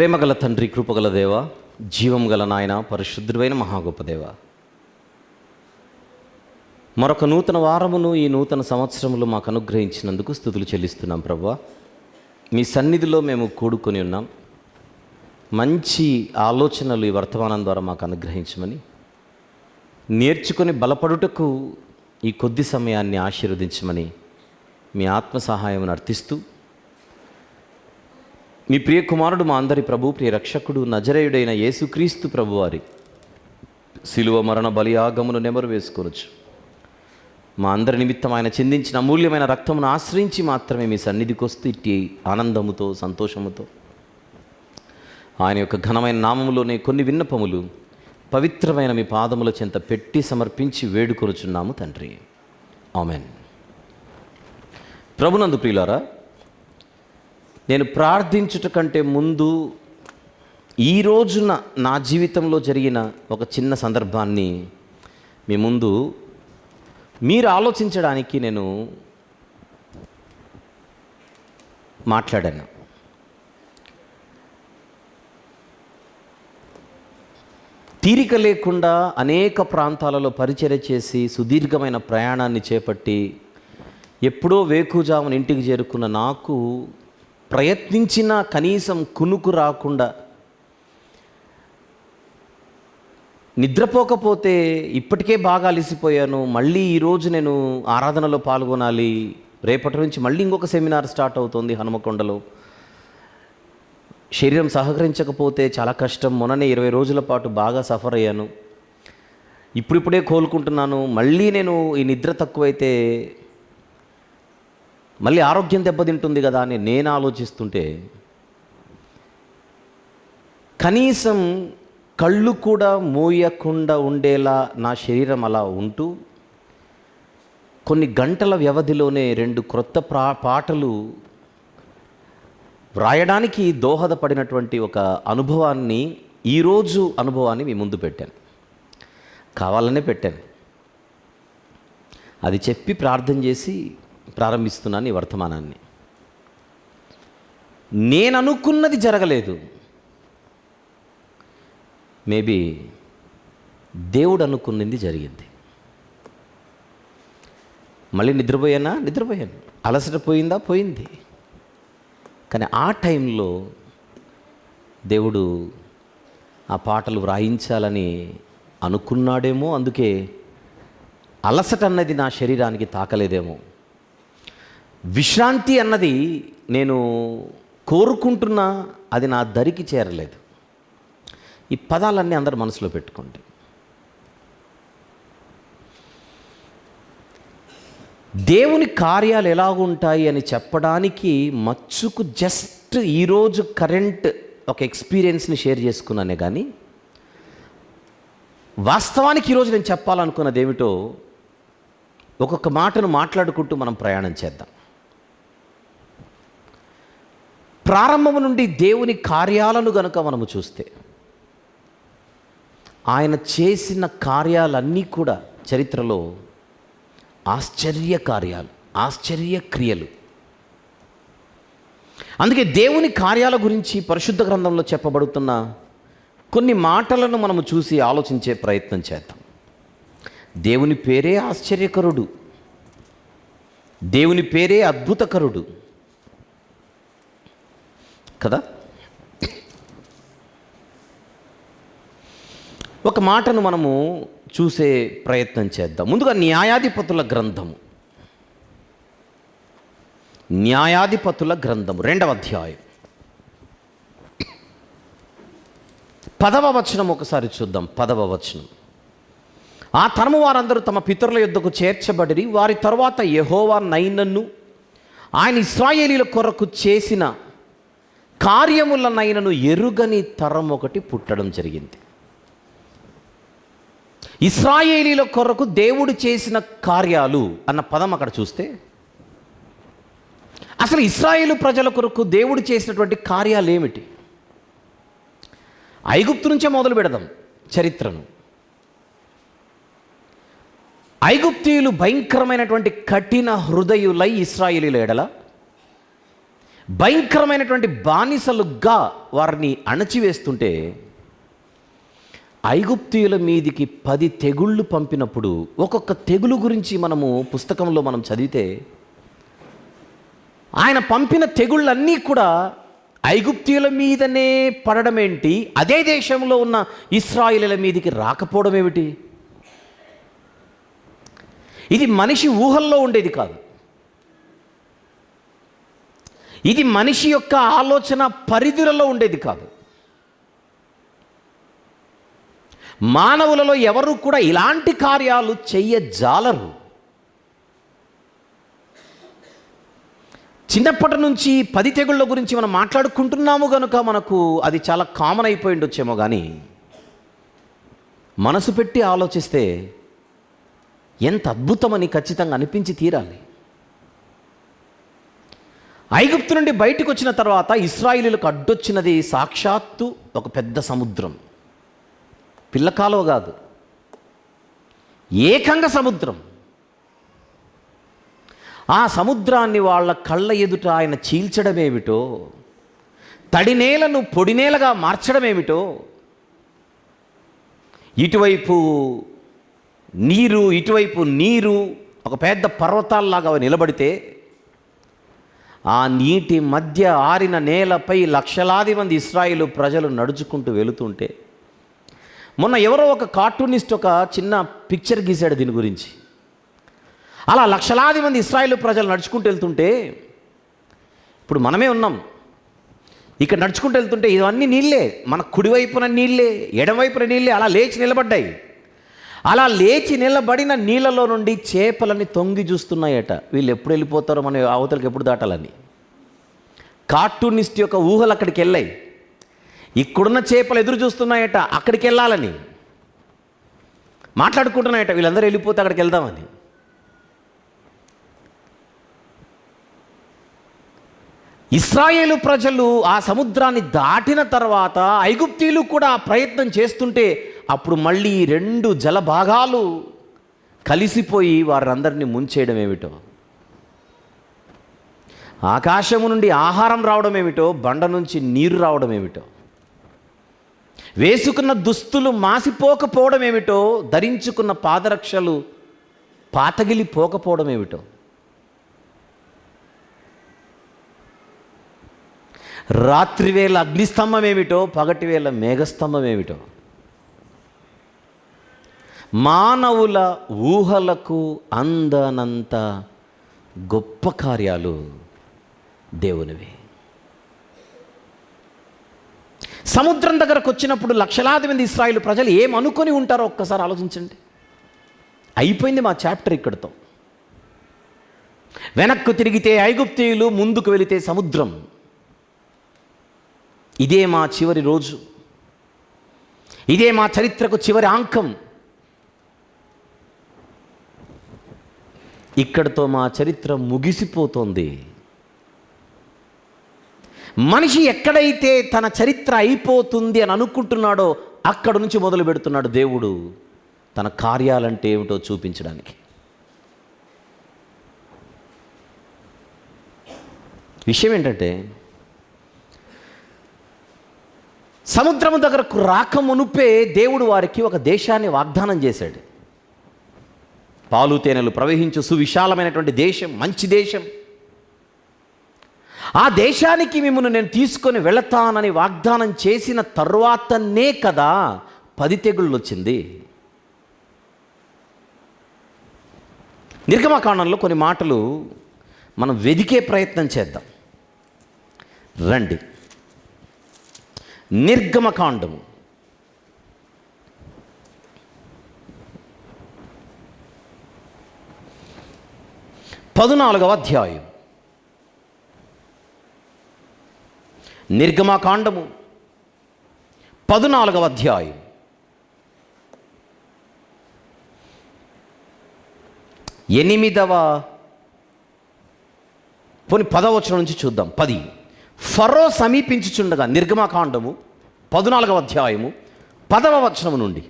ప్రేమగల తండ్రి, కృపగల దేవ, జీవం గల నాయన, పరిశుద్ధుడైన మహాగొప్ప దేవ, మరొక నూతన వారమును ఈ నూతన సంవత్సరములు మాకు అనుగ్రహించినందుకు స్తుతులు చెల్లిస్తున్నాం. ప్రభువా, మీ సన్నిధిలో మేము కూడుకొని ఉన్నాం. మంచి ఆలోచనలు ఈ వర్తమానం ద్వారా మాకు అనుగ్రహించమని, నేర్చుకొని బలపడుటకు ఈ కొద్ది సమయాన్ని ఆశీర్వదించమని మీ ఆత్మ సహాయమును అర్థిస్తూ, మీ ప్రియ కుమారుడు, మా అందరి ప్రభు, ప్రియ రక్షకుడు, నజరేయుడైన యేసుక్రీస్తు ప్రభువారి శిలువ మరణ బలియాగమును నెమరు వేసుకోవచ్చు. మా అందరి నిమిత్తం ఆయన చిందించిన అమూల్యమైన రక్తమును ఆశ్రయించి మాత్రమే మీ సన్నిధికి వస్తూ ఇట్టి ఆనందముతో, సంతోషముతో ఆయన యొక్క ఘనమైన నామములోనే కొన్ని విన్నపములు పవిత్రమైన మీ పాదముల చెంత పెట్టి సమర్పించి వేడుకొనుచున్నాము తండ్రి. ఆమెన్. ప్రభునందు ప్రియులారా, నేను ప్రార్థించుట కంటే ముందు ఈ రోజున నా జీవితంలో జరిగిన ఒక చిన్న సందర్భాన్ని మీ ముందు మీరు ఆలోచించడానికి నేను మాట్లాడాను. తీరిక లేకుండా అనేక ప్రాంతాలలో పరిచర్య చేసి సుదీర్ఘమైన ప్రయాణాన్ని చేపట్టి ఎప్పుడో వేకుజామున ఇంటికి చేరుకున్న నాకు ప్రయత్నించిన కనీసం కునుకు రాకుండా, నిద్రపోకపోతే ఇప్పటికే బాగా అలసిపోయాను, మళ్ళీ ఈరోజు నేను ఆరాధనలో పాల్గొనాలి, రేపటి నుంచి మళ్ళీ ఇంకొక సెమినార్ స్టార్ట్ అవుతుంది హనుమకొండలో, శరీరం సహకరించకపోతే చాలా కష్టం, మొన్ననే 20 రోజుల పాటు బాగా సఫర్ అయ్యాను, ఇప్పుడిప్పుడే కోలుకుంటున్నాను, మళ్ళీ నేను ఈ నిద్ర తక్కువైతే మళ్ళీ ఆరోగ్యం దెబ్బతింటుంది కదా అని నేను ఆలోచిస్తుంటే, కనీసం కళ్ళు కూడా మోయకుండా ఉండేలా నా శరీరం అలా ఉంటూ కొన్ని గంటల వ్యవధిలోనే 2 క్రొత్త పాటలు వ్రాయడానికి దోహదపడినటువంటి ఒక అనుభవాన్ని, ఈరోజు అనుభవాన్ని మీ ముందు పెట్టాను. కావాలనే పెట్టాను. అది చెప్పి ప్రార్థన చేసి ప్రారంభిస్తున్నాను ఈ వర్తమానాన్ని. నేను అనుకున్నది జరగలేదు, మేబీ దేవుడు అనుకున్నది జరిగింది. మళ్ళీ నిద్రపోయాను, అలసట పోయింది. కానీ ఆ టైంలో దేవుడు ఆ పాటలు వ్రాయించాలని అనుకున్నాడేమో, అందుకే అలసట అన్నది నా శరీరానికి తాకలేదేమో, విశ్రాంతి అన్నది నేను కోరుకుంటున్నా అది నా దరికి చేరలేదు. ఈ పదాలన్నీ అందరు మనసులో పెట్టుకోండి. దేవుని కార్యాలు ఎలాగుంటాయి అని చెప్పడానికి మచ్చుకు జస్ట్ ఈరోజు కరెంట్ ఒక ఎక్స్పీరియన్స్ని షేర్ చేసుకున్నానే కానీ, వాస్తవానికి ఈరోజు నేను చెప్పాలనుకున్నది ఏమిటో ఒక్కొక్క మాటను మాట్లాడుకుంటూ మనం ప్రయాణం చేద్దాం. ప్రారంభం నుండి దేవుని కార్యాలను గనుక మనము చూస్తే, ఆయన చేసిన కార్యాలన్నీ కూడా చరిత్రలో ఆశ్చర్య కార్యాలు, ఆశ్చర్య క్రియలు. అందుకే దేవుని కార్యాల గురించి పరిశుద్ధ గ్రంథంలో చెప్పబడుతున్న కొన్ని మాటలను మనము చూసి ఆలోచించే ప్రయత్నం చేద్దాం. దేవుని పేరే ఆశ్చర్యకరుడు, దేవుని పేరే అద్భుతకరుడు కదా. ఒక మాటను మనము చూసే ప్రయత్నం చేద్దాం. ముందుగా న్యాయాధిపతుల గ్రంథము 2వ అధ్యాయం 10వ వచనం ఒకసారి చూద్దాం. 10వ వచనం: ఆ తరము వారందరూ తమ పితరుల యొద్దకు చేర్చబడి, వారి తరువాత యెహోవా నైనను ఆయన ఇశ్రాయేలీల కొరకు చేసిన కార్యములనైనను ఎరుగని తరం ఒకటి పుట్టడం జరిగింది. ఇశ్రాయేలీల కొరకు దేవుడు చేసిన కార్యాలు అన్న పదం అక్కడ చూస్తే, అసలు ఇశ్రాయేలు ప్రజల కొరకు దేవుడు చేసినటువంటి కార్యాలు ఏమిటి? ఐగుప్తు నుంచే మొదలు పెడదాం చరిత్రను. ఐగుప్తీయులు భయంకరమైనటువంటి కఠిన హృదయులై ఇశ్రాయేలీల ఎడల భయంకరమైనటువంటి బానిసలుగా వారిని అణచివేస్తుంటే ఐగుప్తీయుల మీదికి 10 తెగుళ్ళు పంపినప్పుడు ఒక్కొక్క తెగులు గురించి మనము పుస్తకంలో మనం చదివితే ఆయన పంపిన తెగుళ్ళన్నీ కూడా ఐగుప్తీయుల మీదనే పడడం ఏంటి, అదే దేశంలో ఉన్న ఇశ్రాయేలీయుల మీదికి రాకపోవడం ఏమిటి? ఇది మనిషి ఊహల్లో ఉండేది కాదు. ఇది మనిషి యొక్క ఆలోచన పరిధులలో ఉండేది కాదు. మానవులలో ఎవరు కూడా ఇలాంటి కార్యాలు చెయ్యజాలరు. చిన్నప్పటి నుంచి 10 తెగుళ్ళ గురించి మనం మాట్లాడుకుంటున్నాము కనుక మనకు అది చాలా కామన్ అయిపోయి ఉండొచ్చేమో, కానీ మనసు పెట్టి ఆలోచిస్తే ఎంత అద్భుతమని ఖచ్చితంగా అనిపించి తీరాలి. ఐగుప్తు నుండి బయటకు వచ్చిన తర్వాత ఇశ్రాయేలీయులకు అడ్డొచ్చినది సాక్షాత్తు ఒక పెద్ద సముద్రం. పిల్లకాలువ కాదు, ఏకంగా సముద్రం. ఆ సముద్రాన్ని వాళ్ళ కళ్ళ ఎదుట ఆయన చీల్చడమేమిటో, తడి నేలను పొడి నేలగా మార్చడమేమిటో, ఇటువైపు నీరు ఒక పెద్ద పర్వతాల్లాగా నిలబడితే ఆ నీటి మధ్య ఆరిన నేలపై లక్షలాది మంది ఇశ్రాయేలు ప్రజలు నడుచుకుంటూ వెళుతుంటే, మొన్న ఎవరో ఒక కార్టూనిస్ట్ ఒక చిన్న పిక్చర్ గీశాడు దీని గురించి. అలా లక్షలాది మంది ఇశ్రాయేలు ప్రజలు నడుచుకుంటూ వెళ్తుంటే, ఇప్పుడు మనమే ఉన్నాం ఇక్కడ నడుచుకుంటూ వెళ్తుంటే, ఇవన్నీ నీళ్ళే, మన కుడివైపున నీళ్ళే, ఎడమవైపున నీళ్ళే అలా లేచి నిలబడ్డాయి. అలా లేచి నిలబడిన నీళ్ళలో నుండి చేపలని తొంగి చూస్తున్నాయట. వీళ్ళు ఎప్పుడు వెళ్ళిపోతారో, మన అవతలకి ఎప్పుడు దాటాలని. కార్టూనిస్ట్ యొక్క ఊహలు అక్కడికి వెళ్ళాయి. ఇక్కడున్న చేపలు ఎదురు చూస్తున్నాయట, అక్కడికి వెళ్ళాలని మాట్లాడుకుంటున్నాయట. వీళ్ళందరూ వెళ్ళిపోతే అక్కడికి వెళ్దామని. ఇశ్రాయేలు ప్రజలు ఆ సముద్రాన్ని దాటిన తర్వాత ఐగుప్తీయులు కూడా ప్రయత్నం చేస్తుంటే, అప్పుడు మళ్ళీ 2 జలభాగాలు కలిసిపోయి వారందరినీ ముంచేయడం ఏమిటో, ఆకాశము నుండి ఆహారం రావడం ఏమిటో, బండ నుంచి నీరు రావడం ఏమిటో, వేసుకున్న దుస్తులు మాసిపోకపోవడం ఏమిటో, ధరించుకున్న పాదరక్షలు పాతగిలిపోకపోవడం ఏమిటో, రాత్రివేళ అగ్నిస్తంభం ఏమిటో, పగటివేళ మేఘస్తంభం ఏమిటో, మానవుల ఊహలకు అందనంత గొప్ప కార్యాలు దేవునివి. సముద్రం దగ్గరకు వచ్చినప్పుడు లక్షలాది మంది ఇశ్రాయేలు ప్రజలు ఏమనుకొని ఉంటారో ఒక్కసారి ఆలోచించండి. అయిపోయింది మా చాప్టర్ ఇక్కడితో. వెనక్కు తిరిగితే ఐగుప్తీయులు, ముందుకు వెళితే సముద్రం. ఇదే మా చివరి రోజు, ఇదే మా చరిత్రకు చివరి అంకం. ఇక్కడితో మా చరిత్ర ముగిసిపోతుంది. మనిషి ఎక్కడైతే తన చరిత్ర అయిపోతుంది అని అనుకుంటున్నాడో అక్కడ నుంచి మొదలు పెడుతున్నాడు దేవుడు తన కార్యాలంటే ఏమిటో చూపించడానికి. విషయం ఏంటంటే, సముద్రము దగ్గరకు రాకమునుపే దేవుడు వారికి ఒక దేశాన్ని వాగ్దానం చేశాడు. పాలు తేనెలు ప్రవహించు సువిశాలమైనటువంటి దేశం, మంచి దేశం. ఆ దేశానికి మిమ్మల్ని నేను తీసుకొని వెళతానని వాగ్దానం చేసిన తరువాతనే కదా 10 తెగుళ్ళు వచ్చింది. నిర్గమకాండంలో కొన్ని మాటలు మనం వెదికే ప్రయత్నం చేద్దాం రండి. నిర్గమకాండము 14వ అధ్యాయం. నిర్గమకాండము 14వ అధ్యాయం 10వ వచనం నుంచి చూద్దాం. 10 ఫరో సమీపించుచుండగా, నిర్గమకాండము 14వ అధ్యాయము 10వ వచనం నుండి,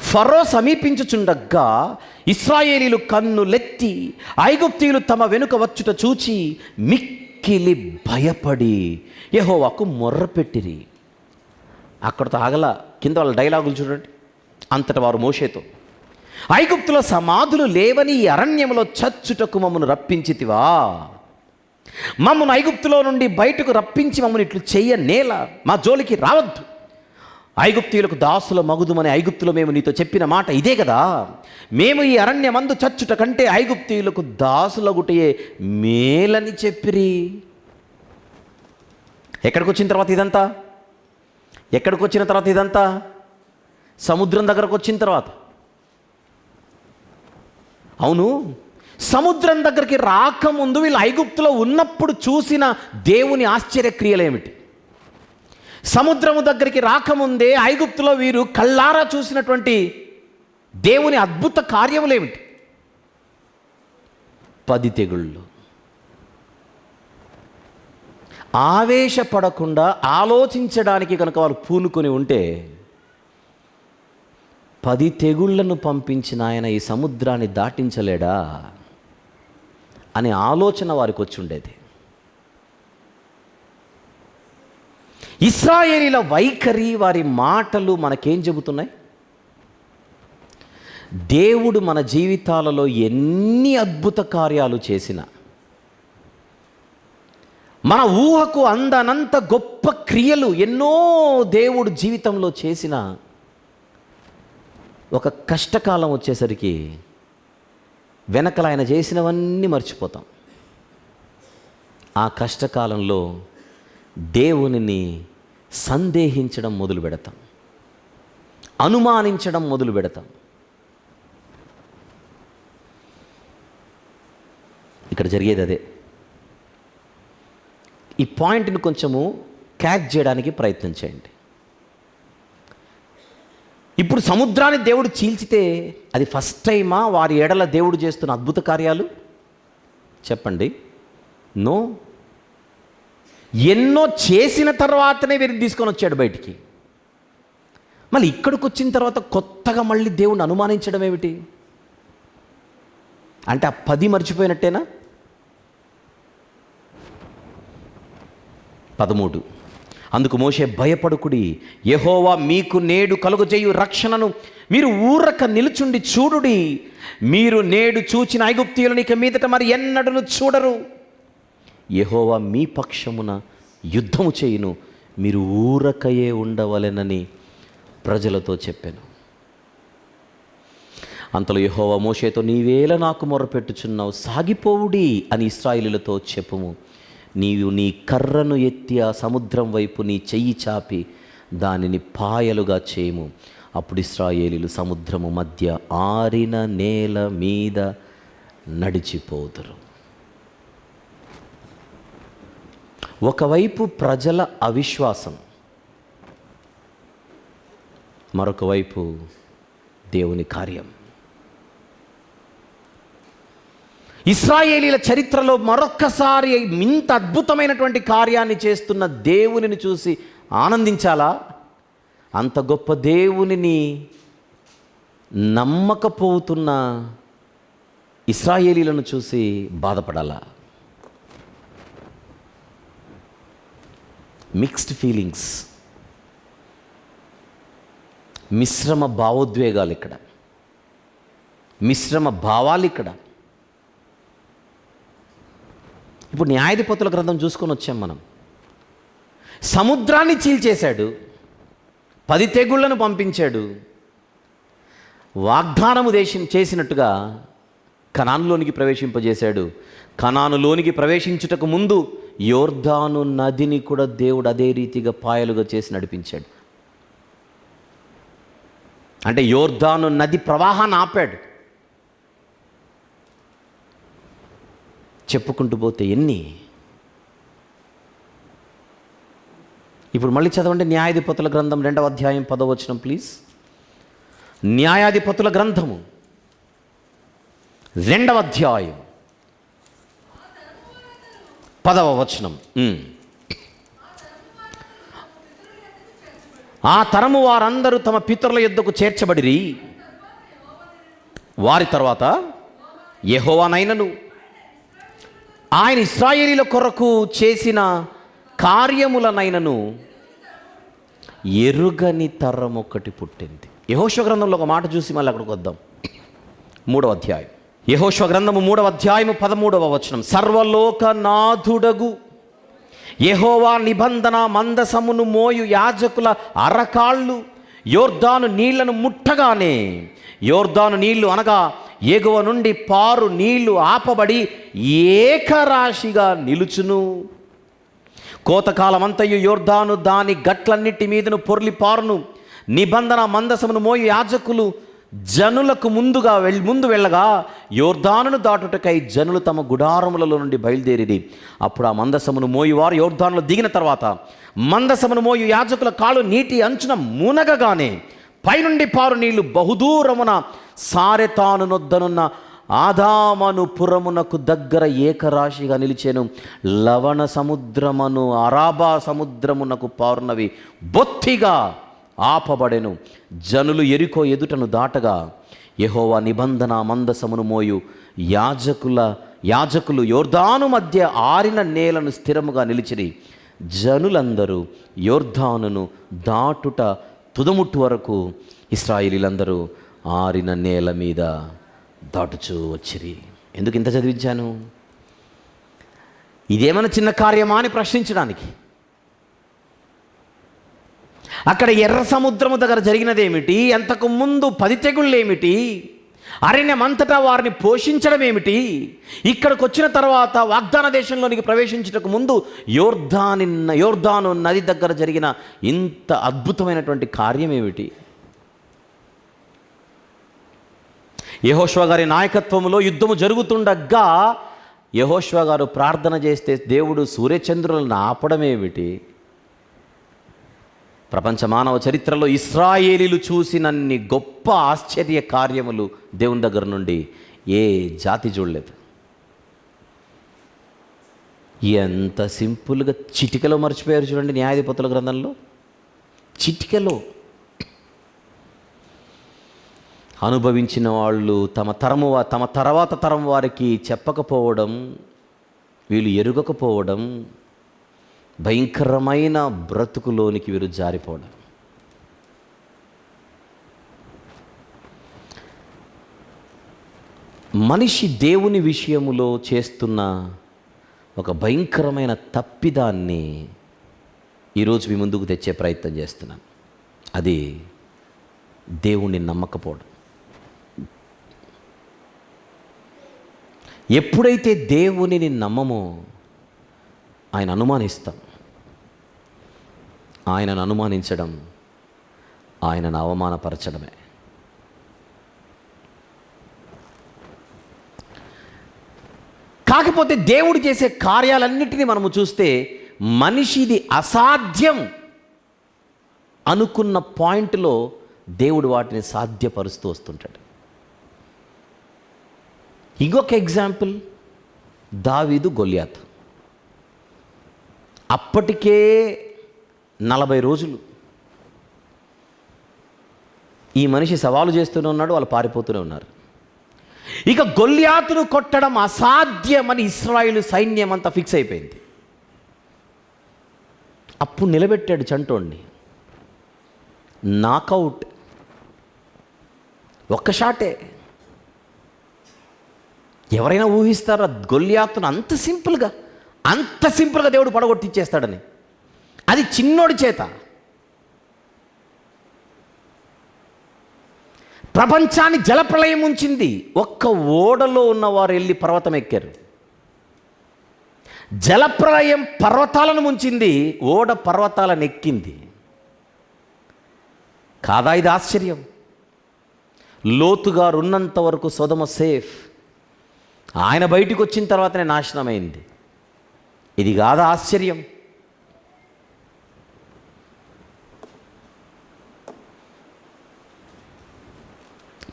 ఫరో సమీపించుచుండగా ఇశ్రాయేలీలు కన్నులెత్తి ఐగుప్తీయులు తమ వెనుక వచ్చుట చూచి మిక్కిలి మిక్కిలి భయపడి యెహోవాకు మొర్రపెట్టిరి. అక్కడితో ఆగల, కింద వాళ్ళ డైలాగులు చూడండి. అంతట వారు మోషేతో, ఐగుప్తులో సమాధులు లేవని ఈ అరణ్యంలో చచ్చుటకు మమ్మను రప్పించితివా? మమ్మను ఐగుప్తులో నుండి బయటకు రప్పించి మమ్మల్ని ఇట్లు చెయ్య నేల, మా జోలికి రావద్దు. ఐగుప్తీయులకు దాసుల మగుదుమని ఐగుప్తులో మేము నీతో చెప్పిన మాట ఇదే కదా. మేము ఈ అరణ్యమందు చచ్చుట కంటే ఐగుప్తీయులకు దాసులగుటయే మేలని చెప్పిరి. ఎక్కడికి వచ్చిన తర్వాత ఇదంతా సముద్రం దగ్గరకు వచ్చిన తర్వాత. అవును, సముద్రం దగ్గరికి రాకముందు వీళ్ళు ఐగుప్తులో ఉన్నప్పుడు చూసిన దేవుని ఆశ్చర్యక్రియలేమిటి? సముద్రము దగ్గరికి రాకముందే ఐగుప్తులో వీరు కళ్ళారా చూసినటువంటి దేవుని అద్భుత కార్యములేమిటి? 10 తెగుళ్ళు. ఆవేశపడకుండా ఆలోచించడానికి కనుక వారు పూనుకొని ఉంటే 10 తెగుళ్లను పంపించిన ఆయన ఈ సముద్రాన్ని దాటించలేడా అనే ఆలోచన వారికి వచ్చి ఉండేది. ఇశ్రాయేలీల వైఖరి, వారి మాటలు మనకేం చెబుతున్నాయి? దేవుడు మన జీవితాలలో ఎన్ని అద్భుత కార్యాలు చేసినా, మన ఊహకు అందనంత గొప్ప క్రియలు ఎన్నో దేవుడు జీవితంలో చేసిన, ఒక కష్టకాలం వచ్చేసరికి వెనకల ఆయన చేసినవన్నీ మర్చిపోతాం. ఆ కష్టకాలంలో దేవునిని సందేహించడం మొదలు పెడతాం, అనుమానించడం మొదలు పెడతాం. ఇక్కడ జరిగేది అదే. ఈ పాయింట్ని కొంచెము క్యాచ్ చేయడానికి ప్రయత్నం చేయండి. ఇప్పుడు సముద్రాన్ని దేవుడు చీల్చితే అది ఫస్ట్ టైమా వారి ఎడల దేవుడు చేస్తున్న అద్భుత కార్యాలు? చెప్పండి. నో. ఎన్నో చేసిన తర్వాతనే వీరిని తీసుకొని వచ్చాడు బయటికి. మళ్ళీ ఇక్కడికి వచ్చిన తర్వాత కొత్తగా మళ్ళీ దేవుడిని అనుమానించడం ఏమిటి? అంటే ఆ 10 మర్చిపోయినట్టేనా? 13. అందుకు మోషే, భయపడుకుడి, యెహోవా మీకు నేడు కలుగజేయు రక్షణను మీరు ఊరక నిలుచుండి చూడుడి. మీరు నేడు చూచిన ఐగుప్తీయులను ఇక మీదట మరి ఎన్నడను చూడరు. యెహోవా మీ పక్షమున యుద్ధము చేయును, మీరు ఊరకయే ఉండవలెనని ప్రజలతో చెప్పాను. అంతలో యెహోవా మోషేతో, నీవేళ నాకు మొరపెట్టుచున్నావు, సాగిపోవుడి అని ఇశ్రాయేలీయులతో చెప్పుము. నీవు నీ కర్రను ఎత్తి ఆ సముద్రం వైపు నీ చెయ్యి చాపి దానిని పాయలుగా చేయము. అప్పుడు ఇశ్రాయేలీయులు సముద్రము మధ్య ఆరిన నేల మీద నడిచిపోదురు. ఒకవైపు ప్రజల అవిశ్వాసం, మరొక వైపు దేవుని కార్యం. ఇశ్రాయేలీల చరిత్రలో మరొక్కసారి ఇంత అద్భుతమైనటువంటి కార్యాన్ని చేస్తున్న దేవునిని చూసి ఆనందించాలా? అంత గొప్ప దేవునిని నమ్మకపోతున్న ఇశ్రాయేలీలను చూసి బాధపడాలా? మిక్స్డ్ ఫీలింగ్స్, మిశ్రమ భావోద్వేగాలు ఇక్కడ, మిశ్రమ భావాలు ఇక్కడ. ఇప్పుడు న్యాయాధిపతుల గ్రంథం చూసుకొని వచ్చాం మనం. సముద్రాన్ని చీల్చేశాడు, 10 తెగుళ్లను పంపించాడు, వాగ్దానము చేసినట్టుగా కనానులోనికి ప్రవేశింపజేశాడు. కనానులోనికి ప్రవేశించుటకు ముందు యోర్దాను నదిని కూడా దేవుడు అదే రీతిగా పాయలుగా చేసి నడిపించాడు. అంటే యోర్దాను నది ప్రవాహాన్ని ఆపాడు. చెప్పుకుంటూ పోతే ఎన్ని. ఇప్పుడు మళ్ళీ చదవండి న్యాయాధిపతుల గ్రంథం 2వ అధ్యాయం 10వ వచనం ప్లీజ్. న్యాయాధిపతుల గ్రంథము 2వ అధ్యాయం 10వ వచనం. ఆ తరము వారందరూ తమ పితరుల యొద్దకు చేర్చబడిరి. వారి తర్వాత యెహోవానైనను ఆయన ఇశ్రాయేలీల కొరకు చేసిన కార్యములనైనను ఎరుగని తరం ఒకటి పుట్టింది. యెహోషువ గ్రంథంలో ఒక మాట చూసి మళ్ళీ అక్కడికి వద్దాం. 3వ అధ్యాయం, యెహోషువ గ్రంథము 3వ అధ్యాయము 13వ వచనం. సర్వలోకనాథుడగు యెహోవా నిబంధన మందసమును మోయు యాజకుల అరకాళ్ళు యోర్దాను నీళ్లను ముట్టగానే, యోర్దాను నీళ్లు అనగా ఎగువ నుండి పారు నీళ్లు ఆపబడి ఏకరాశిగా నిలుచును. కోతకాలమంతయు యోర్దాను దాని గట్లన్నిటి మీదను పొర్లి పారును. నిబంధన మందసమును మోయు యాజకులు జనులకు ముందు వెళ్ళగా యోర్దానును దాటుటకై జనులు తమ గుడారములలో నుండి బయలుదేరిది. అప్పుడు ఆ మందసమును మోయువారు యోర్దానులో దిగిన తర్వాత మందసమును మోయు యాజకుల కాళ్ళు నీటి అంచున మునగగానే పైనుండి పారు నీళ్లు బహుదూరమున సారెతాను నొద్దనున్న ఆదామను పురమునకు దగ్గర ఏకరాశిగా నిలిచెను. లవణ సముద్రమును అరాబా సముద్రమునకు పారునవి బొత్తిగా ఆపబడెను. జనులు యెరికో ఎదుటను దాటగా యెహోవా నిబంధన మందసమును మోయు యాజకులు యోర్దాను మధ్య ఆరిన నేలను స్థిరముగా నిలిచిరి. జనులందరూ యోర్దానును దాటుట తుదముట్టు వరకు ఇశ్రాయేలీలందరూ ఆరిన నేల మీద దాటుచూ వచ్చిరి. ఎందుకు ఇంత చదివించాను? ఇదేమైనా చిన్న కార్యమా అని ప్రశ్నించడానికి. అక్కడ ఎర్ర సముద్రము దగ్గర జరిగినదేమిటి? అంతకు ముందు 10 తెగుళ్ళు ఏమిటి? అరణ్యమంతటా వారిని పోషించడం ఏమిటి? ఇక్కడికి వచ్చిన తర్వాత వాగ్దాన దేశంలోనికి ప్రవేశించటకు ముందు యోర్దాను నది దగ్గర జరిగిన ఇంత అద్భుతమైనటువంటి కార్యం ఏమిటి? యెహోషువ గారి నాయకత్వంలో యుద్ధము జరుగుతుండగా యెహోషువ గారు ప్రార్థన చేస్తే దేవుడు సూర్యచంద్రులను ఆపడమేమిటి? ప్రపంచ మానవ చరిత్రలో ఇశ్రాయేలీలు చూసినన్ని గొప్ప ఆశ్చర్య కార్యములు దేవుని దగ్గర నుండి ఏ జాతి చూడలేదు. ఎంత సింపుల్గా చిటికలో మర్చిపోయారు చూడండి. న్యాయాధిపతుల గ్రంథంలో చిటికలో అనుభవించిన వాళ్ళు తమ తర్వాత తరం వారికి చెప్పకపోవడం, వీళ్ళు ఎరుగకపోవడం, భయంకరమైన బ్రతుకులోనికి వీరు జారిపోవడం. మనిషి దేవుని విషయములో చేస్తున్న ఒక భయంకరమైన తప్పిదాన్ని ఈరోజు మీ ముందుకు తెచ్చే ప్రయత్నం చేస్తున్నాను. అది దేవుణ్ణి నమ్మకపోవడం. ఎప్పుడైతే దేవునిని నమ్మమో ఆయన అనుమానిస్తాం. ఆయనను అనుమానించడం ఆయనను అవమానపరచడమే. కాకపోతే దేవుడు చేసే కార్యాలన్నిటినీ మనము చూస్తే మనిషిది అసాధ్యం అనుకున్న పాయింట్లో దేవుడు వాటిని సాధ్యపరుస్తూ వస్తుంటాడు. ఇంకొక ఎగ్జాంపుల్ దావీదు గొల్యాతు. అప్పటికే 40 రోజులు ఈ మనిషి సవాలు చేస్తూనే ఉన్నాడు, వాళ్ళు పారిపోతూనే ఉన్నారు. ఇక గొల్యాతును కొట్టడం అసాధ్యమని ఇశ్రాయేలు సైన్యం అంతా ఫిక్స్ అయిపోయింది. అప్పుడు నిలబెట్టాడు చంటోడిని. నాకౌట్, ఒక్క షాటే. ఎవరైనా ఊహిస్తారా గొల్యాతును అంత సింపుల్గా దేవుడు పడగొట్టిచ్చేస్తాడని? అది చిన్నోడి చేత. ప్రపంచాన్ని జలప్రలయం ఉంచింది. ఒక్క ఓడలో ఉన్నవారు వెళ్ళి పర్వతం ఎక్కారు. జలప్రలయం పర్వతాలను ముంచింది, ఓడ పర్వతాలను ఎక్కింది. కాదా ఇది ఆశ్చర్యం? లోతుగారు ఉన్నంత వరకు సొదొమ సేఫ్. ఆయన బయటికి వచ్చిన తర్వాతనే నాశనమైంది. ఇది కాదా ఆశ్చర్యం?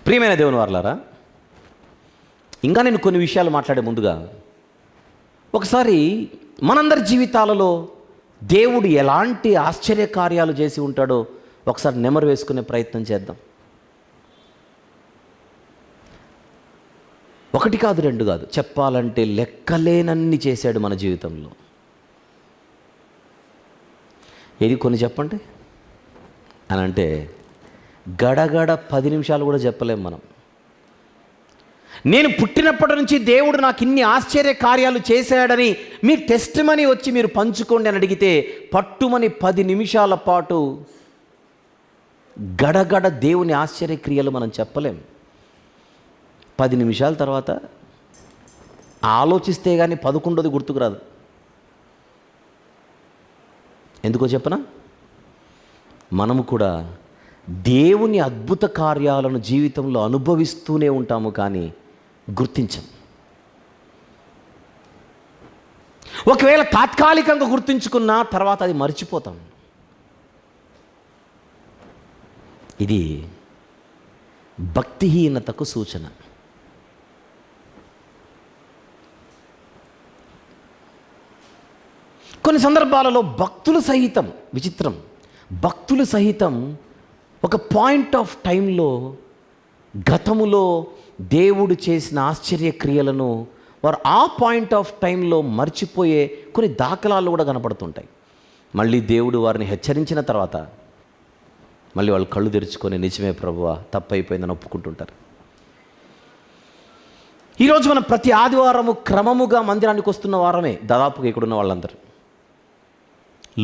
ప్రియమైన దేవుని వారలారా, ఇంకా నేను కొన్ని విషయాలు మాట్లాడే ముందుగా ఒకసారి మనందరి జీవితాలలో దేవుడు ఎలాంటి ఆశ్చర్య కార్యాలు చేసి ఉంటాడో ఒకసారి నెమరు వేసుకునే ప్రయత్నం చేద్దాం. ఒకటి కాదు, రెండు కాదు, చెప్పాలంటే లెక్కలేనన్ని చేశాడు మన జీవితంలో. ఏది కొన్ని చెప్పండి అని అంటే గడగడ 10 నిమిషాలు కూడా చెప్పలేం మనం. నేను పుట్టినప్పటి నుంచి దేవుడు నాకు ఇన్ని ఆశ్చర్య కార్యాలు చేశాడని మీ టెస్ట్ మనీ వచ్చి మీరు పంచుకోండి అని అడిగితే పట్టుమని 10 నిమిషాల పాటు గడగడ దేవుని ఆశ్చర్యక్రియలు మనం చెప్పలేం. 10 నిమిషాల తర్వాత ఆలోచిస్తే కానీ 11ది గుర్తుకు రాదు. ఎందుకో చెప్పనా? మనము కూడా దేవుని అద్భుత కార్యాలను జీవితంలో అనుభవిస్తూనే ఉంటాము, కానీ గుర్తించం. ఒకవేళ తాత్కాలికంగా గుర్తించుకున్నా తర్వాత అది మర్చిపోతాం. ఇది భక్తిహీనతకు సూచన. కొన్ని సందర్భాలలో భక్తులు సహితం, విచిత్రం, భక్తులు సహితం ఒక పాయింట్ ఆఫ్ టైంలో గతములో దేవుడు చేసిన ఆశ్చర్యక్రియలను వారు ఆ పాయింట్ ఆఫ్ టైంలో మర్చిపోయే కొన్ని దాఖలాలు కూడా కనపడుతుంటాయి. మళ్ళీ దేవుడు వారిని హెచ్చరించిన తర్వాత మళ్ళీ వాళ్ళు కళ్ళు తెరుచుకొని నిజమే ప్రభువా తప్పైపోయిందని ఒప్పుకుంటుంటారు. ఈరోజు మనం ప్రతి ఆదివారము క్రమముగా మందిరానికి వస్తున్న వారమే దాదాపుగా ఇక్కడున్న వాళ్ళందరూ.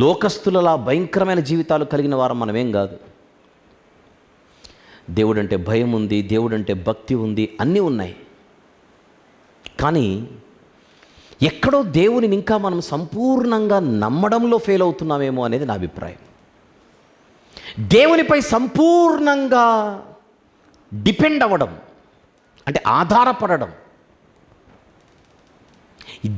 లోకస్తులలా భయంకరమైన జీవితాలు కలిగిన వారం మనమేం కాదు. దేవుడంటే భయం ఉంది, దేవుడంటే భక్తి ఉంది, అన్నీ ఉన్నాయి. కానీ ఎక్కడో దేవునిని ఇంకా మనం సంపూర్ణంగా నమ్మడంలో ఫెయిల్ అవుతున్నామేమో అనేది నా అభిప్రాయం. దేవునిపై సంపూర్ణంగా డిపెండ్ అవ్వడం అంటే ఆధారపడడం,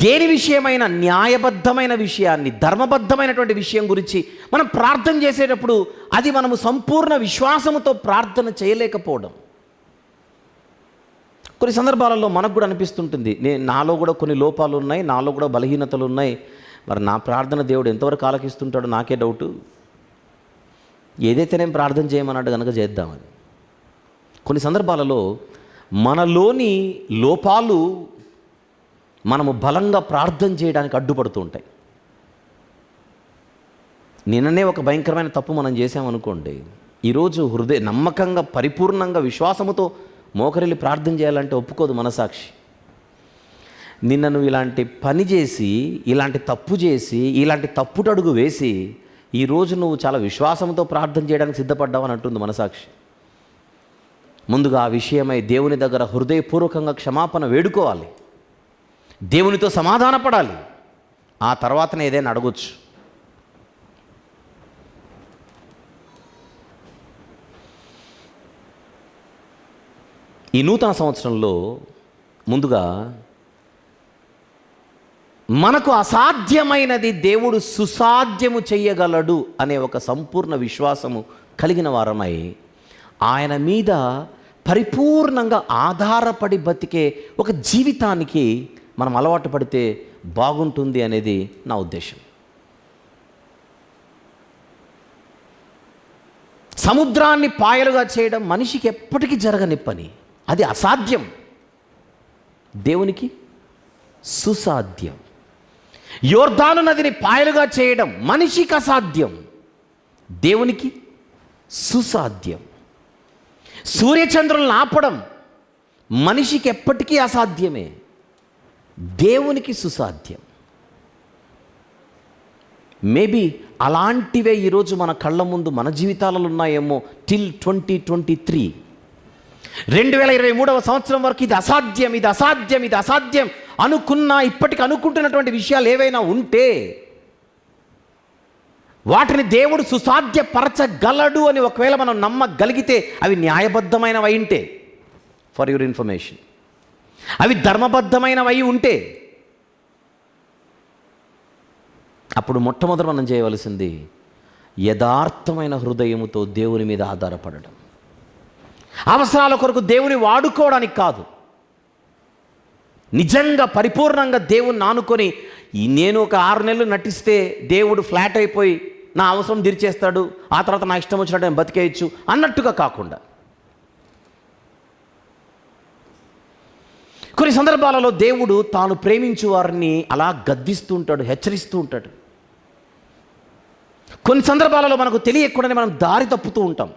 దేని విషయమైన న్యాయబద్ధమైన విషయాన్ని, ధర్మబద్ధమైనటువంటి విషయం గురించి మనం ప్రార్థన చేసేటప్పుడు అది మనము సంపూర్ణ విశ్వాసముతో ప్రార్థన చేయలేకపోవడం. కొన్ని సందర్భాలలో మనకు కూడా అనిపిస్తుంటుంది, నాలో కూడా కొన్ని లోపాలు ఉన్నాయి, నాలో కూడా బలహీనతలు ఉన్నాయి, మరి నా ప్రార్థన దేవుడు ఎంతవరకు ఆలకిస్తుంటాడో నాకే డౌటు. ఏదైతే నేను ప్రార్థన చేయమన్నాడు కనుక చేద్దామని. కొన్ని సందర్భాలలో మనలోని లోపాలు మనము బలంగా ప్రార్థన చేయడానికి అడ్డుపడుతూ ఉంటాయి. నిన్ననే ఒక భయంకరమైన తప్పు మనం చేసామనుకోండి, ఈరోజు నమ్మకంగా పరిపూర్ణంగా విశ్వాసముతో మోకరిల్లి ప్రార్థన చేయాలంటే ఒప్పుకోదు మనసాక్షి. నిన్న నువ్వు ఇలాంటి పని చేసి, ఇలాంటి తప్పు చేసి, ఇలాంటి తప్పుటడుగు వేసి ఈరోజు నువ్వు చాలా విశ్వాసంతో ప్రార్థన చేయడానికి సిద్ధపడ్డావని అంటుంది మనసాక్షి. ముందుగా ఆ విషయమై దేవుని దగ్గర హృదయపూర్వకంగా క్షమాపణ వేడుకోవాలి, దేవునితో సమాధానపడాలి, ఆ తర్వాతనే ఏదైనా అడగొచ్చు. ఈ నూతన సంవత్సరంలో ముందుగా మనకు అసాధ్యమైనది దేవుడు సుసాధ్యము చెయ్యగలడు అనే ఒక సంపూర్ణ విశ్వాసము కలిగిన వారమై ఆయన మీద పరిపూర్ణంగా ఆధారపడి బతికే ఒక జీవితానికి మనం అలవాటు పడితే బాగుంటుంది అనేది నా ఉద్దేశం. సముద్రాన్ని పాయలుగా చేయడం మనిషికి ఎప్పటికీ జరగని పని, అది అసాధ్యం. దేవునికి సుసాధ్యం. యోర్దాను నదిని పాయలుగా చేయడం మనిషికి అసాధ్యం, దేవునికి సుసాధ్యం. సూర్యచంద్రులను ఆపడం మనిషికి ఎప్పటికీ అసాధ్యమే, దేవునికి సుసాధ్యం. మేబీ అలాంటివే ఈరోజు మన కళ్ళ ముందు మన జీవితాలలో ఉన్నాయేమో. టిల్ 2023 2023వ సంవత్సరం వరకు ఇది అసాధ్యం, ఇది అసాధ్యం, ఇది అసాధ్యం అనుకున్నా, ఇప్పటికి అనుకుంటున్నటువంటి విషయాలు ఏవైనా ఉంటే వాటిని దేవుడు సుసాధ్యపరచగలడు అని ఒకవేళ మనం నమ్మగలిగితే అవి న్యాయబద్ధమైనవి ఉంటే, ఫర్ యువర్ ఇన్ఫర్మేషన్, అవి ధర్మబద్ధమైనవి ఉంటే, అప్పుడు మొట్టమొదట మనం చేయవలసింది యథార్థమైన హృదయముతో దేవుని మీద ఆధారపడడం. అవసరాల కొరకు దేవుని వాడుకోవడానికి కాదు, నిజంగా పరిపూర్ణంగా దేవుణ్ణి ఆనుకొని నేను ఒక 6 నెలలు నటిస్తే దేవుడు ఫ్లాట్ అయిపోయి నా అవసరం తీర్చేస్తాడు, ఆ తర్వాత నా ఇష్టం వచ్చినట్టు నేను బతికేయచ్చు అన్నట్టుగా కాకుండా కొన్ని సందర్భాలలో దేవుడు తాను ప్రేమించు వారిని అలా గద్దిస్తూ ఉంటాడు, హెచ్చరిస్తూ ఉంటాడు. కొన్ని సందర్భాలలో మనకు తెలియకుండానే మనం దారి తప్పుతూ ఉంటాం.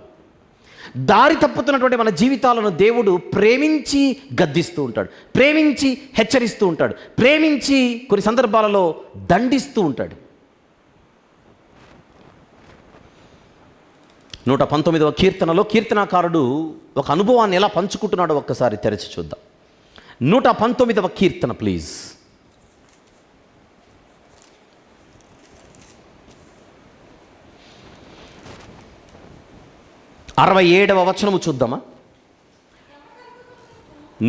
దారి తప్పుతున్నటువంటి మన జీవితాలను దేవుడు ప్రేమించి గద్దిస్తూ ఉంటాడు, ప్రేమించి హెచ్చరిస్తూ ఉంటాడు, ప్రేమించి కొన్ని సందర్భాలలో దండిస్తూ ఉంటాడు. 119వ కీర్తనలో కీర్తనాకారుడు ఒక అనుభవాన్ని ఎలా పంచుకుంటున్నాడో ఒక్కసారి తెరచి చూద్దాం. 119వ కీర్తన ప్లీజ్. 67వ వచనము చూద్దామా.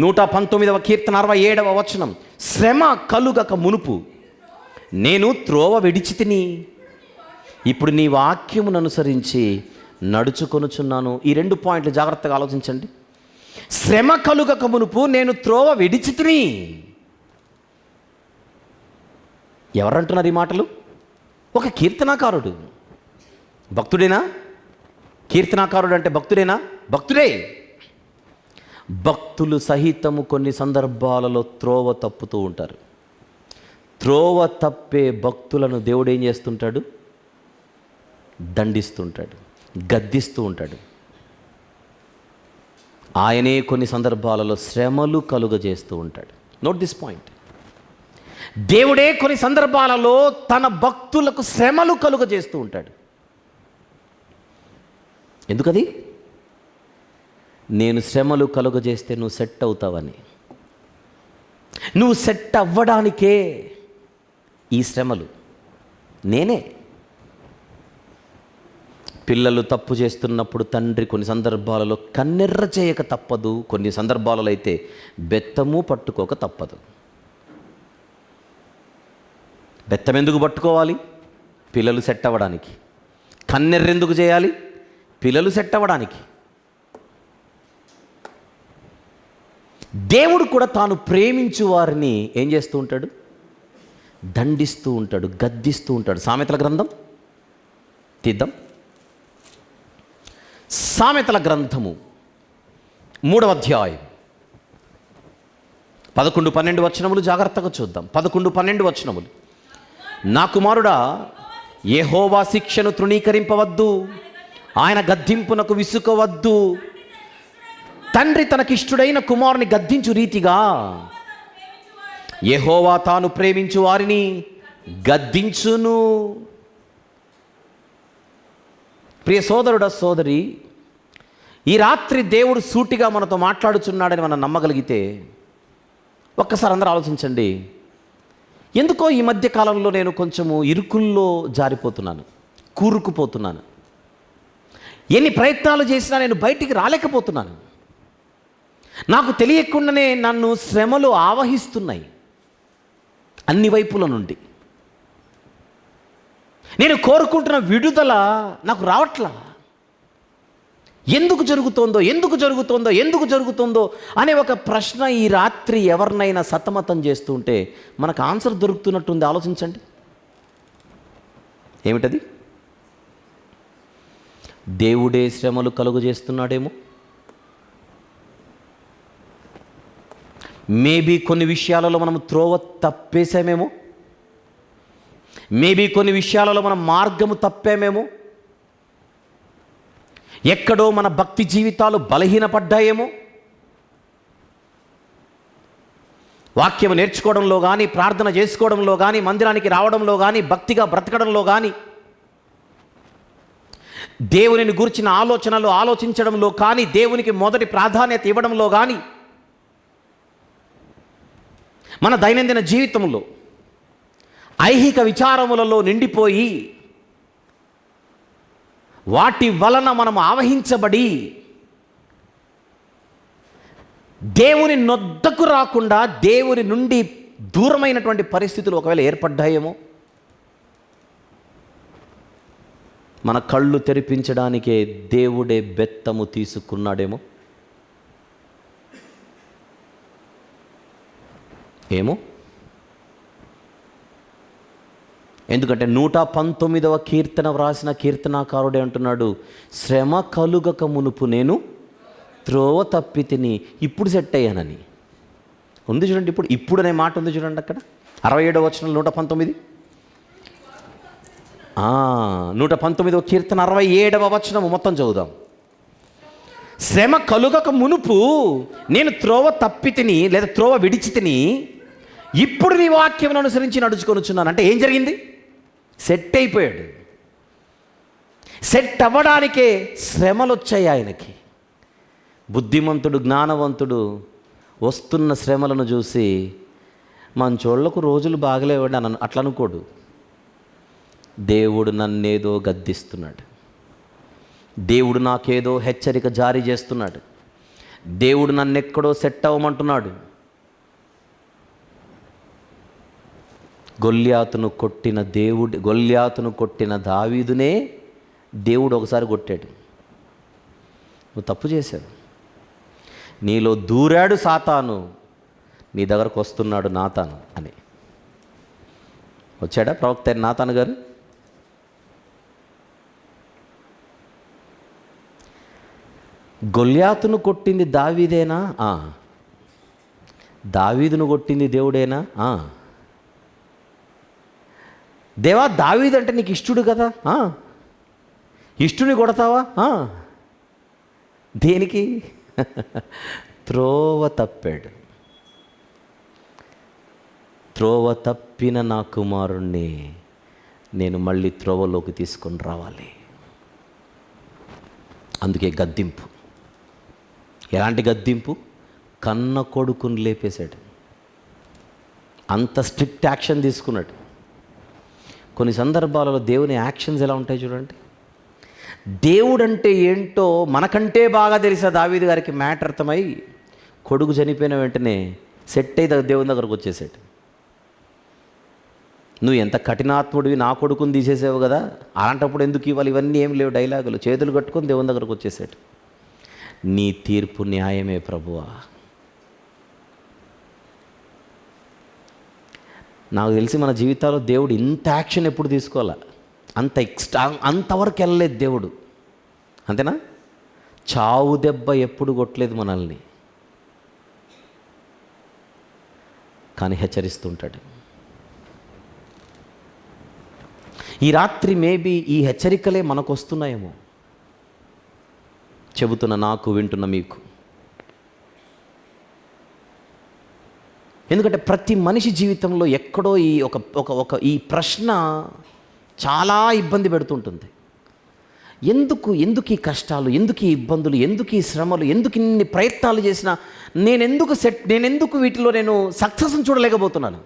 119వ కీర్తన 67వ వచనం. శ్రమ కలుగక మునుపు నేను త్రోవ విడిచితిని, ఇప్పుడు నీ వాక్యమును అనుసరించి నడుచుకొనుచున్నాను. ఈ 2 పాయింట్లు జాగ్రత్తగా ఆలోచించండి. శ్రమ కలుగక మునుపు నేను త్రోవ విడిచితిని. ఎవరంటున్నారు ఈ మాటలు? ఒక కీర్తనాకారుడు. భక్తుడేనా? కీర్తనాకారుడు అంటే భక్తుడేనా? భక్తుడే. భక్తులు సహితము కొన్ని సందర్భాలలో త్రోవ తప్పుతూ ఉంటారు. త్రోవ తప్పే భక్తులను దేవుడు ఏం చేస్తుంటాడు? దండిస్తుంటాడు, గద్దిస్తూ ఉంటాడు. ఆయనే కొన్ని సందర్భాలలో శ్రమలు కలుగజేస్తూ ఉంటాడు. Note this point. దేవుడే కొన్ని సందర్భాలలో తన భక్తులకు శ్రమలు కలుగజేస్తూ ఉంటాడు. ఎందుకది? నేను శ్రమలు కలుగజేస్తే నువ్వు సెట్ అవుతావని. నువ్వు సెట్ అవ్వడానికే ఈ శ్రమలు. నేనే పిల్లలు తప్పు చేస్తున్నప్పుడు తండ్రి కొన్ని సందర్భాలలో కన్నెర్ర చేయక తప్పదు, కొన్ని సందర్భాలలో అయితే బెత్తము పట్టుకోక తప్పదు. బెత్తం ఎందుకు పట్టుకోవాలి? పిల్లలు సెట్ అవ్వడానికి. కన్నెర్రెందుకు చేయాలి? పిల్లలు సెట్ అవ్వడానికి. దేవుడు కూడా తాను ప్రేమించు వారిని ఏం చేస్తూ ఉంటాడు? దండిస్తూ ఉంటాడు, గద్దిస్తూ ఉంటాడు. సామెతల గ్రంథం తీద్దాం. సామెతల గ్రంథము 3వ అధ్యాయం 11-12 వచనములు జాగ్రత్తగా చూద్దాం. 11-12 వచనములు. నా కుమారుడా, యెహోవా శిక్షను తృణీకరింపవద్దు, ఆయన గద్దింపునకు విసుకవద్దు. తండ్రి తనకిష్టుడైన కుమారుని గద్దించు రీతిగా యెహోవా తాను ప్రేమించు వారిని గద్దించును. ప్రియ సోదరుడా, సోదరి, ఈ రాత్రి దేవుడు సూటిగా మనతో మాట్లాడుచున్నాడని మనం నమ్మగలిగితే ఒక్కసారి అందరూ ఆలోచించండి. ఎందుకో ఈ మధ్య కాలంలో నేను కొంచెము ఇరుకుల్లో జారిపోతున్నాను, కూరుకుపోతున్నాను. ఎన్ని ప్రయత్నాలు చేసినా నేను బయటికి రాలేకపోతున్నాను. నాకు తెలియకుండానే నన్ను శ్రమలు ఆవహిస్తున్నాయి అన్ని వైపుల నుండి. నేను కోరుకుంటున్న విడుదల నాకు రావట్లా. ఎందుకు జరుగుతోందో ఎందుకు జరుగుతోందో ఎందుకు జరుగుతోందో అనే ఒక ప్రశ్న ఈ రాత్రి ఎవరినైనా సతమతం చేస్తుంటే మనకు ఆన్సర్ దొరుకుతున్నట్టుంది. ఆలోచించండి. ఏమిటది? దేవుడే శ్రమలు కలుగు చేస్తున్నాడేమో. మేబీ కొన్ని విషయాలలో మనం త్రోవ తప్పేసామేమో. మేబీ కొన్ని విషయాలలో మనం మార్గము తప్పామేమో. ఎక్కడో మన భక్తి జీవితాలు బలహీనపడ్డాయేమో. వాక్యం నేర్చుకోవడంలో కానీ, ప్రార్థన చేసుకోవడంలో కానీ, మందిరానికి రావడంలో కానీ, భక్తిగా బ్రతకడంలో కానీ, దేవునిని గురించిన ఆలోచనలు ఆలోచించడంలో కానీ, దేవునికి మొదటి ప్రాధాన్యత ఇవ్వడంలో కానీ, మన దైనందిన జీవితంలో ఐహిక విచారములలో నిండిపోయి వాటి వలన మనం ఆవహించబడి దేవుని నొద్దకు రాకుండా దేవుని నుండి దూరమైనటువంటి పరిస్థితులు ఒకవేళ ఏర్పడ్డాయేమో. మన కళ్ళు తెరిపించడానికే దేవుడే బెత్తము తీసుకున్నాడేమో. ఏమో. ఎందుకంటే 119వ కీర్తన వ్రాసిన కీర్తనాకారుడే అంటున్నాడు, శ్రమ కలుగక మునుపు నేను త్రోవ తప్పితిని, ఇప్పుడు సెట్ అయ్యానని. ఉంది చూడండి, ఇప్పుడు అనే మాట ఉంది చూడండి అక్కడ 67వ వచనం 119, 119వ కీర్తన 67వ వచనము మొత్తం చదువుదాం. శ్రమ కలుగక మునుపు నేను త్రోవ తప్పి తిని లేదా త్రోవ విడిచి తిని ఇప్పుడు నీ వాక్యమును అనుసరించి నడుచుకొనుచున్నాను. అంటే ఏం జరిగింది? సెట్ అయిపోయాడు. సెట్ అవ్వడానికే శ్రమలు వచ్చాయి ఆయనకి. బుద్ధిమంతుడు, జ్ఞానవంతుడు వస్తున్న శ్రమలను చూసి మంచోళ్లకు రోజులు బాగలేవండి అని అట్లా అనుకోడు. దేవుడు నన్నేదో గద్దిస్తున్నాడు, దేవుడు నాకేదో హెచ్చరిక జారీ చేస్తున్నాడు, దేవుడు నన్నెక్కడో సెట్ అవ్వమంటున్నాడు. గొల్యాతును కొట్టిన దావీదునే దేవుడు ఒకసారి కొట్టాడు. నువ్వు తప్పు చేశావు, నీలో దూరాడు సాతాను, నీ దగ్గరకు వస్తున్నాడు నాతాను అని. వచ్చాడా ప్రవక్త అయిన నాతాను గారు? గొల్యాతును కొట్టింది దావీదేనా? దావీదును కొట్టింది దేవుడేనా? దేవా, దావీదు అంటే నీకు ఇష్టుడు కదా, ఇష్టుని కొడతావా? దేనికి? త్రోవ తప్పాడు. త్రోవ తప్పిన నా కుమారుణ్ణి నేను మళ్ళీ త్రోవలోకి తీసుకొని రావాలి. అందుకే గద్దింపు. ఎలాంటి గద్దింపు? కన్న కొడుకుని లేపేశాడు. అంత స్ట్రిక్ట్ యాక్షన్ తీసుకున్నాడు. కొన్ని సందర్భాలలో దేవుని యాక్షన్స్ ఎలా ఉంటాయి చూడండి. దేవుడు అంటే ఏంటో మనకంటే బాగా తెలిసే దావీదు గారికి మ్యాటర్ అర్థమై కొడుకు చనిపోయిన వెంటనే సెట్ అయి దేవుని దగ్గరకు వచ్చేసాడు. నువ్వు ఎంత కఠినాత్ముడివి, నా కొడుకుని తీసేసావు కదా, అలాంటప్పుడు ఎందుకు ఇవ్వాలి? ఇవన్నీ ఏం లేవు డైలాగులు. చేతులు కట్టుకొని దేవుని దగ్గరకు వచ్చేసాడు. నీ తీర్పు న్యాయమే ప్రభువా. నాకు తెలిసి మన జీవితాల్లో దేవుడు ఇంత యాక్షన్ ఎప్పుడు తీసుకోవాలా, అంతవరకు వెళ్ళలేదు దేవుడు. అంతేనా? చావు దెబ్బ ఎప్పుడు కొట్టలేదు మనల్ని, కానీ హెచ్చరిస్తుంటాడు. ఈ రాత్రి మేబీ ఈ హెచ్చరికలే మనకు వస్తున్నాయేమో. చెబుతున్న నాకు, వింటున్న మీకు. ఎందుకంటే ప్రతి మనిషి జీవితంలో ఎక్కడో ఈ ప్రశ్న చాలా ఇబ్బంది పెడుతుంటుంది. ఎందుకు ఈ కష్టాలు, ఎందుకు ఈ ఇబ్బందులు, ఎందుకు ఈ శ్రమలు, ఎందుకు ఇన్ని ప్రయత్నాలు చేసినా నేనెందుకు వీటిలో నేను సక్సెస్ని చూడలేకపోతున్నాను?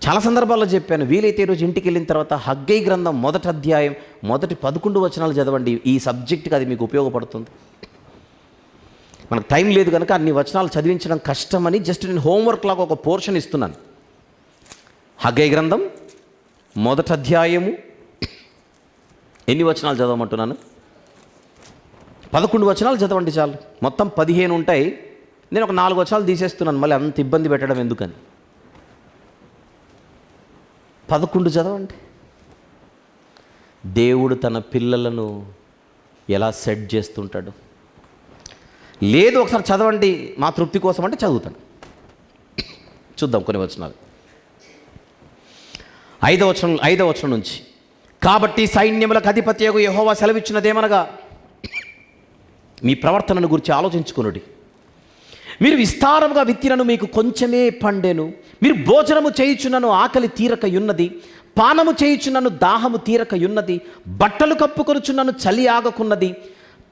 చాలా సందర్భాల్లో చెప్పాను. వీలైతే ఈరోజు ఇంటికి వెళ్ళిన తర్వాత హగ్గై గ్రంథం 1వ అధ్యాయం మొదటి 11 వచనాలు చదవండి. ఈ సబ్జెక్ట్కి అది మీకు ఉపయోగపడుతుంది. మనకు టైం లేదు కనుక అన్ని వచనాలు చదివించడం కష్టమని జస్ట్ నేను హోంవర్క్ లాగా ఒక పోర్షన్ ఇస్తున్నాను. హగ్గై గ్రంథం 1వ అధ్యాయము ఎన్ని వచనాలు చదవమంటున్నాను? 11 వచనాలు చదవండి చాలు. మొత్తం 15 ఉంటాయి. నేను ఒక 4 వచనాలు తీసేస్తున్నాను, మళ్ళీ అంత ఇబ్బంది పెట్టడం ఎందుకని. 11 చదవండి. దేవుడు తన పిల్లలను ఎలా సెట్ చేస్తుంటాడు. లేదు ఒకసారి చదవండి మా తృప్తి కోసం అంటే చదువుతాను. చూద్దాం కొన్ని వచనాలు. 5వ వచనం నుంచి. కాబట్టి సైన్యములకు అధిపత్యగు యెహోవా సెలవిచ్చినదేమనగా, మీ ప్రవర్తనను గురించి ఆలోచించుకొనుడి. మీరు విస్తారముగా విత్తినను మీకు కొంచెమే పండెను. మీరు భోజనము చేయుచున్నను ఆకలి తీరకయున్నది, పానము చేయుచున్నను దాహము తీరకయున్నది, బట్టలు కప్పుకొనుచున్నను చలి ఆగకున్నది,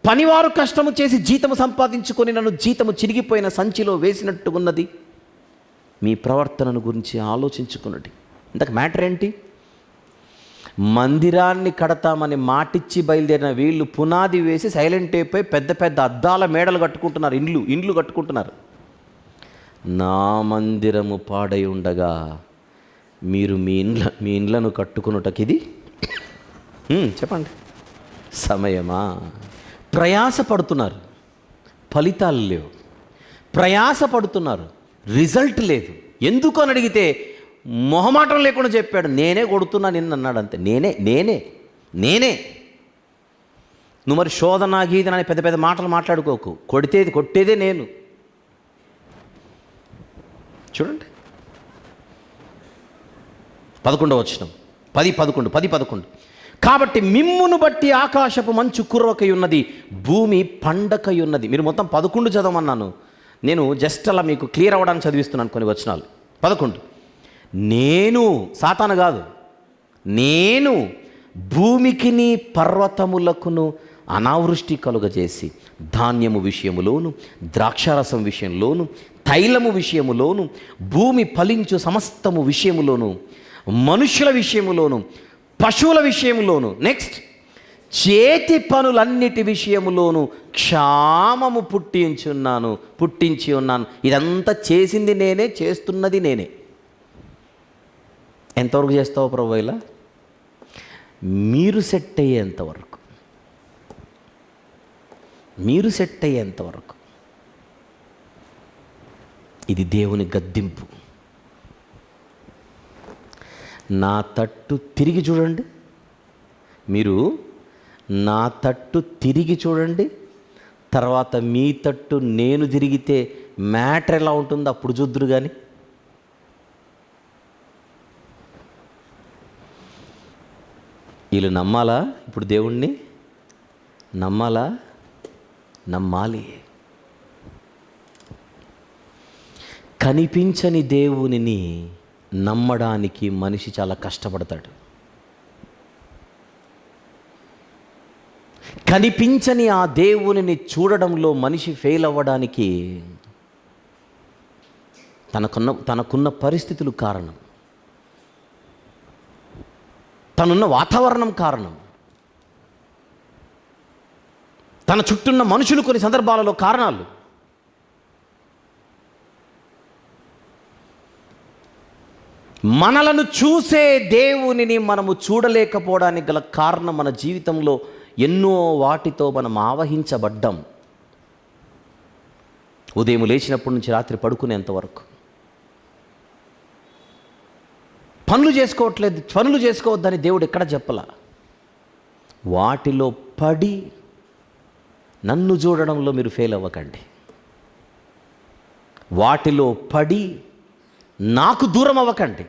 పనివారు కష్టము చేసి జీతము సంపాదించుకొని నన్ను జీతము చిరిగిపోయిన సంచిలో వేసినట్టు ఉన్నది. మీ ప్రవర్తనను గురించి ఆలోచించుకున్నది. ఇంతకు మ్యాటర్ ఏంటి? మందిరాన్ని కడతామని మాటిచ్చి బయలుదేరిన వీళ్ళు పునాది వేసి సైలెంట్ అయిపోయి పెద్ద పెద్ద అద్దాల మేడలు కట్టుకుంటున్నారు, ఇండ్లు కట్టుకుంటున్నారు. నా మందిరము పాడై ఉండగా మీరు మీ ఇండ్లను కట్టుకున్నటకిది చెప్పండి సమయమా? ప్రయాసపడుతున్నారు, ఫలితాలు లేవు. ప్రయాసపడుతున్నారు, రిజల్ట్ లేదు. ఎందుకు అని అడిగితే మొహమాటం లేకుండా చెప్పాడు, నేనే కొడుతున్నా నిన్ను అన్నాడు. అంతే. నేనే. నువ్వు మరి శోధన గీదన అని పెద్ద పెద్ద మాటలు మాట్లాడుకోకు. కొట్టేదే నేను. చూడండి 11వ వచనం, 10:11. కాబట్టి మిమ్మును బట్టి ఆకాశపు మంచు కురవకై ఉన్నది, భూమి పండకై ఉన్నది. మీరు మొత్తం 11 చదవమన్నాను, నేను జస్ట్ అలా మీకు క్లియర్ అవ్వడానికి చదివిస్తున్నాను కొన్ని వచనాలు. 11, నేను, సాతాను కాదు, నేను భూమికిని పర్వతములకును అనావృష్టి కలుగజేసి ధాన్యము విషయములోను, ద్రాక్షారసం విషయంలోను, తైలము విషయములోను, భూమి ఫలించు సమస్తము విషయములోను, మనుషుల విషయములోను, పశువుల విషయములోను, నెక్స్ట్ చేతి పనులన్నిటి విషయములోను క్షామము పుట్టించి ఉన్నాను. ఇదంతా చేసింది నేనే, చేస్తున్నది నేనే. ఎంతవరకు చేస్తావు ప్రభు? ఇలా మీరు సెట్ అయ్యేంతవరకు, మీరు సెట్ అయ్యేంతవరకు. ఇది దేవుని గద్దింపు. నా తట్టు తిరిగి చూడండి, మీరు నా తట్టు తిరిగి చూడండి, తర్వాత మీ తట్టు నేను తిరిగితే మ్యాటర్ ఎలా ఉంటుందో అప్పుడు చూద్దురు. కానీ వీళ్ళు నమ్మాలా? ఇప్పుడు దేవుణ్ణి నమ్మాలా? నమ్మాలి. కనిపించని దేవునిని నమ్మడానికి మనిషి చాలా కష్టపడతాడు. కనిపించని ఆ దేవునిని చూడడంలో మనిషి ఫెయిల్ అవ్వడానికి తనకున్న పరిస్థితులు కారణం, తనున్న వాతావరణం కారణం, తన చుట్టూన్న మనుషులు కొన్ని సందర్భాలలో కారణాలు. మనలను చూసే దేవునిని మనము చూడలేకపోవడానికి గల కారణం మన జీవితంలో ఎన్నో వాటితో మనం ఆవహించబడ్డాం. ఉదయం లేచినప్పటి నుంచి రాత్రి పడుకునేంతవరకు పనులు చేసుకోవద్దని దేవుడు ఎక్కడ చెప్పలా. వాటిలో పడి నన్ను చూడడంలో మీరు ఫెయిల్ అవ్వకండి. వాటిలో పడి నాకు దూరం అవ్వకండి.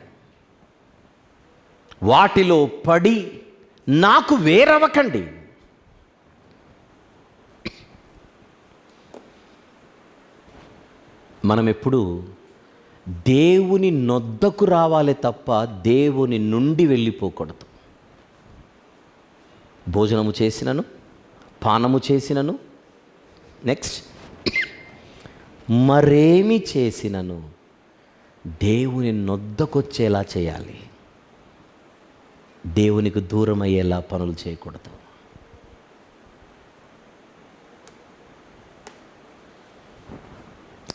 వాటిలో పడి నాకు వేరవ్వకండి. మనం ఎప్పుడు దేవుని నొద్దకు రావాలి తప్ప దేవుని నుండి వెళ్ళిపోకూడదు. భోజనము చేసినను, పానము చేసినను, నెక్స్ట్ మరేమి చేసినను దేవుని నొద్దకొచ్చేలా చేయాలి. దేవునికి దూరం అయ్యేలా పనులు చేయకూడదు.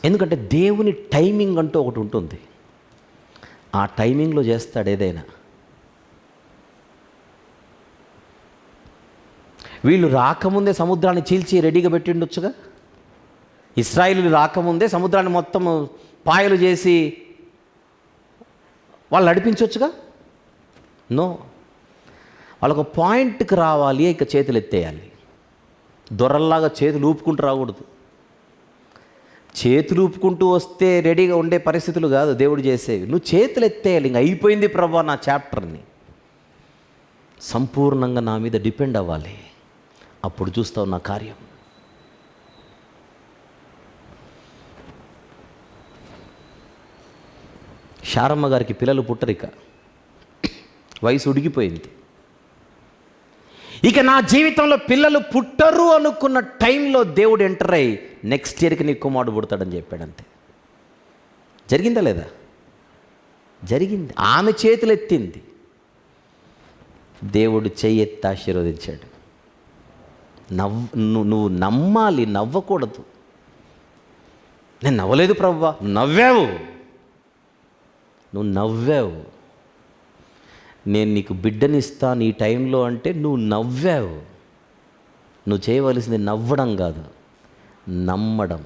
ఎందుకంటే దేవుని టైమింగ్ అంటూ ఒకటి ఉంటుంది. ఆ టైమింగ్లో చేస్తాడు ఏదైనా. వీళ్ళు రాకముందే సముద్రాన్ని చీల్చి రెడీగా పెట్టిండొచ్చుగా. ఇశ్రాయేలీయులు రాకముందే సముద్రాన్ని మొత్తం పాయలు చేసి వాళ్ళు నడిపించవచ్చుగా. నో, వాళ్ళకు పాయింట్కి రావాలి, ఇక చేతులు ఎత్తేయాలి. దొరల్లాగా చేతులు ఊపుకుంటూ రాకూడదు. చేతులు ఊపుకుంటూ వస్తే రెడీగా ఉండే పరిస్థితులు కాదు దేవుడు చేసేవి. నువ్వు చేతులు ఎత్తేయాలి. ఇంక అయిపోయింది ప్రభువా నా చాప్టర్ని, సంపూర్ణంగా నా మీద డిపెండ్ అవ్వాలి. అప్పుడు చూస్తావు నా కార్యం. శారమ్మ గారికి పిల్లలు పుట్టరిక, వయసు ఉడిగిపోయింది. ఇక నా జీవితంలో పిల్లలు పుట్టరు అనుకున్న టైంలో దేవుడు ఎంటర్ అయ్యి నెక్స్ట్ ఇయర్కి నీ కుమారుడు పుడతాడని చెప్పాడు. అంతే. జరిగిందా లేదా? జరిగింది. ఆమె చేతులు ఎత్తింది, దేవుడు చెయ్యి ఎత్తి ఆశీర్వదించాడు. నువ్వు నమ్మాలి, నవ్వకూడదు. నేను నవ్వలేదు ప్రభువా. నవ్వావు, నువ్వు నవ్వావు. నేను నీకు బిడ్డనిస్తాను ఈ టైంలో అంటే నువ్వు నవ్వావు. నువ్వు చేయవలసింది నవ్వడం కాదు, నమ్మడం.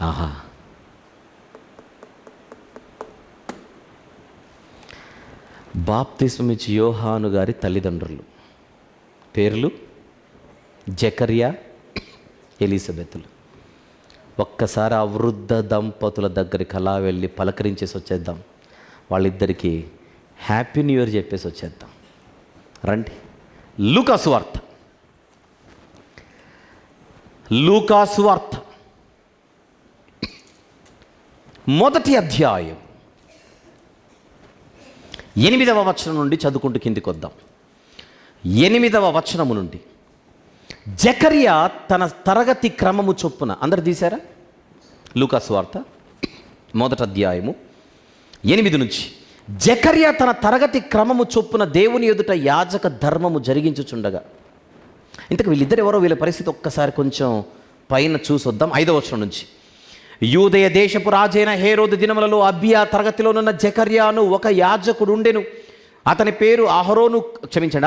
ఆహా, బాప్తిస్మం ఇచ్చి యోహాను గారి తల్లిదండ్రులు పేర్లు జకర్యా, ఎలిజబెతులు. ఒక్కసారి ఆ వృద్ధ దంపతుల దగ్గరికి అలా వెళ్ళి పలకరించేసి వచ్చేద్దాం, వాళ్ళిద్దరికీ హ్యాపీ న్యూ ఇయర్ చెప్పేసి వచ్చేద్దాం. రండి. లూకాసు వార్త, లూకాసు వార్త మొదటి అధ్యాయం 8వ వచనం నుండి చదువుకుంటూ కిందికి వద్దాం. 8వ వచనము నుండి, జకర్యా తన తరగతి క్రమము చొప్పున, అందరు తీశారా? లూకాసు వార్త మొదటి అధ్యాయము 8 నుంచి, జకర్యా తన తరగతి క్రమము చొప్పున దేవుని ఎదుట యాజక ధర్మము జరిగించుచుండగా. ఇంతకు వీళ్ళిద్దరు ఎవరో, వీళ్ళ పరిస్థితి ఒక్కసారి కొంచెం పైన చూసొద్దాం. 5వ వచనం నుంచి, యూదయ దేశపు రాజైన హేరోదు దినములలో అబియా తరగతిలోనున్న జకర్యాను ఒక యాజకుడు ఉండెను. అతని పేరు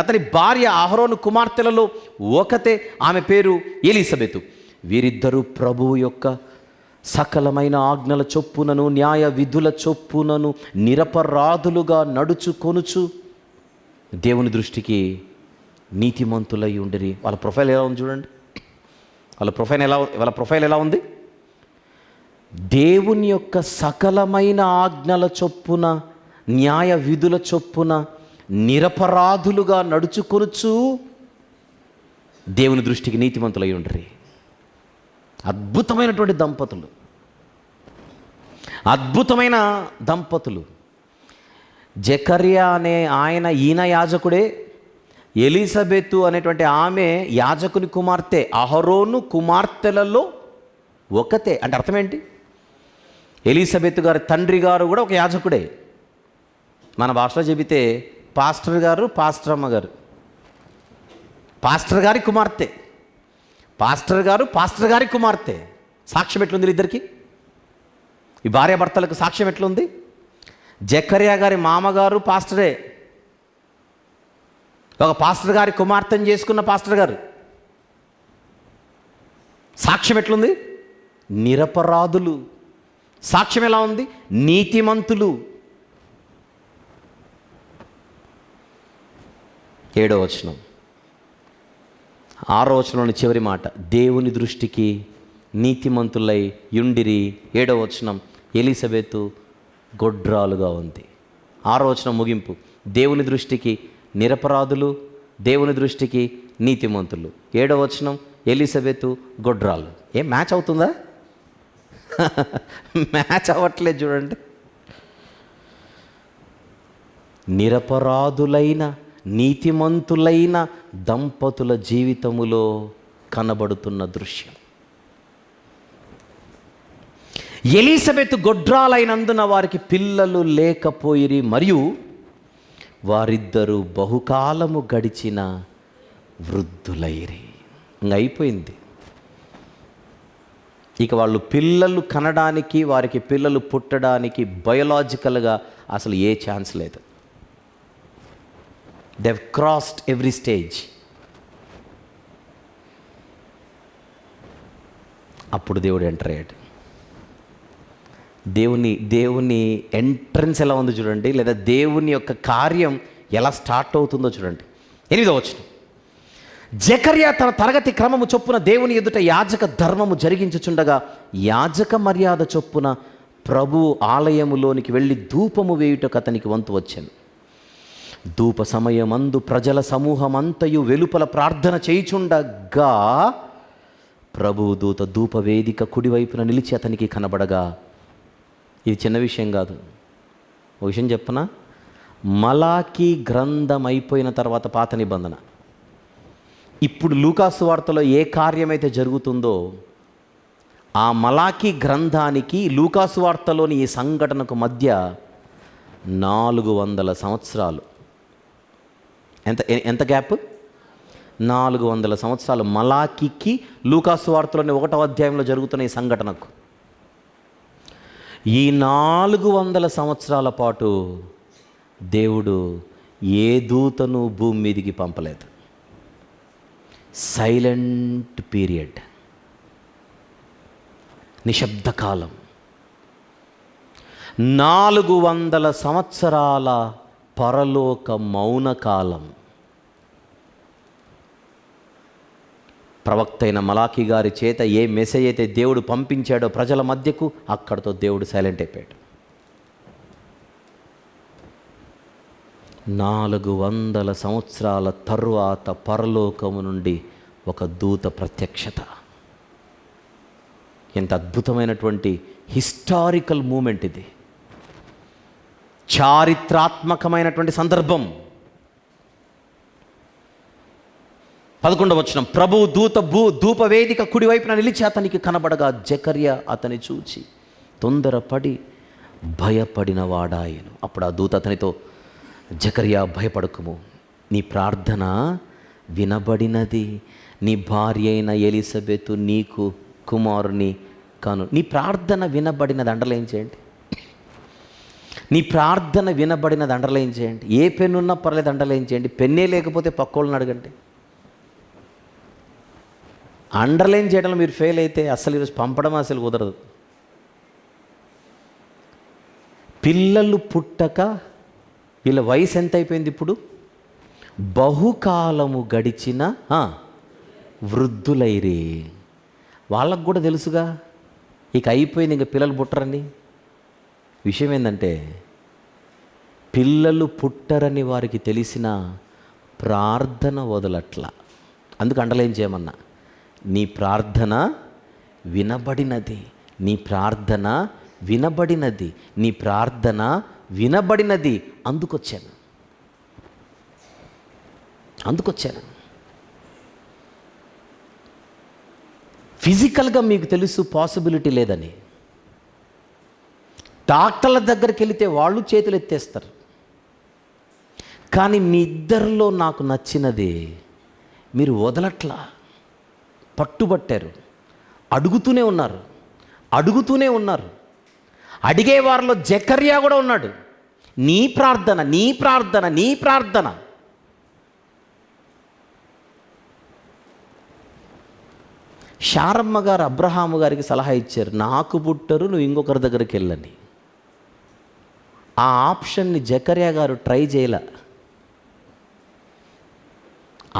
అతని భార్య అహరోను కుమార్తెలలో ఒకతే, ఆమె పేరు ఎలీసబెతు. వీరిద్దరూ ప్రభువు యొక్క సకలమైన ఆజ్ఞల చొప్పునను న్యాయ విధుల చొప్పునను నిరపరాధులుగా నడుచుకొనుచు దేవుని దృష్టికి నీతిమంతులై ఉండిరి. వాళ్ళ ప్రొఫైల్ ఎలా ఉంది చూడండి. వాళ్ళ ప్రొఫైల్ ఎలా ఉంది? దేవుని యొక్క సకలమైన ఆజ్ఞల చొప్పున న్యాయ విధుల చొప్పున నిరపరాధులుగా నడుచుకొనుచు దేవుని దృష్టికి నీతిమంతులై ఉండ్రి. అద్భుతమైనటువంటి దంపతులు, అద్భుతమైన దంపతులు. జకర్యా అనే ఈయన యాజకుడే, ఎలీసబెతు అనేటువంటి ఆమె యాజకుని కుమార్తె, అహరోను కుమార్తెలలో ఒకతే. అంటే అర్థం ఏంటి? ఎలీసబెతు గారి తండ్రి గారు కూడా ఒక యాజకుడే. మన భాషలో చెబితే పాస్టర్ గారు, పాస్టర్ అమ్మ గారు, పాస్టర్ గారి కుమార్తె, పాస్టర్ గారు, పాస్టర్ గారి కుమార్తె. సాక్ష్యం ఎట్లుంది ఇద్దరికి? ఈ భార్యాభర్తలకు సాక్ష్యం ఎట్లుంది? జకర్యా గారి మామగారు పాస్టరే, ఒక పాస్టర్ గారి కుమార్తెను చేసుకున్న పాస్టర్ గారు. సాక్ష్యం ఎట్లుంది? నిరపరాధులు. సాక్ష్యం ఎలా ఉంది? నీతిమంతులు. 7వ వచనం, 6వ వచనంలోని చివరి మాట, దేవుని దృష్టికి నీతిమంతులై యుండిరి. 7వ వచనం, ఎలీసబెతు గొడ్రాలుగా ఉంది. 6వ వచనం ముగింపు, దేవుని దృష్టికి నిరపరాధులు, దేవుని దృష్టికి నీతిమంతులు. 7వ వచనం, ఎలీసబెతు గొడ్రాలు. ఏం మ్యాచ్ అవుతుందా? మ్యాచ్ అవ్వట్లేదు చూడండి. నిరపరాధులైన నీతిమంతులైన దంపతుల జీవితములో కనబడుతున్న దృశ్యం. ఎలీసబెతు గొడ్రాలైనందున వారికి పిల్లలు లేకపోయిరి, మరియు వారిద్దరూ బహుకాలము గడిచిన వృద్ధులైరి. ఇంక అయిపోయింది. ఇక వాళ్ళు పిల్లలు కనడానికి, వారికి పిల్లలు పుట్టడానికి బయోలాజికల్గా అసలు ఏ ఛాన్స్ లేదు. They have crossed every stage. అప్పుడు దేవుడు ఎంటర్ అయ్యాడు. దేవుని ఎంట్రన్స్ ఎలా ఉంది చూడండి, లేదా దేవుని యొక్క కార్యం ఎలా స్టార్ట్ అవుతుందో చూడండి. 8వ వచనం, జకర్యా తన తరగతి క్రమము చొప్పున దేవుని ఎదుట యాజక ధర్మము జరిగించుచుండగా, యాజక మర్యాద చొప్పున ప్రభు ఆలయములోనికి వెళ్ళి ధూపము వేయుటకు అతనికి వంతు వచ్చాను. ధూప సమయమందు ప్రజల సమూహమంతయు వెలుపల ప్రార్థన చేయుచుండగా, ప్రభువు దూత ధూపవేదిక కుడివైపున నిలిచి అతనికి కనబడగా, ఇది చిన్న విషయం కాదు. ఒక విషయం చెప్పనా? మలాకీ గ్రంథం అయిపోయిన తర్వాత పాత నిబంధన, ఇప్పుడు లూకాసు వార్తలో ఏ కార్యమైతే జరుగుతుందో ఆ మలాకీ గ్రంథానికి లూకాసు వార్తలోని ఈ సంఘటనకు మధ్య 400 సంవత్సరాలు. ఎంత గ్యాప్? 400 సంవత్సరాలు మలాకీకి లూకాసు వార్తలోని 1వ అధ్యాయంలో జరుగుతున్న ఈ సంఘటనకు. ఈ 400 సంవత్సరాల పాటు దేవుడు ఏ దూతను భూమి మీదికి పంపలేదు. సైలెంట్ పీరియడ్, నిశ్శబ్ద కాలం. 400 సంవత్సరాల పరలోక మౌన కాలం. ప్రవక్త అయిన మలాకి గారి చేత ఏ మెసేజ్ అయితే దేవుడు పంపించాడో ప్రజల మధ్యకు, అక్కడితో దేవుడు సైలెంట్ అయిపోయాడు. 400 సంవత్సరాల తరువాత పరలోకము నుండి ఒక దూత ప్రత్యక్షత. ఎంత అద్భుతమైనటువంటి హిస్టారికల్ మూమెంట్ ఇది, చారిత్రాత్మకమైనటువంటి సందర్భం. 11వ వచనం, ప్రభువు దూత ధూపవేదిక కుడివైపున నిలిచి అతనికి కనబడగా జకర్యా అతని చూచి తొందరపడి భయపడిన వాడాయను. అప్పుడు ఆ దూత అతనితో, జకర్యా భయపడకుము, నీ ప్రార్థన వినబడినది, నీ భార్య అయిన ఎలిజబెతు నీకు కుమారుని కాను. నీ ప్రార్థన వినబడినది అండర్లైన్ చేయండి. నీ ప్రార్థన వినబడినది అండర్లైన్ చేయండి. ఏ పెన్ను ఉన్నా పర్లేదు అండర్లైన్ చేయండి. పెన్నే లేకపోతే పక్కోళ్ళని అడగండి. అండర్లైన్ చేయడంలో మీరు ఫెయిల్ అయితే అసలు ఈరోజు పంపడం అసలు కుదరదు. పిల్లలు పుట్టక వీళ్ళ వయసు ఎంత అయిపోయింది ఇప్పుడు? బహుకాలము గడిచిన వృద్ధులైరే. వాళ్ళకు కూడా తెలుసుగా ఇక అయిపోయింది, ఇంక పిల్లలు పుట్టరని. విషయం ఏంటంటే పిల్లలు పుట్టరని వారికి తెలిసిన ప్రార్థన వదలట్ల. అందుకు అండర్లైన్ చేయమన్నా, నీ ప్రార్థన వినబడినది, నీ ప్రార్థన వినబడినది, నీ ప్రార్థన వినబడినది. అందుకొచ్చాను. ఫిజికల్గా మీకు తెలుసు పాసిబిలిటీ లేదని. డాక్టర్ల దగ్గరికి వెళితే వాళ్ళు చేతులు ఎత్తేస్తారు. కానీ మీ ఇద్దరిలో నాకు నచ్చినది మీరు వదలట్లా, పట్టుబట్టారు, అడుగుతూనే ఉన్నారు. అడిగే వారిలో జకర్యా కూడా ఉన్నాడు. నీ ప్రార్థన. శారమ్మ గారు అబ్రహాము గారికి సలహా ఇచ్చారు, నాకు పుట్టరు, నువ్వు ఇంకొకరి దగ్గరికి వెళ్ళని. ఆ ఆప్షన్ని జకర్యా గారు ట్రై చేయలే.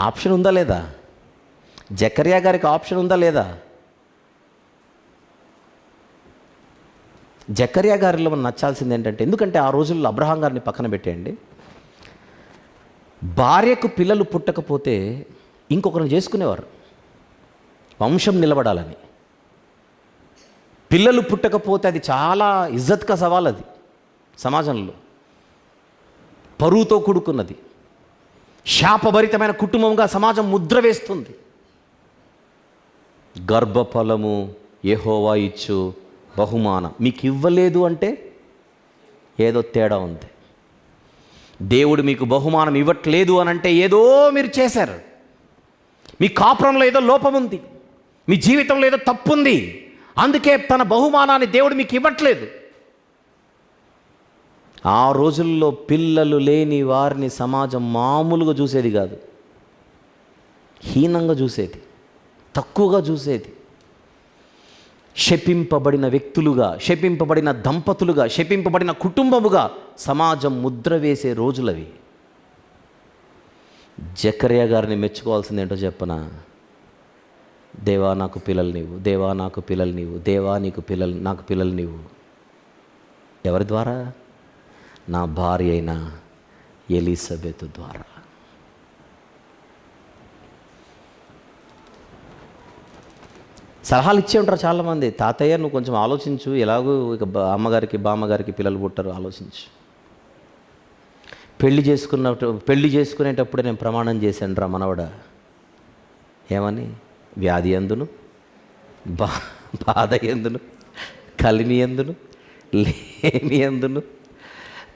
ఆప్షన్ ఉందా లేదా? జకర్యా గారికి ఆప్షన్ ఉందా లేదా? జకర్యా గారిలో మనం నచ్చాల్సింది ఏంటంటే, ఎందుకంటే ఆ రోజుల్లో అబ్రహాం గారిని పక్కన పెట్టేయండి, భార్యకు పిల్లలు పుట్టకపోతే ఇంకొకరిని చేసుకునేవారు వంశం నిలబడాలని. పిల్లలు పుట్టకపోతే అది చాలా ఇజ్జత్కా సవాల్. అది సమాజంలో పరువుతో కూడుకున్నది, శాపభరితమైన కుటుంబంగా సమాజం ముద్ర వేస్తుంది. గర్భఫలము యెహోవా ఇచ్చు బహుమానం, మీకు ఇవ్వలేదు అంటే ఏదో తేడా ఉంది. దేవుడు మీకు బహుమానం ఇవ్వట్లేదు అని అంటే ఏదో మీరు చేశారు. మీ కాపురంలో ఏదో లోపం ఉంది, మీ జీవితంలో ఏదో తప్పు ఉంది. అందుకే తన బహుమానాన్ని దేవుడు మీకు ఇవ్వట్లేదు. ఆ రోజుల్లో పిల్లలు లేని వారిని సమాజం మామూలుగా చూసేది కాదు, హీనంగా చూసేది, తక్కువగా చూసేది. శపింపబడిన వ్యక్తులుగా, శపింపబడిన దంపతులుగా, శపింపబడిన కుటుంబముగా సమాజం ముద్ర వేసే రోజులవి. జకర్యా గారిని మెచ్చుకోవాల్సింది ఏంటో చెప్పనా? దేవా నాకు పిల్లలు నీవు, దేవా నాకు పిల్లలు నీవు, దేవా నాకు పిల్లలు నీవు. ఎవరి ద్వారా? నా భార్య అయిన ఎలిజబెతు ద్వారా. సలహాలు ఇచ్చే ఉంటారు చాలామంది. తాతయ్య నువ్వు కొంచెం ఆలోచించు, ఎలాగో ఇక అమ్మగారికి బామ్మగారికి పిల్లలు పుట్టరు, ఆలోచించు. పెళ్లి చేసుకునేటప్పుడే నేను ప్రమాణం చేశాను రా మనవడ. ఏమని? వ్యాధి ఎందును, బాధ ఎందును, కలిమి ఎందును, లేమి ఎందును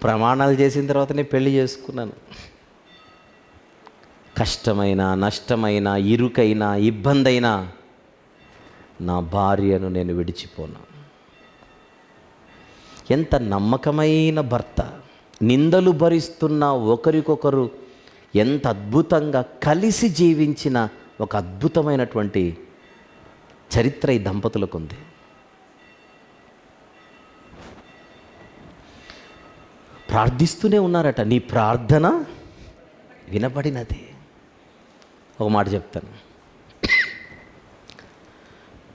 ప్రమాణాలు చేసిన తర్వాతనే పెళ్లి చేసుకున్నాను. కష్టమైన, నష్టమైన, ఇరుకైన, ఇబ్బంది అయినా నా భార్యను నేను విడిచిపోను. ఎంత నమ్మకమైన భర్త! నిందలు భరిస్తున్న ఒకరికొకరు ఎంత అద్భుతంగా కలిసి జీవించిన ఒక అద్భుతమైనటువంటి చరిత్ర ఈ దంపతులకు ఉంది. ప్రార్థిస్తూనే ఉన్నారట. నీ ప్రార్థన వినబడినది. ఒక మాట చెప్తాను,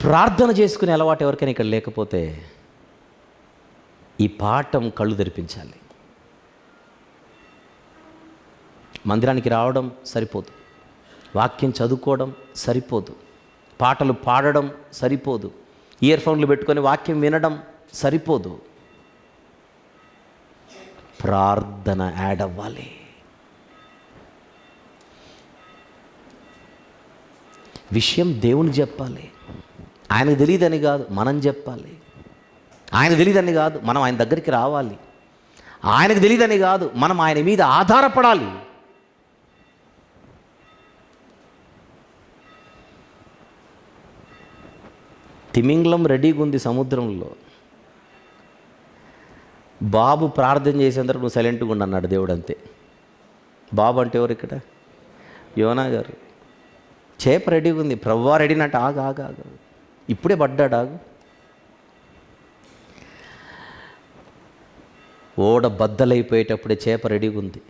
ప్రార్థన చేసుకునే అలవాటు ఎవరికైనా ఇక్కడ లేకపోతే ఈ పాఠం కళ్ళు తెరిపించాలి. మందిరానికి రావడం సరిపోదు, వాక్యం చదువుకోవడం సరిపోదు, పాటలు పాడడం సరిపోదు, ఇయర్ ఫోన్లు పెట్టుకొని వాక్యం వినడం సరిపోదు. ప్రార్థన యాడ్ అవ్వాలి. విషయం దేవుని చెప్పాలి. ఆయనకు తెలియదని కాదు, మనం చెప్పాలి. ఆయనకు తెలియదని కాదు, మనం ఆయన దగ్గరికి రావాలి. ఆయనకు తెలియదని కాదు, మనం ఆయన మీద ఆధారపడాలి. తిమింగలం రెడీగా ఉంది సముద్రంలో. బాబు ప్రార్థన చేసేందుకు నువ్వు సైలెంట్గా ఉండు అన్నాడు దేవుడు, అంతే. బాబు అంటే ఎవరు ఇక్కడ? యోనా గారు. చేప రెడీగా ఉంది, ప్రభువా రెడీనట్టు. ఆగు, ఇప్పుడే పడ్డాడు, ఆగు. ఓడ బద్దలైపోయేటప్పుడే చేప రెడీగా ఉంది.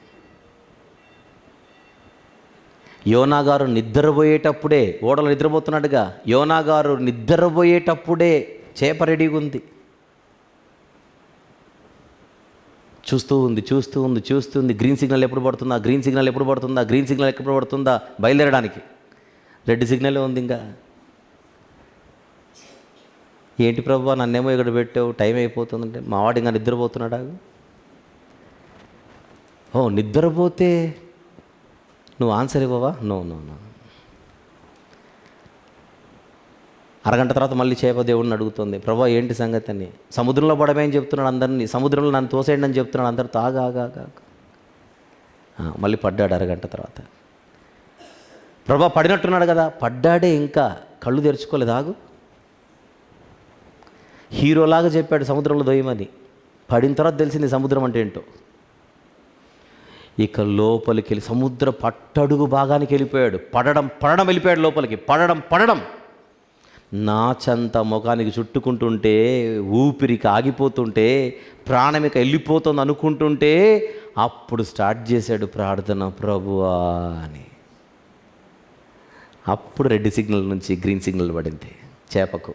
యోనా గారు నిద్రపోయేటప్పుడే, ఓడలో నిద్రపోతున్నాడుగా, యోనా గారు నిద్రపోయేటప్పుడే చేప రెడీగా ఉంది. చూస్తూ ఉంది. గ్రీన్ సిగ్నల్ ఎప్పుడు పడుతుందా, గ్రీన్ సిగ్నల్ ఎప్పుడు పడుతుందా బయలుదేరడానికి. రెడ్ సిగ్నల్ ఉంది. ఇంకా ఏంటి ప్రభువా నన్నేమో ఇక్కడ పెట్టావు, టైం అయిపోతుందంటే మావాడు ఇంకా నిద్రపోతున్నాడా? నిద్రపోతే నువ్వు ఆన్సర్ ఇవ్వవా? నో. అరగంట తర్వాత మళ్ళీ చేప దేవుడిని అడుగుతుంది, ప్రభువా ఏంటి సంగతి అని. సముద్రంలో పడమేం చెప్తున్నాడు అందరినీ, సముద్రంలో నన్ను తోసేయండి అని చెప్తున్నాడు అందరితో. ఆగా మళ్ళీ పడ్డాడు అరగంట తర్వాత. ప్రభువా పడినట్టున్నాడు కదా, పడ్డాడే, ఇంకా కళ్ళు తెరుచుకోలేదు. ఆగు. హీరోలాగా చెప్పాడు సముద్రంలో దొయ్యమని. పడిన తర్వాత తెలిసింది సముద్రం అంటే ఏంటో. ఇక లోపలికి వెళ్ళి సముద్ర పట్టడుగు భాగానికి వెళ్ళిపోయాడు. పడడం వెళ్ళిపోయాడు లోపలికి. పడడం నాచంత ముఖానికి చుట్టుకుంటుంటే, ఊపిరికి ఆగిపోతుంటే, ప్రాణమిక వెళ్ళిపోతుంది అనుకుంటుంటే అప్పుడు స్టార్ట్ చేశాడు ప్రార్థన, ప్రభువా అని. అప్పుడు రెడ్ సిగ్నల్ నుంచి గ్రీన్ సిగ్నల్ పడింది చేపకు.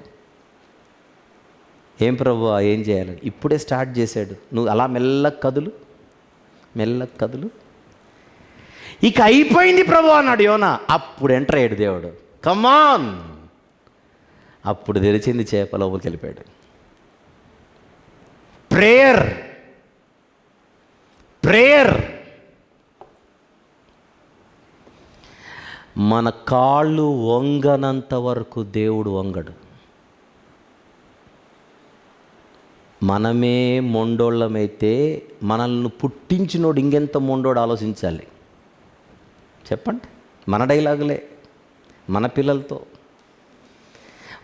ఏం ప్రభువా ఏం చేయాలని ఇప్పుడే స్టార్ట్ చేశాడు. నువ్వు అలా మెల్లగా కదులు. ఇక అయిపోయింది ప్రభు అన్నాడు యోనా. అప్పుడు ఎంటర్ అయ్యాడు దేవుడు. కమాన్. అప్పుడు తెరిచింది చేప, లోపలికి వెళ్ళిపోయాడు. ప్రేయర్. మన కాళ్ళు వంగనంత వరకు దేవుడు వంగడు. మనమే మొండోళ్ళమైతే మనల్ని పుట్టించినోడు ఇంకెంత మొండోడు ఆలోచించాలి చెప్పండి. మన డైలాగులే మన పిల్లలతో.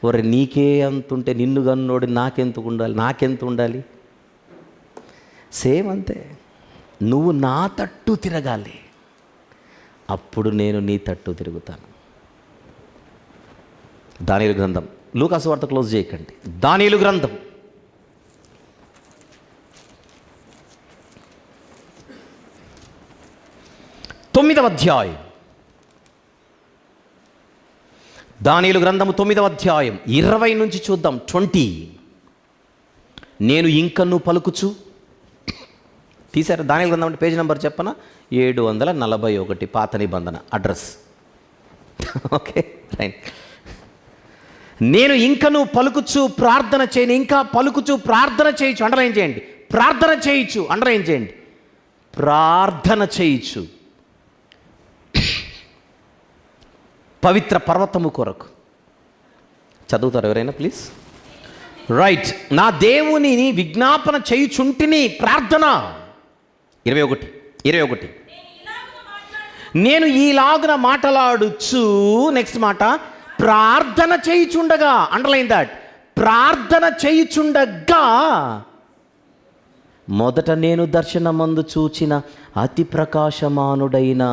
ఒరే నీకే అంతుంటే నిన్ను కన్నోడు నాకెంత ఉండాలి. సేమ్ అంతే. నువ్వు నా తట్టు తిరగాలి, అప్పుడు నేను నీ తట్టు తిరుగుతాను. దానియేలు గ్రంథం, లూకాసు వార్త క్లోజ్ చేయకండి. దానియేలు గ్రంథం 9వ అధ్యాయం. దానియేలు గ్రంథము 9వ అధ్యాయం 20 నుంచి చూద్దాం. 20. నేను ఇంకను పలుకుచు. తీశారు దానియేలు గ్రంథం అంటే పేజీ నెంబర్ చెప్పనా? 741 పాత నిబంధన అడ్రస్. Okay right. నేను ఇంకను పలుకుచు ప్రార్థన చేయను. ఇంకా పలుకుచు ప్రార్థన చేయొచ్చు, అండర్లైన్ చేయండి. ప్రార్థన చేయొచ్చు, అండర్లైన్ చేయండి. ప్రార్థన చేయొచ్చు పవిత్ర పర్వతము కొరకు. చదువుతారు ఎవరైనా ప్లీజ్? రైట్. నా దేవునిని విజ్ఞాపన చేయుచుంటిని. ప్రార్థన 21. నేను ఈలాగున మాటలాడుచు, నెక్స్ట్ మాట, ప్రార్థన చేయుచుండగా, అండర్లైన్ దట్, ప్రార్థన చేయుచుండగా మొదట నేను దర్శనమందు చూచిన అతి ప్రకాశమానుడైన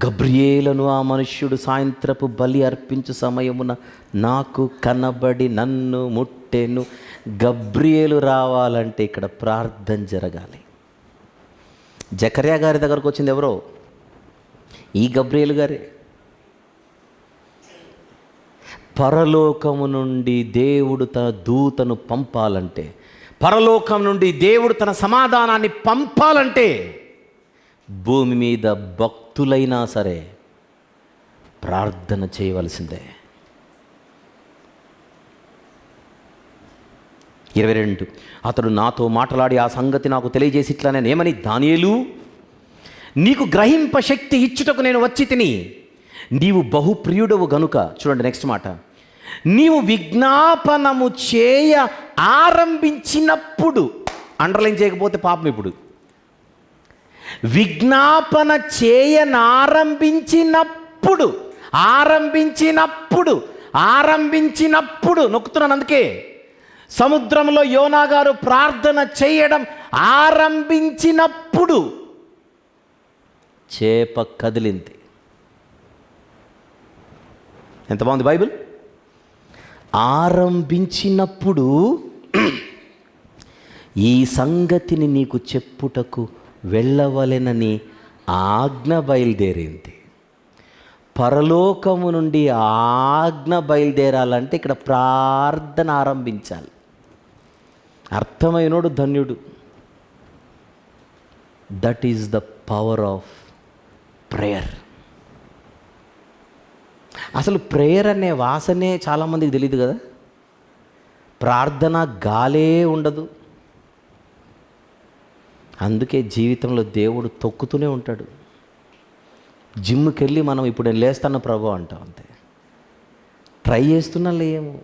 గబ్రియేలును ఆ మనుష్యుడు సాయంత్రపు బలి అర్పించు సమయమున నాకు కనబడి నన్ను ముట్టెను. గబ్రియేలు రావాలంటే ఇక్కడ ప్రార్థన జరగాలి. జకర్యా గారి దగ్గరకు వచ్చింది ఎవరో? ఈ గబ్రియేలు గారే. పరలోకము నుండి దేవుడు తన దూతను పంపాలంటే, పరలోకం నుండి దేవుడు తన సమాధానాన్ని పంపాలంటే, భూమి మీద భక్తులైనా సరే ప్రార్థన చేయవలసిందే. 22 అతడు నాతో మాట్లాడి ఆ సంగతి నాకు తెలియజేసి ఇట్లా నేనేమని, దానియేలు, నీకు గ్రహింప శక్తి ఇచ్చుటకు నేను వచ్చి తిని, నీవు బహుప్రియుడవు గనుక, చూడండి నెక్స్ట్ మాట, నీవు విజ్ఞాపనము చేయ ఆరంభించినప్పుడు, అండర్లైన్ చేయకపోతే పాపం, ఇప్పుడు విజ్ఞాపన చేయనారంభించినప్పుడు, ఆరంభించినప్పుడు నొక్కుతున్నాను. అందుకే సముద్రంలో యోనా గారు ప్రార్థన చేయడం ఆరంభించినప్పుడు చేప కదిలింది. ఎంత బాగుంది బైబిల్. ఆరంభించినప్పుడు ఈ సంగతిని నీకు చెప్పుటకు వెళ్ళవలెనని ఆజ్ఞ బయలుదేరింది. పరలోకము నుండి ఆజ్ఞ బయలుదేరాలంటే ఇక్కడ ప్రార్థన ఆరంభించాలి. అర్థమైనోడు ధన్యుడు. That is the power of prayer. అసలు ప్రేయర్ అనే వాసనే చాలామందికి తెలియదు కదా. ప్రార్థన గాలే ఉండదు. అందుకే జీవితంలో దేవుడు తొక్కుతూనే ఉంటాడు. జిమ్కి వెళ్ళి మనం ఇప్పుడు నేను లేస్తాను ప్రభు అంటాం, అంతే. ట్రై చేస్తున్నా లేము,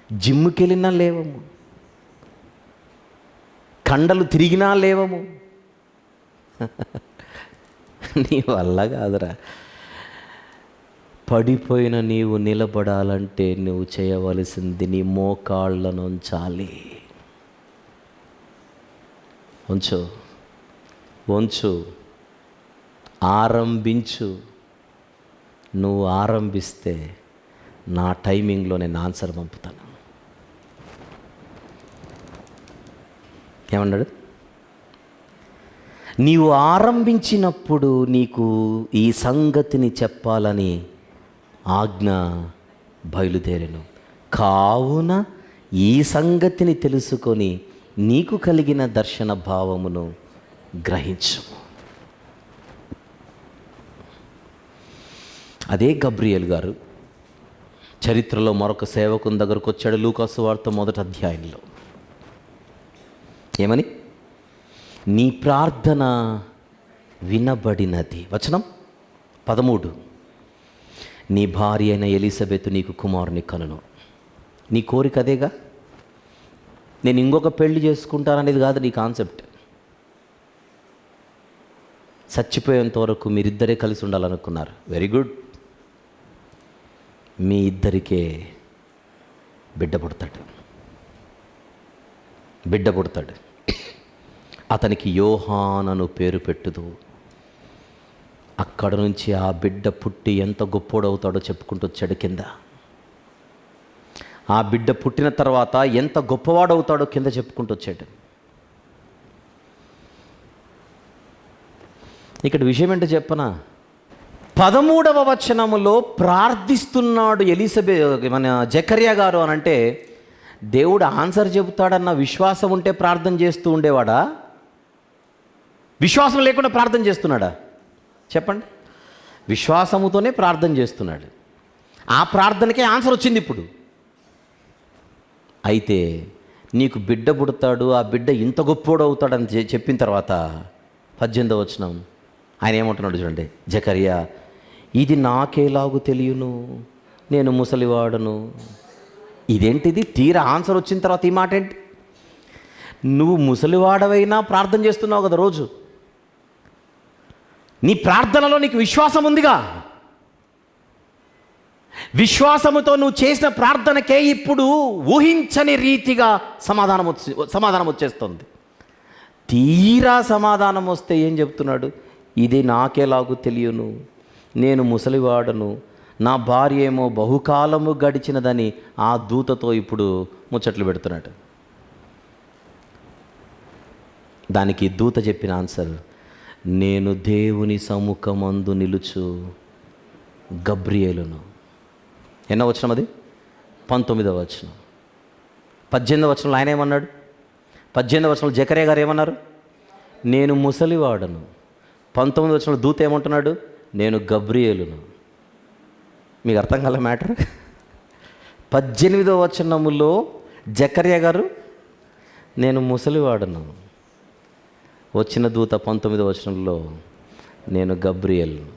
జిమ్కి వెళ్ళినా లేవము, కండలు తిరిగినా లేవము. నీ వల్ల కాదురా. పడిపోయిన నీవు నిలబడాలంటే నువ్వు చేయవలసింది నీ మోకాళ్ళను ఉంచాలి. వంచు, ఆరంభించు. నువ్వు ఆరంభిస్తే నా టైమింగ్లో నేను ఆన్సర్ పంపుతాను. ఏమన్నాడు? నీవు ఆరంభించినప్పుడు నీకు ఈ సంగతిని చెప్పాలని ఆజ్ఞ బయలుదేరెను. కావున ఈ సంగతిని తెలుసుకొని నీకు కలిగిన దర్శన భావమును గ్రహించు. అదే గబ్రియేలు గారు చరిత్రలో మరొక సేవకుని దగ్గరకు వచ్చాడు. లూకాసు వార్త 1వ అధ్యాయంలో ఏమని, నీ ప్రార్థన వినబడినది. వచనం 13, నీ భార్య అయిన ఎలిజబెత్ నీకు కుమారుని కనును. నీ కోరిక అదేగా. నేను ఇంకొక పెళ్లి చేసుకుంటాననేది కాదు నీ కాన్సెప్ట్. చచ్చిపోయేంత వరకు మీరిద్దరే కలిసి ఉండాలనుకున్నారు. Very good. మీ ఇద్దరికే బిడ్డ పుడతాడు. అతనికి యోహానను పేరు పెట్టుదు. అక్కడ నుంచి ఆ బిడ్డ పుట్టి ఎంత గొప్పోడవుతాడో చెప్పుకుంటూ వచ్చాడు కింద. ఆ బిడ్డ పుట్టిన తర్వాత ఎంత గొప్పవాడవుతాడో కింద చెప్పుకుంటూ వచ్చాడు. ఇక్కడ విషయం ఏంటో చెప్పనా? 13వ వచనములో ప్రార్థిస్తున్నాడు మన జకర్యా గారు అని అంటే, దేవుడు ఆన్సర్ చెబుతాడన్న విశ్వాసం ఉంటే ప్రార్థన చేస్తూ ఉండేవాడా? విశ్వాసం లేకుండా ప్రార్థన చేస్తున్నాడా? చెప్పండి. విశ్వాసముతోనే ప్రార్థన చేస్తున్నాడు. ఆ ప్రార్థనకే ఆన్సర్ వచ్చింది ఇప్పుడు. అయితే నీకు బిడ్డ పుడతాడు, ఆ బిడ్డ ఇంత గొప్పోడు అవుతాడని చెప్పిన తర్వాత 18వ వచనం ఆయన ఏమంటున్నాడు చూడండి. జకర్యా, ఇది నాకేలాగు తెలియను, నేను ముసలివాడను. ఇదేంటిది? తీరా ఆన్సర్ వచ్చిన తర్వాత ఈ మాట ఏంటి? నువ్వు ముసలివాడవైనా ప్రార్థన చేస్తున్నావు కదా రోజు. నీ ప్రార్థనలో నీకు విశ్వాసం ఉందిగా. విశ్వాసముతో నువ్వు చేసిన ప్రార్థనకే ఇప్పుడు ఊహించని రీతిగా సమాధానం వచ్చేస్తుంది. తీరా సమాధానం వస్తే ఏం చెప్తున్నాడు? ఇది నాకేలాగు తెలియను, నేను ముసలివాడను, నా భార్య ఏమో బహుకాలము గడిచినదని ఆ దూతతో ఇప్పుడు ముచ్చట్లు పెడుతున్నాడు. దానికి దూత చెప్పిన ఆన్సర్, నేను దేవుని సముఖమందు నిలుచు గబ్రియేలును. ఎన్నో వచనం అది? 19వ వచనం. 18వ వచనంలో ఆయన ఏమన్నాడు? 18వ వచనంలో జకర్యా గారు ఏమన్నారు? నేను ముసలివాడను. 19వ వచనంలో దూత ఏమంటున్నాడు? నేను గబ్రియేలును. మీకు అర్థం కాలే మ్యాటర్? 18వ వచనములో జకర్యా గారు నేను ముసలివాడను, వచ్చిన దూత 19వ వచనంలో నేను గబ్రియేలును.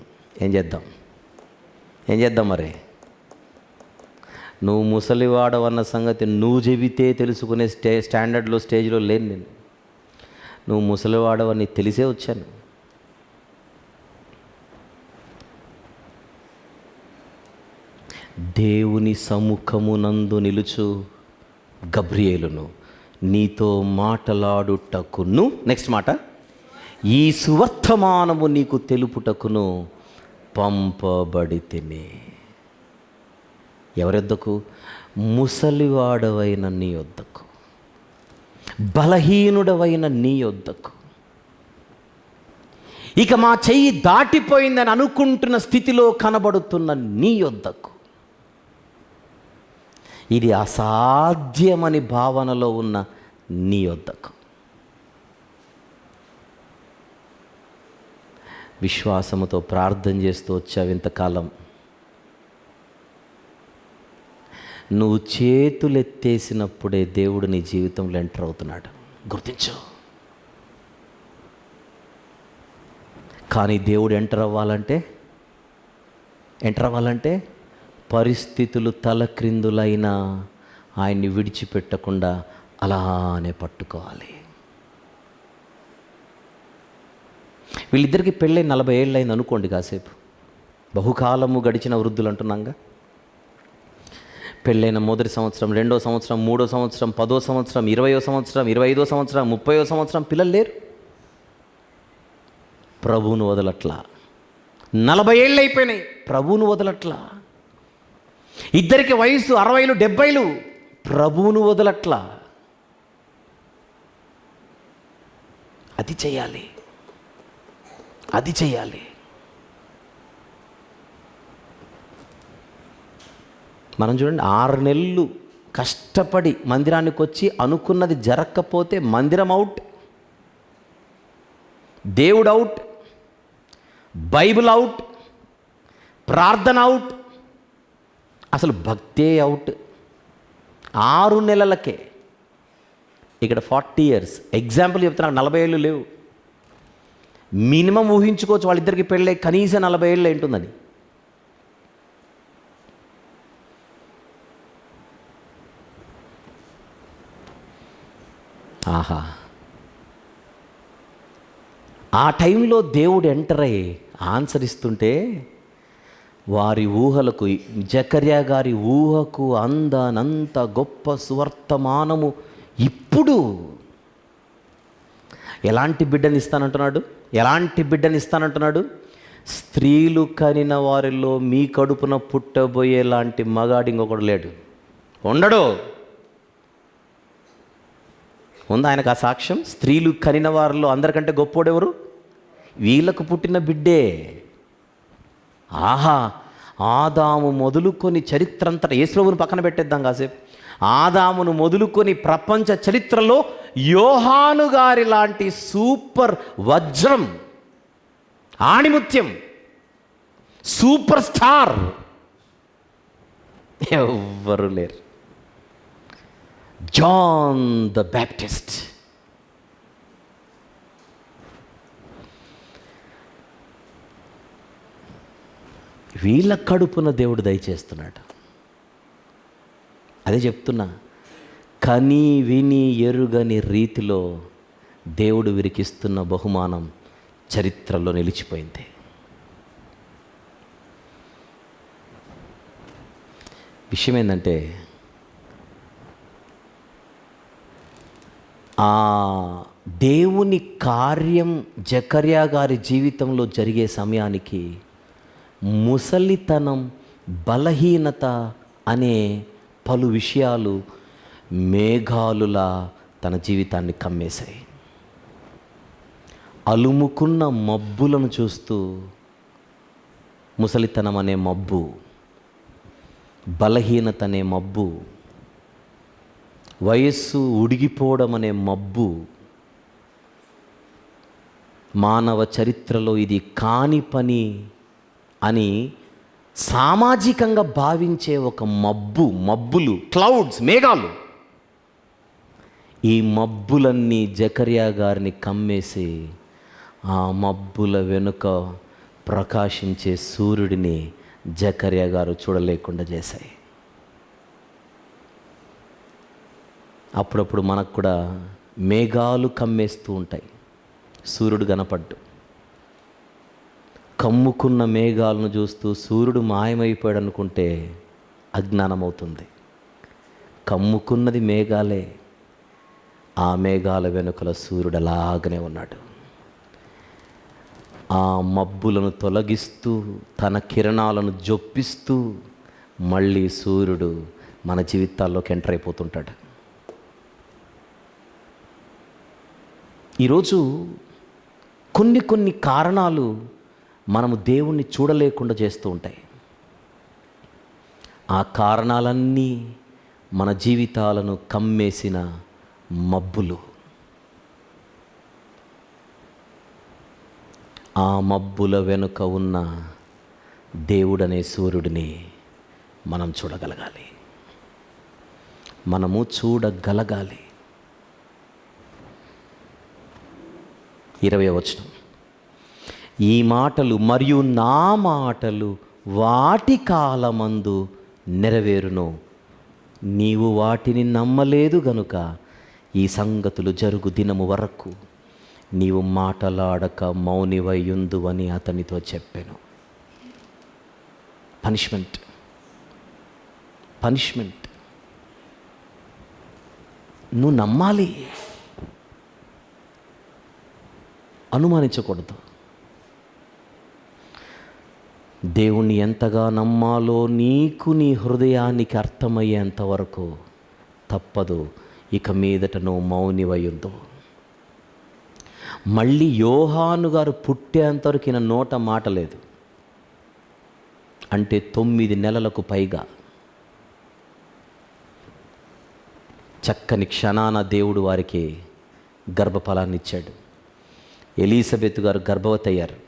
ఏం చేద్దాం మరి? నువ్వు ముసలివాడవన్న సంగతి నువ్వు చెబితే తెలుసుకునే స్టేజ్లో లేను నేను. నువ్వు ముసలివాడవని తెలిసే వచ్చాను. దేవుని సముఖమునందు నిలుచు గబ్రియేలును, నీతో మాటలాడుటకును, నెక్స్ట్ మాట, ఈ సువర్తమానము నీకు తెలుపుటకును పంపబడితిని. ఎవరొద్దకు? ముసలివాడవైన నీ యొద్దకు, బలహీనుడవైన నీ యొద్దకు, ఇక మా చెయ్యి దాటిపోయిందని అనుకుంటున్న స్థితిలో కనబడుతున్న నీ యొద్దకు, ఇది అసాధ్యమని భావనలో ఉన్న నీ యొద్దకు. విశ్వాసముతో ప్రార్థన చేస్తూ వచ్చావు ఇంతకాలం. నువ్వు చేతులెత్తేసినప్పుడే దేవుడు నీ జీవితంలో ఎంటర్ అవుతున్నాడు, గుర్తించు. కానీ దేవుడు ఎంటర్ అవ్వాలంటే పరిస్థితులు తలక్రిందులైనా ఆయన్ని విడిచిపెట్టకుండా అలానే పట్టుకోవాలి. వీళ్ళిద్దరికీ పెళ్ళై 40 ఏళ్ళు అయింది అనుకోండి. కాసేపు బహుకాలము గడిచిన వృద్ధులు అంటున్నాగా. పెళ్ళైన మొదటి సంవత్సరం, 2వ సంవత్సరం, 3వ సంవత్సరం, 10వ సంవత్సరం, 20వ సంవత్సరం, 25వ సంవత్సరం, 30వ సంవత్సరం పిల్లలు లేరు. ప్రభువును వదలట్లా. 40 ఏళ్ళు అయిపోయినాయి, ప్రభువును వదలట్లా. ఇద్దరికి వయసు 60లు 70లు, ప్రభువును వదలట్లా. అది చేయాలి. మనం చూడండి, 6 నెలలు కష్టపడి మందిరానికి వచ్చి అనుకున్నది జరగకపోతే మందిరం అవుట్, దేవుడు అవుట్, బైబిల్ అవుట్, ప్రార్థన అవుట్, అసలు భక్తే అవుట్. 6 నెలలకే. ఇక్కడ 40 years ఎగ్జాంపుల్ చెప్తున్నా, 40 ఏళ్ళు లేవు. మినిమం ఊహించుకోవచ్చు వాళ్ళిద్దరికి పెళ్ళై కనీసం 40 ఏళ్ళు ఉంటుందని. ఆహా, ఆ టైంలో దేవుడు ఎంటర్ అయ్యి ఆన్సర్ ఇస్తుంటే వారి ఊహలకు, జకర్యా గారి ఊహకు అందనంత గొప్ప సువర్తమానము. ఇప్పుడు ఎలాంటి బిడ్డని ఇస్తానంటున్నాడు? స్త్రీలు కనిన వారిలో మీ కడుపున పుట్టబోయేలాంటి మగాడు ఇంకొకడు లేడు, ఉండడు. ఉందా ఆయనకు ఆ సాక్ష్యం? స్త్రీలు కనిన వారిలో అందరికంటే గొప్పోడెవరు? వీళ్ళకు పుట్టిన బిడ్డే. ఆహా, ఆదాము మొదలుకొని చరిత్ర అంతటా, యేసుప్రభువుని పక్కన పెట్టేద్దాం కాసేపు. ఆదామును మొదలుకొని ప్రపంచ చరిత్రలో యోహాను గారి లాంటి సూపర్ వజ్రం, ఆణిముత్యం, సూపర్ స్టార్ ఎవ్వరు లేరు. John the Baptist. వీళ్ళ కడుపున దేవుడు దయచేస్తున్నాడు. అదే చెప్తున్నా, కని విని ఎరుగని రీతిలో దేవుడు వీరికిస్తున్న బహుమానం చరిత్రలో నిలిచిపోయింది. విషయం ఏంటంటే, ఆ దేవుని కార్యం జకర్యా గారి జీవితంలో జరిగే సమయానికి ముసలితనం, బలహీనత అనే పలు విషయాలు మేఘాలులా తన జీవితాన్ని కమ్మేశాయి. అలుముకున్న మబ్బులను చూస్తూ ముసలితనం అనే మబ్బు బలహీనత అనే మబ్బు, వయస్సు ఉడిగిపోవడం అనే మబ్బు, మానవ చరిత్రలో ఇది కాని పని అని సామాజికంగా భావించే ఒక మబ్బులు, క్లౌడ్స్, మేఘాలు, ఈ మబ్బులన్నీ జకర్యా గారిని కమ్మేసి ఆ మబ్బుల వెనుక ప్రకాశించే సూర్యుడిని జకర్యా గారు చూడలేకుండా చేశాయి. అప్పుడప్పుడు మనకు కూడా మేఘాలు కమ్మేస్తూ ఉంటాయి, సూర్యుడు కనపడ్డు. కమ్ముకున్న మేఘాలను చూస్తూ సూర్యుడు మాయమైపోయాడు అనుకుంటే అజ్ఞానం అవుతుంది. కమ్ముకున్నది మేఘాలే, ఆ మేఘాల వెనుకల సూర్యుడు అలాగనే ఉన్నాడు. ఆ మబ్బులను తొలగిస్తూ తన కిరణాలను జొప్పిస్తూ మళ్ళీ సూర్యుడు మన జీవితాల్లోకి ఎంటర్ అయిపోతుంటాడు. ఈరోజు కొన్ని కారణాలు మనము దేవుణ్ణి చూడలేకుండా చేస్తూ ఉంటాయి. ఆ కారణాలన్నీ మన జీవితాలను కమ్మేసిన మబ్బులు. ఆ మబ్బుల వెనుక ఉన్న దేవుడనే సూర్యుడిని మనం చూడగలగాలి, మనము చూడగలగాలి. 20వ వచనం, ఈ మాటలు మరియు నా మాటలు వాటి కాలమందు నెరవేరును, నీవు వాటిని నమ్మలేదు గనుక ఈ సంగతులు జరుగు దినము వరకు నీవు మాటలాడక మౌనివయ్యుందు అని అతనితో చెప్పాను. పనిష్మెంట్. నువ్వు నమ్మాలి, అనుమానించకూడదు. దేవుణ్ణి ఎంతగా నమ్మాలో నీకు నీ హృదయానికి అర్థమయ్యేంత వరకు తప్పదు. ఇక మీదట నువ్వు మౌనివయ్యుందు. మళ్ళీ యోహాను గారు పుట్టేంతవరకు ఈయన నోట మాట లేదు. అంటే 9 నెలలకు పైగా చక్కని క్షణాన దేవుడు వారికి గర్భఫలాన్ని ఇచ్చాడు. ఎలీసబెత్ గారు గర్భవతి అయ్యారు.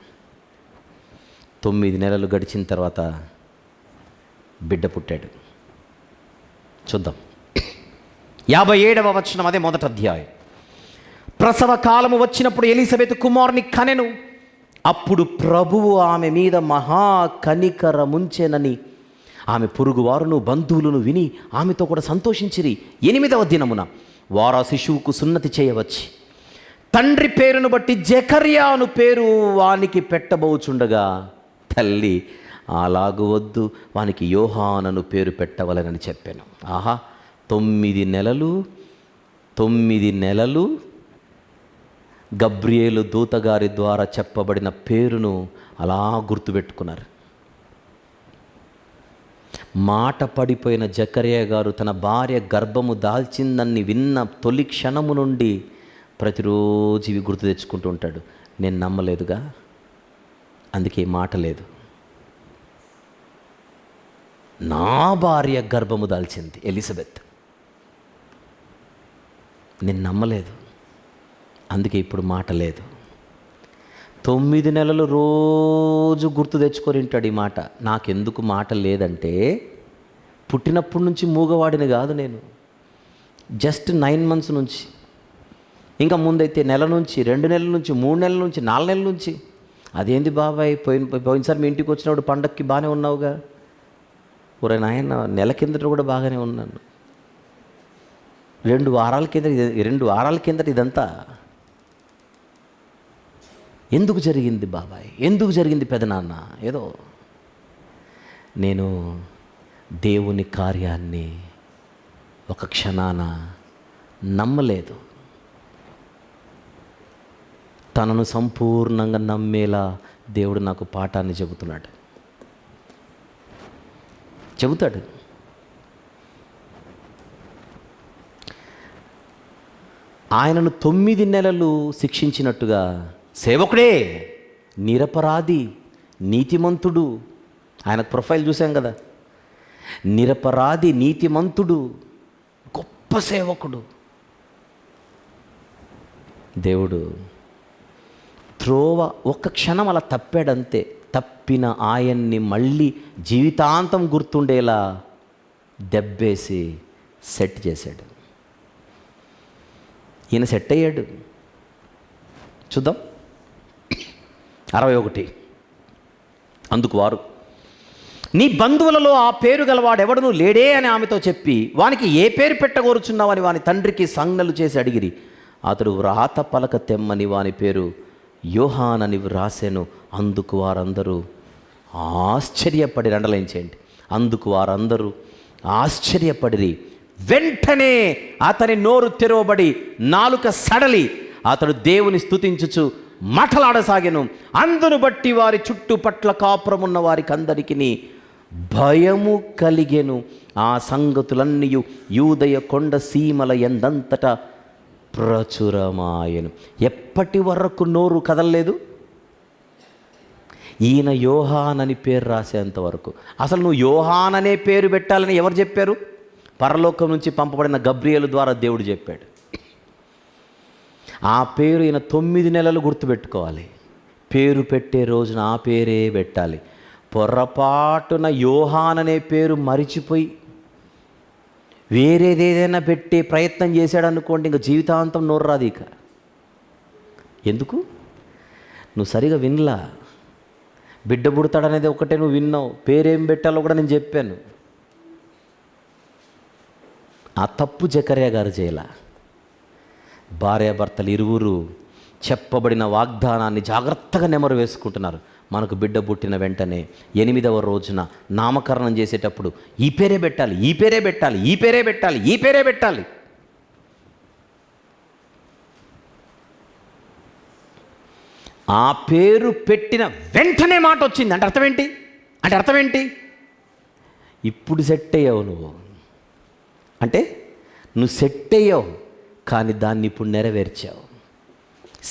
9 నెలలు గడిచిన తర్వాత బిడ్డ పుట్టాడు. చూద్దాం 57వ వచనం, అదే మొదటి అధ్యాయం. ప్రసవ కాలము వచ్చినప్పుడు ఎలీసబెత్ కుమారుని కనెను. అప్పుడు ప్రభువు ఆమె మీద మహా కనికరముంచెనని ఆమె పొరుగువారును బంధువులను విని ఆమెతో కూడా సంతోషించిరి. 8వ దినమున వారా శిశువుకు సున్నతి చేయవచ్చి తండ్రి పేరును బట్టి జకర్యాను పేరు వానికి పెట్టబోచుండగా తల్లి అలాగు వద్దు, వానికి యోహానను పేరు పెట్టవలెనని చెప్పాను. ఆహా, 9 నెలలు గబ్రియేలు దూతగారి ద్వారా చెప్పబడిన పేరును అలా గుర్తుపెట్టుకున్నారు. మాట పడిపోయిన జకర్యా గారు తన భార్య గర్భము దాల్చిందని విన్న తొలి క్షణము నుండి ప్రతిరోజు ఇవి గుర్తు తెచ్చుకుంటూ ఉంటాడు. నేను నమ్మలేదుగా, అందుకే మాట లేదు. నా భార్య గర్భము దాల్చింది ఎలిజబెత్, నేను నమ్మలేదు, అందుకే ఇప్పుడు మాట లేదు. 9 నెలలు రోజు గుర్తు తెచ్చుకొని ఉంటాడు ఈ మాట. నాకెందుకు మాట లేదంటే, పుట్టినప్పటి నుంచి మూగవాడిని కాదు నేను, జస్ట్ 9 months నుంచి, ఇంకా ముందైతే నెల నుంచి, 2 నెలల నుంచి, 3 నెలల నుంచి, 4 నెలల నుంచి. అదేంది బాబాయ్, పోయినసారి మీ ఇంటికి వచ్చినప్పుడు పండక్కి బాగానే ఉన్నావుగా. ఒరే నాయన, నెల కిందట కూడా బాగానే ఉన్నాను, 2 వారాల కిందట ఇదంతా ఎందుకు జరిగింది బాబాయ్, ఎందుకు జరిగింది పెదనాన్న? ఏదో నేను దేవుని కార్యాన్ని ఒక క్షణాన నమ్మలేదు. తనను సంపూర్ణంగా నమ్మేలా దేవుడు నాకు పాఠాన్ని చెబుతాడు. ఆయనను 9 నెలలు శిక్షించినట్టుగా సేవకుడే, నిరపరాధి, నీతిమంతుడు, ఆయన ప్రొఫైల్ చూసాం కదా. నిరపరాధి, నీతిమంతుడు, గొప్ప సేవకుడు. దేవుడు త్రోవ ఒక్క క్షణం అలా తప్పాడంతే. తప్పిన ఆయన్ని మళ్ళీ జీవితాంతం గుర్తుండేలా దెబ్బేసి సెట్ చేశాడు. ఈయన సెట్ అయ్యాడు. చూద్దాం 61. అందుకు వారు, నీ బంధువులలో ఆ పేరు గలవాడెవడను లేడే అని ఆమెతో చెప్పి, వానికి ఏ పేరు పెట్టగోరుచున్నావని వాని తండ్రికి సంజ్ఞలు చేసి అడిగిరి. అతడు వ్రాత పలక తెమ్మని వాని పేరు యోహానని వ్రాసెను. అందుకు వారందరూ ఆశ్చర్యపడి, అండర్లైన్ చేయండి, అందుకు వారందరూ ఆశ్చర్యపడిరి. వెంటనే అతని నోరు తెరవబడి నాలుక సడలి అతడు దేవుని స్తుతించుచు మాటలాడసాగెను. అందును బట్టి వారి చుట్టుపట్ల కాపురమున్న వారికి అందరికీ భయము కలిగెను. ఆ సంగతులన్నీ యూదయ కొండ సీమల ఎందంతటా ప్రచురమాయెను. ఎప్పటి వరకు నోరు కదలలేదు? ఈయన యోహాన్ అని పేరు రాసేంత వరకు. అసలు నువ్వు యోహాన్ అనే పేరు పెట్టాలని ఎవరు చెప్పారు? పరలోకం నుంచి పంపబడిన గబ్రియేలు ద్వారా దేవుడు చెప్పాడు. ఆ పేరు ఈయన 9 నెలలు గుర్తుపెట్టుకోవాలి. పేరు పెట్టే రోజున ఆ పేరే పెట్టాలి. పొరపాటున యోహాన్ అనే పేరు మరిచిపోయి వేరేదేదైనా పెట్టే ప్రయత్నం చేశాడు అనుకోండి, ఇంకా జీవితాంతం నోరు రాదు. ఇక ఎందుకు? నువ్వు సరిగా వినలా. బిడ్డ పుడతాడనేది ఒకటే నువ్వు విన్నావు, పేరేం పెట్టాలో కూడా నేను చెప్పాను. ఆ తప్పు జకర్యా గారు చేయాల. భార్యాభర్తలు ఇరువురు చెప్పబడిన వాగ్దానాన్ని జాగ్రత్తగా నెమరు వేసుకుంటున్నారు. మనకు బిడ్డ పుట్టిన వెంటనే 8వ రోజున నామకరణం చేసేటప్పుడు ఈ పేరే పెట్టాలి, ఈ పేరే పెట్టాలి, ఈ పేరే పెట్టాలి, ఈ పేరే పెట్టాలి. ఆ పేరు పెట్టిన వెంటనే మాట వచ్చింది అంటే అర్థం ఏంటి? ఇప్పుడు సెట్ అయ్యావు నువ్వు. అంటే నువ్వు సెట్ అయ్యావు, కానీ దాన్ని ఇప్పుడు నెరవేర్చావు.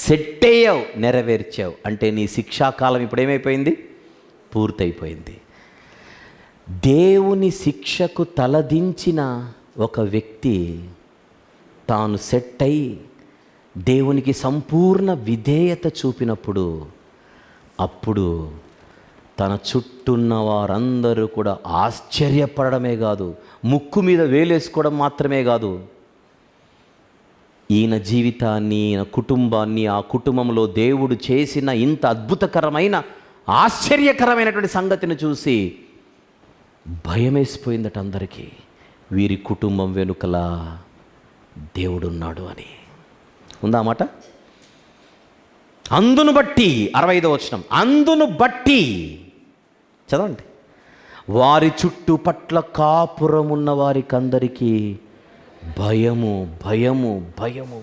సెట్ అయ్యావు, నెరవేర్చావు అంటే నీ శిక్షాకాలం ఇప్పుడు ఏమైపోయింది? పూర్తయిపోయింది. దేవుని శిక్షకు తలదించిన ఒక వ్యక్తి తాను సెట్ అయి దేవునికి సంపూర్ణ విధేయత చూపినప్పుడు, అప్పుడు తన చుట్టూన్న వారందరూ కూడా ఆశ్చర్యపడమే కాదు, ముక్కు మీద వేలేసుకోవడం మాత్రమే కాదు, ఈయన జీవితాన్ని, ఈయన కుటుంబాన్ని, ఆ కుటుంబంలో దేవుడు చేసిన ఇంత అద్భుతకరమైన ఆశ్చర్యకరమైనటువంటి సంగతిని చూసి భయమేసిపోయిందట అందరికీ. వీరి కుటుంబం వెనుకలా దేవుడున్నాడు అని ఉందా మాట? అందును బట్టి 65వ వచనం, అందును బట్టి చదవండి, వారి చుట్టుపట్ల కాపురమున్న వారికి అందరికీ భయము, భయము, భయము.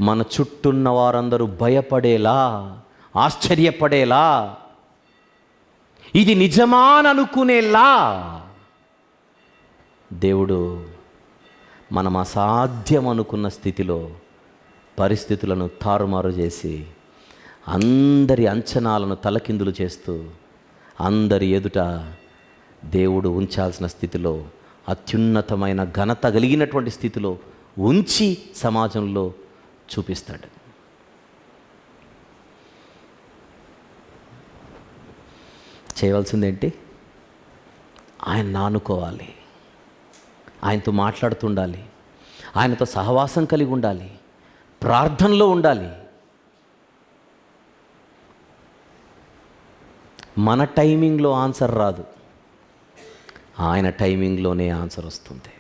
మన చుట్టూన్న వారందరూ భయపడేలా, ఆశ్చర్యపడేలా, ఇది నిజమా అని అనుకునేలా దేవుడు మనం అసాధ్యం అనుకున్న స్థితిలో పరిస్థితులను తారుమారు చేసి అందరి అంచనాలను తలకిందులు చేస్తూ అందరి ఎదుట దేవుడు ఉంచాల్సిన స్థితిలో, అత్యున్నతమైన ఘనత కలిగినటువంటి స్థితిలో ఉంచి సమాజంలో చూపిస్తాడు. చేయవలసిందేంటి? ఆయన నానుకోవాలి, ఆయనతో మాట్లాడుతుండాలి, ఆయనతో సహవాసం కలిగి ఉండాలి, ప్రార్థనలో ఉండాలి. మన టైమింగ్లో ఆన్సర్ రాదు, ఆయన టైమింగ్లోనే ఆన్సర్ వస్తుంది.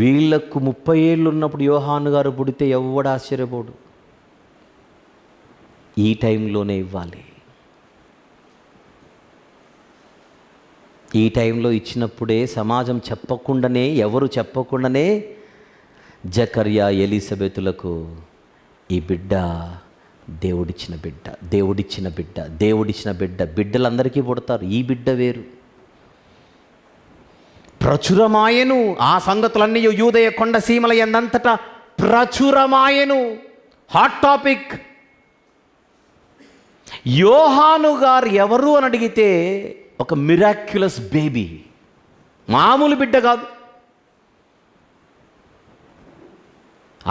వీళ్లకు 30 ఏళ్ళు ఉన్నప్పుడు యోహాను గారు పుడితే ఎవడు ఆశ్చర్యపోడు. ఈ టైంలోనే ఇవ్వాలి. ఈ టైంలో ఇచ్చినప్పుడే సమాజం చెప్పకుండానే, ఎవరు చెప్పకుండానే జకర్యా, ఎలిజబెతులకు ఈ బిడ్డ దేవుడిచ్చిన బిడ్డ, దేవుడిచ్చిన బిడ్డ, దేవుడిచ్చిన బిడ్డ. బిడ్డలందరికీ పుడతారు, ఈ బిడ్డ వేరు. ప్రచురమాయెను, ఆ సంగతులన్నీ యూదయ కొండ సీమల యందంతటా ప్రచురమాయెను. Hot topic. యోహాను గారు ఎవరు అని అడిగితే ఒక మిరాక్యులస్ బేబీ, మామూలు బిడ్డ కాదు.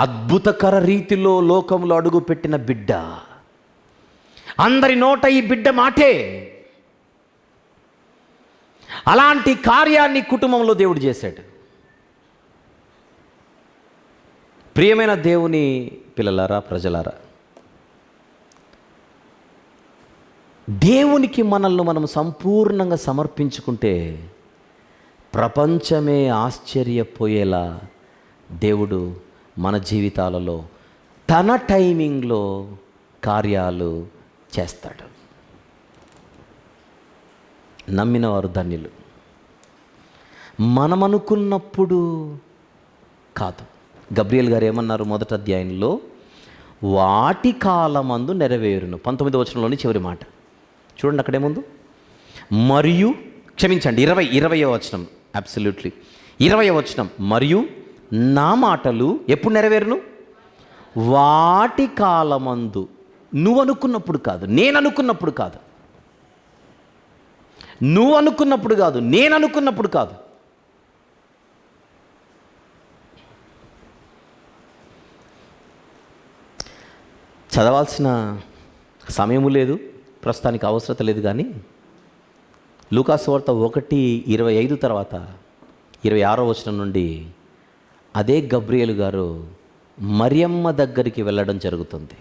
అద్భుతకర రీతిలో లోకంలో అడుగుపెట్టిన బిడ్డ. అందరి నోట ఈ బిడ్డ మాటే. అలాంటి కార్యాన్ని కుటుంబంలో దేవుడు చేశాడు. ప్రియమైన దేవుని పిల్లలారా, ప్రజలారా, దేవునికి మనల్ని మనం సంపూర్ణంగా సమర్పించుకుంటే ప్రపంచమే ఆశ్చర్యపోయేలా దేవుడు మన జీవితాలలో తన టైమింగ్లో కార్యాలు చేస్తాడు. నమ్మిన వారు ధన్యులు. మనం అనుకున్నప్పుడు కాదు. గబ్రియల్ గారు ఏమన్నారు? మొదటి అధ్యాయంలో వాటి కాలమందు నెరవేరును. 19వ వచనంలోని చివరి మాట చూడండి. అక్కడేముందు? మరియు, క్షమించండి, 20వ వచనం, అబ్సల్యూట్లీ 20వ వచనం. మరియు నా మాటలు ఎప్పుడు నెరవేరును? వాటి కాలమందు. నువ్వు అనుకున్నప్పుడు కాదు, నేను అనుకున్నప్పుడు కాదు. నువ్వు అనుకున్నప్పుడు కాదు, నేను అనుకున్నప్పుడు కాదు. చదవాల్సిన సమయము లేదు, ప్రస్తుతానికి అవసరత లేదు. కానీ లూకాసు వార్త 1:25 తర్వాత 26వ వచనం నుండి అదే గబ్రియలు గారు మరియమ్మ దగ్గరికి వెళ్ళడం జరుగుతుంది.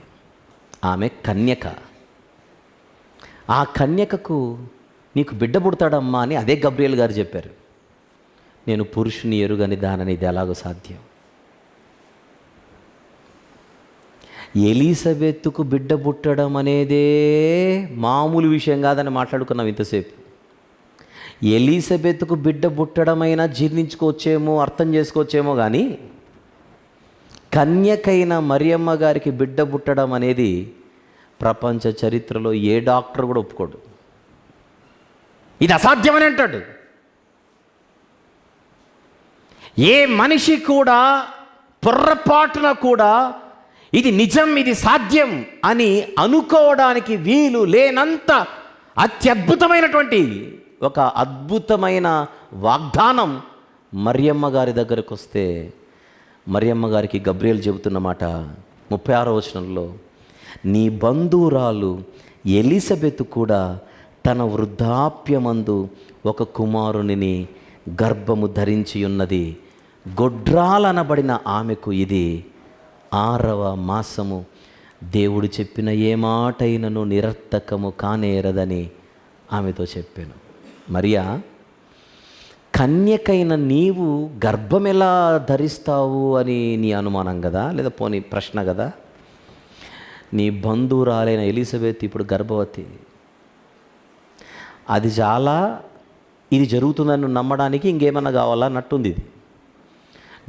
ఆమె కన్యక. ఆ కన్యకకు నీకు బిడ్డ పుడతాడమ్మా అని అదే గబ్రియలు గారు చెప్పారు. నేను పురుషుని ఎరుగని దానని ఇది ఎలాగో సాధ్యం? ఎలీసబెత్తుకు బిడ్డ పుట్టడం అనేదే మామూలు విషయం కాదని మాట్లాడుకున్నాం ఇంతసేపు. ఎలీసబెత్తుకు బిడ్డ పుట్టడమైనా జీర్ణించుకోవచ్చేమో, అర్థం చేసుకోవచ్చేమో, కానీ కన్యకైన మరియమ్మ గారికి బిడ్డ పుట్టడం అనేది ప్రపంచ చరిత్రలో ఏ డాక్టర్ కూడా ఒప్పుకోడు. ఇది అసాధ్యమని అంటాడు. ఏ మనిషి కూడా పొర్రపాటున కూడా ఇది నిజం, ఇది సాధ్యం అని అనుకోవడానికి వీలు లేనంత అత్యద్భుతమైనటువంటి ఒక అద్భుతమైన వాగ్దానం మరియమ్మ గారి దగ్గరకు వస్తే, మరియమ్మ గారికి గబ్రియలు చెబుతున్న మాట 36వ వచనంలో, నీ బంధువురాలు ఎలిజబెత్ కూడా తన వృద్ధాప్యమందు ఒక కుమారునిని గర్భము ధరించి ఉన్నది. గొడ్రాలనబడిన ఆమెకు ఇది 6వ మాసము. దేవుడు చెప్పిన ఏ మాటైనను నిరర్థకము కానేరదని ఆమెతో చెప్పాను. మరియా, కన్యకైన నీవు గర్భం ఎలా ధరిస్తావు అని నీ అనుమానం కదా, లేదా పోనీ ప్రశ్న కదా. నీ బంధువురాలైన ఎలిజబెత్ ఇప్పుడు గర్భవతి. అది చాలా, ఇది జరుగుతుందని నువ్వు నమ్మడానికి ఇంకేమన్నా కావాలా అన్నట్టుంది. ఇది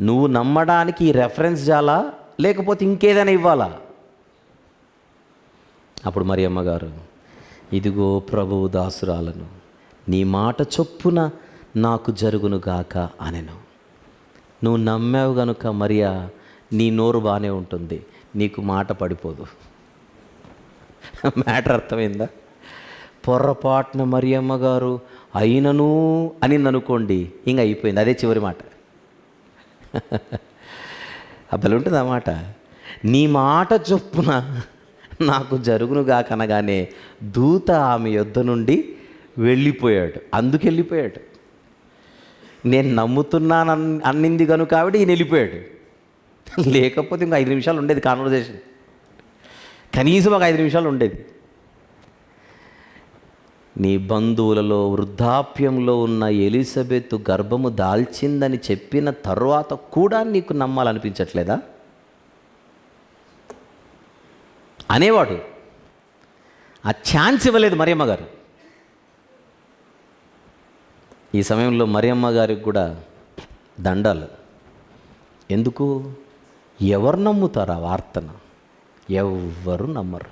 నువ్వు నమ్మడానికి ఈ రెఫరెన్స్ చాలా, లేకపోతే ఇంకేదైనా ఇవ్వాలా? అప్పుడు మరియమ్మ గారు, ఇదిగో ప్రభువు దాసురాలను, నీ మాట చొప్పున నాకు జరుగును గాక అనెను. నువ్వు నమ్మావు గనుక మరియా, నీ నోరు బాగానే ఉంటుంది, నీకు మాట పడిపోదు. మ్యాటర్ అర్థమైందా? పొర్రపాటున మరియమ్మ గారు అయినను అని అనుకోండి, ఇంక అయిపోయింది, అదే చివరి మాట. అబ్బలు ఉంటుంది ఆ మాట. నీ మాట చొప్పున నాకు జరుగునుగా కనగానే దూత ఆమె యొద్ద నుండి వెళ్ళిపోయాడు. అందుకు వెళ్ళిపోయాడు. నేను నమ్ముతున్నాను అన్నింది కనుక ఆవిడ ఈయన వెళ్ళిపోయాడు. లేకపోతే ఇంకో 5 నిమిషాలు ఉండేది కాన్వర్జేషన్, కనీసం ఒక 5 నిమిషాలు ఉండేది. నీ బంధువులలో వృద్ధాప్యంలో ఉన్న ఎలిజబెత్ గర్భము దాల్చిందని చెప్పిన తరువాత కూడా నీకు నమ్మాలనిపించట్లేదా అనేవాడు. ఆ ఛాన్స్ ఇవ్వలేదు మరియమ్మ గారు. ఈ సమయంలో మరియమ్మ గారికి కూడా దండాలు. ఎందుకు? ఎవరు నమ్ముతారు ఆ వార్తను? ఎవ్వరు నమ్మరు.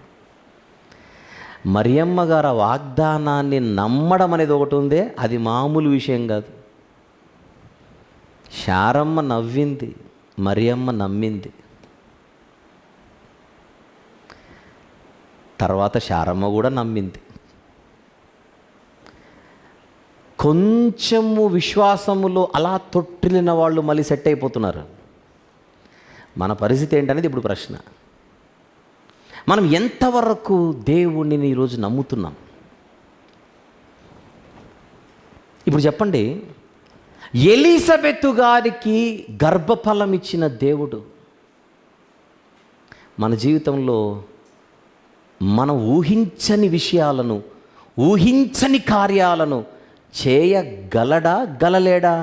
మరియమ్మ గారు ఆ వాగ్దానాన్ని నమ్మడం అనేది ఒకటి ఉందే, అది మామూలు విషయం కాదు. శారమ్మ నవ్వింది, మరియమ్మ నమ్మింది. తర్వాత శారమ్మ కూడా నమ్మింది. కొంచెము విశ్వాసములో అలా తొట్టిల్లిన వాళ్ళు మళ్ళీ సెట్ అయిపోతున్నారు. మన పరిస్థితి ఏంటనేది ఇప్పుడు ప్రశ్న. మనం ఎంతవరకు దేవుణ్ణి ఈరోజు నమ్ముతున్నాం? ఇప్పుడు చెప్పండి, ఎలీజబెత్ గారికి గర్భఫలం ఇచ్చిన దేవుడు మన జీవితంలో మనం ఊహించని విషయాలను, ఊహించని కార్యాలను చేయగలడా, గలలేడా?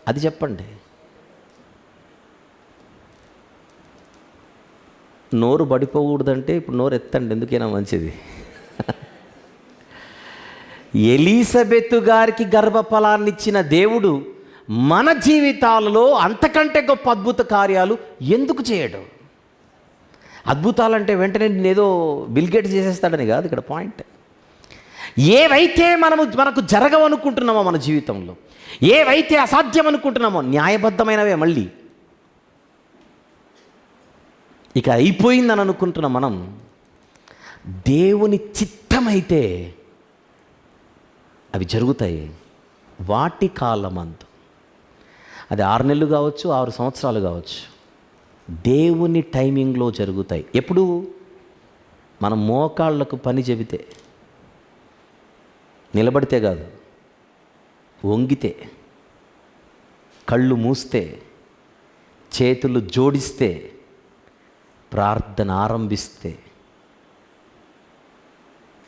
అది చెప్పండి. నోరు పడిపోకూడదంటే ఇప్పుడు నోరు ఎత్తండి, ఎందుకైనా మంచిది. ఎలీజబెత్ గారికి గర్భఫలాన్ని ఇచ్చిన దేవుడు మన జీవితాలలో అంతకంటే గొప్ప అద్భుత కార్యాలు ఎందుకు చేయడు? అద్భుతాలంటే వెంటనే నేనేదో బిల్గేట్ చేసేస్తాడని కాదు ఇక్కడ పాయింట్. ఏవైతే మనకు జరగవనుకుంటున్నామో మన జీవితంలో, ఏవైతే అసాధ్యం అనుకుంటున్నామో, న్యాయబద్ధమైనవే. మళ్ళీ ఇక అయిపోయిందని అనుకుంటున్న మనం, దేవుని చిత్తమైతే అవి జరుగుతాయి వాటి కాలమందు. అది 6 నెలలు కావచ్చు, 6 సంవత్సరాలు కావచ్చు, దేవుని టైమింగ్లో జరుగుతాయి. ఎప్పుడు? మన మోకాళ్ళకు పని చెబితే, నిలబడితే కాదు, వంగితే, కళ్ళు మూస్తే, చేతులు జోడిస్తే, ప్రార్థన ఆరంభిస్తే.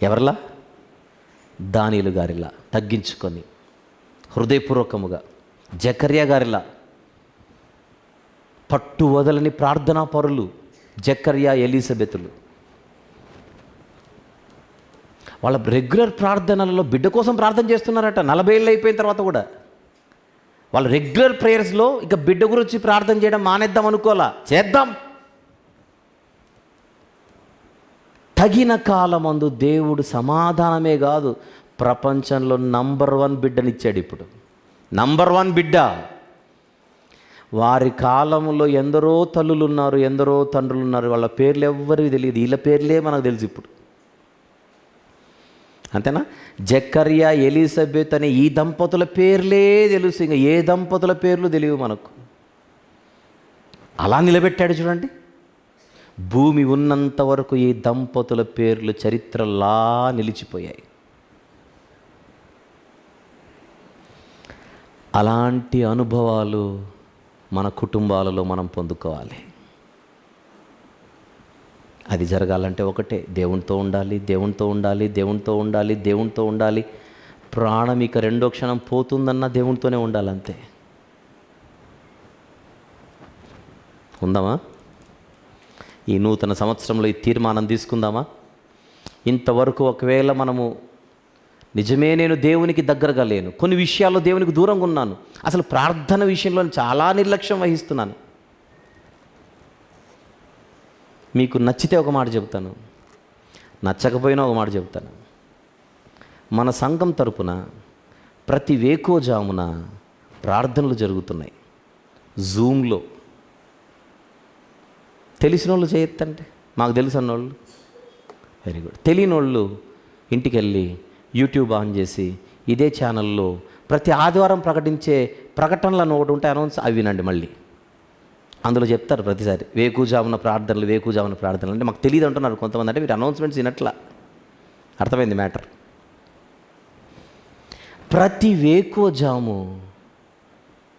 ఎవరిలా? దానియేలు గారిలా తగ్గించుకొని హృదయపూర్వకముగా, జకర్యా గారిలా పట్టు వదలని ప్రార్థనా పరులు జకర్యా, ఎలీజబెతులు. వాళ్ళ రెగ్యులర్ ప్రార్థనలలో బిడ్డ కోసం ప్రార్థన చేస్తున్నారట 40 ఏళ్ళు అయిపోయిన తర్వాత కూడా. వాళ్ళ రెగ్యులర్ ప్రేయర్స్లో ఇక బిడ్డ గురించి ప్రార్థన చేయడం మానేద్దాం అనుకోలా, చేద్దాం. తగిన కాలమందు దేవుడు సమాధానమే కాదు, ప్రపంచంలో నంబర్ 1 బిడ్డనిచ్చాడు. ఇప్పుడు నంబర్ 1 బిడ్డ. వారి కాలంలో ఎందరో తల్లులు ఉన్నారు, ఎందరో తండ్రులు ఉన్నారు, వాళ్ళ పేర్లు ఎవ్వరికి తెలియదు, వీళ్ళ పేర్లే మనకు తెలుసు ఇప్పుడు. అంతేనా? జకర్యా, ఎలీజబెత్ అనే ఈ దంపతుల పేర్లే తెలుసు, ఇంకా ఏ దంపతుల పేర్లు తెలియవు మనకు. అలా నిలబెట్టాడు చూడండి. భూమి ఉన్నంత వరకు ఈ దంపతుల పేర్లు చరిత్రలా నిలిచిపోయాయి. అలాంటి అనుభవాలు మన కుటుంబాలలో మనం పొందుకోవాలి. అది జరగాలంటే ఒకటే, దేవునితో ఉండాలి, దేవునితో ఉండాలి, దేవునితో ఉండాలి, దేవునితో ఉండాలి. ప్రాణం ఇక రెండో క్షణం పోతుందన్నా దేవునితోనే ఉండాలంతే. ఉందామా? ఈ నూతన సంవత్సరంలో ఈ తీర్మానం తీసుకుందామా? ఇంతవరకు ఒకవేళ మనము నిజమే నేను దేవునికి దగ్గరగా లేను, కొన్ని విషయాల్లో దేవునికి దూరంగా ఉన్నాను, అసలు ప్రార్థన విషయంలో చాలా నిర్లక్ష్యం వహిస్తున్నాను. మీకు నచ్చితే ఒక మాట చెబుతాను, నచ్చకపోయినా ఒక మాట చెబుతాను. మన సంఘం తరపున ప్రతి వేకోజామున ప్రార్థనలు జరుగుతున్నాయి జూమ్లో. తెలిసిన వాళ్ళు చేయొద్దంటే, మాకు తెలుసు అన్నోళ్ళు వెరీ గుడ్. తెలియని వాళ్ళు ఇంటికి వెళ్ళి యూట్యూబ్ ఆన్ చేసి ఇదే ఛానల్లో ప్రతి ఆదివారం ప్రకటించే ప్రకటనలను ఒకటి ఉంటే అనౌన్స్, అవి వినండి. మళ్ళీ అందులో చెప్తారు ప్రతిసారి వేకుజామున ప్రార్థనలు, వేకుజామున ప్రార్థనలు. అంటే మాకు తెలియదు అంటున్నారు కొంతమంది. అంటే మీరు అనౌన్స్మెంట్స్ వినట్లా, అర్థమైంది మ్యాటర్. ప్రతి వేకుజాము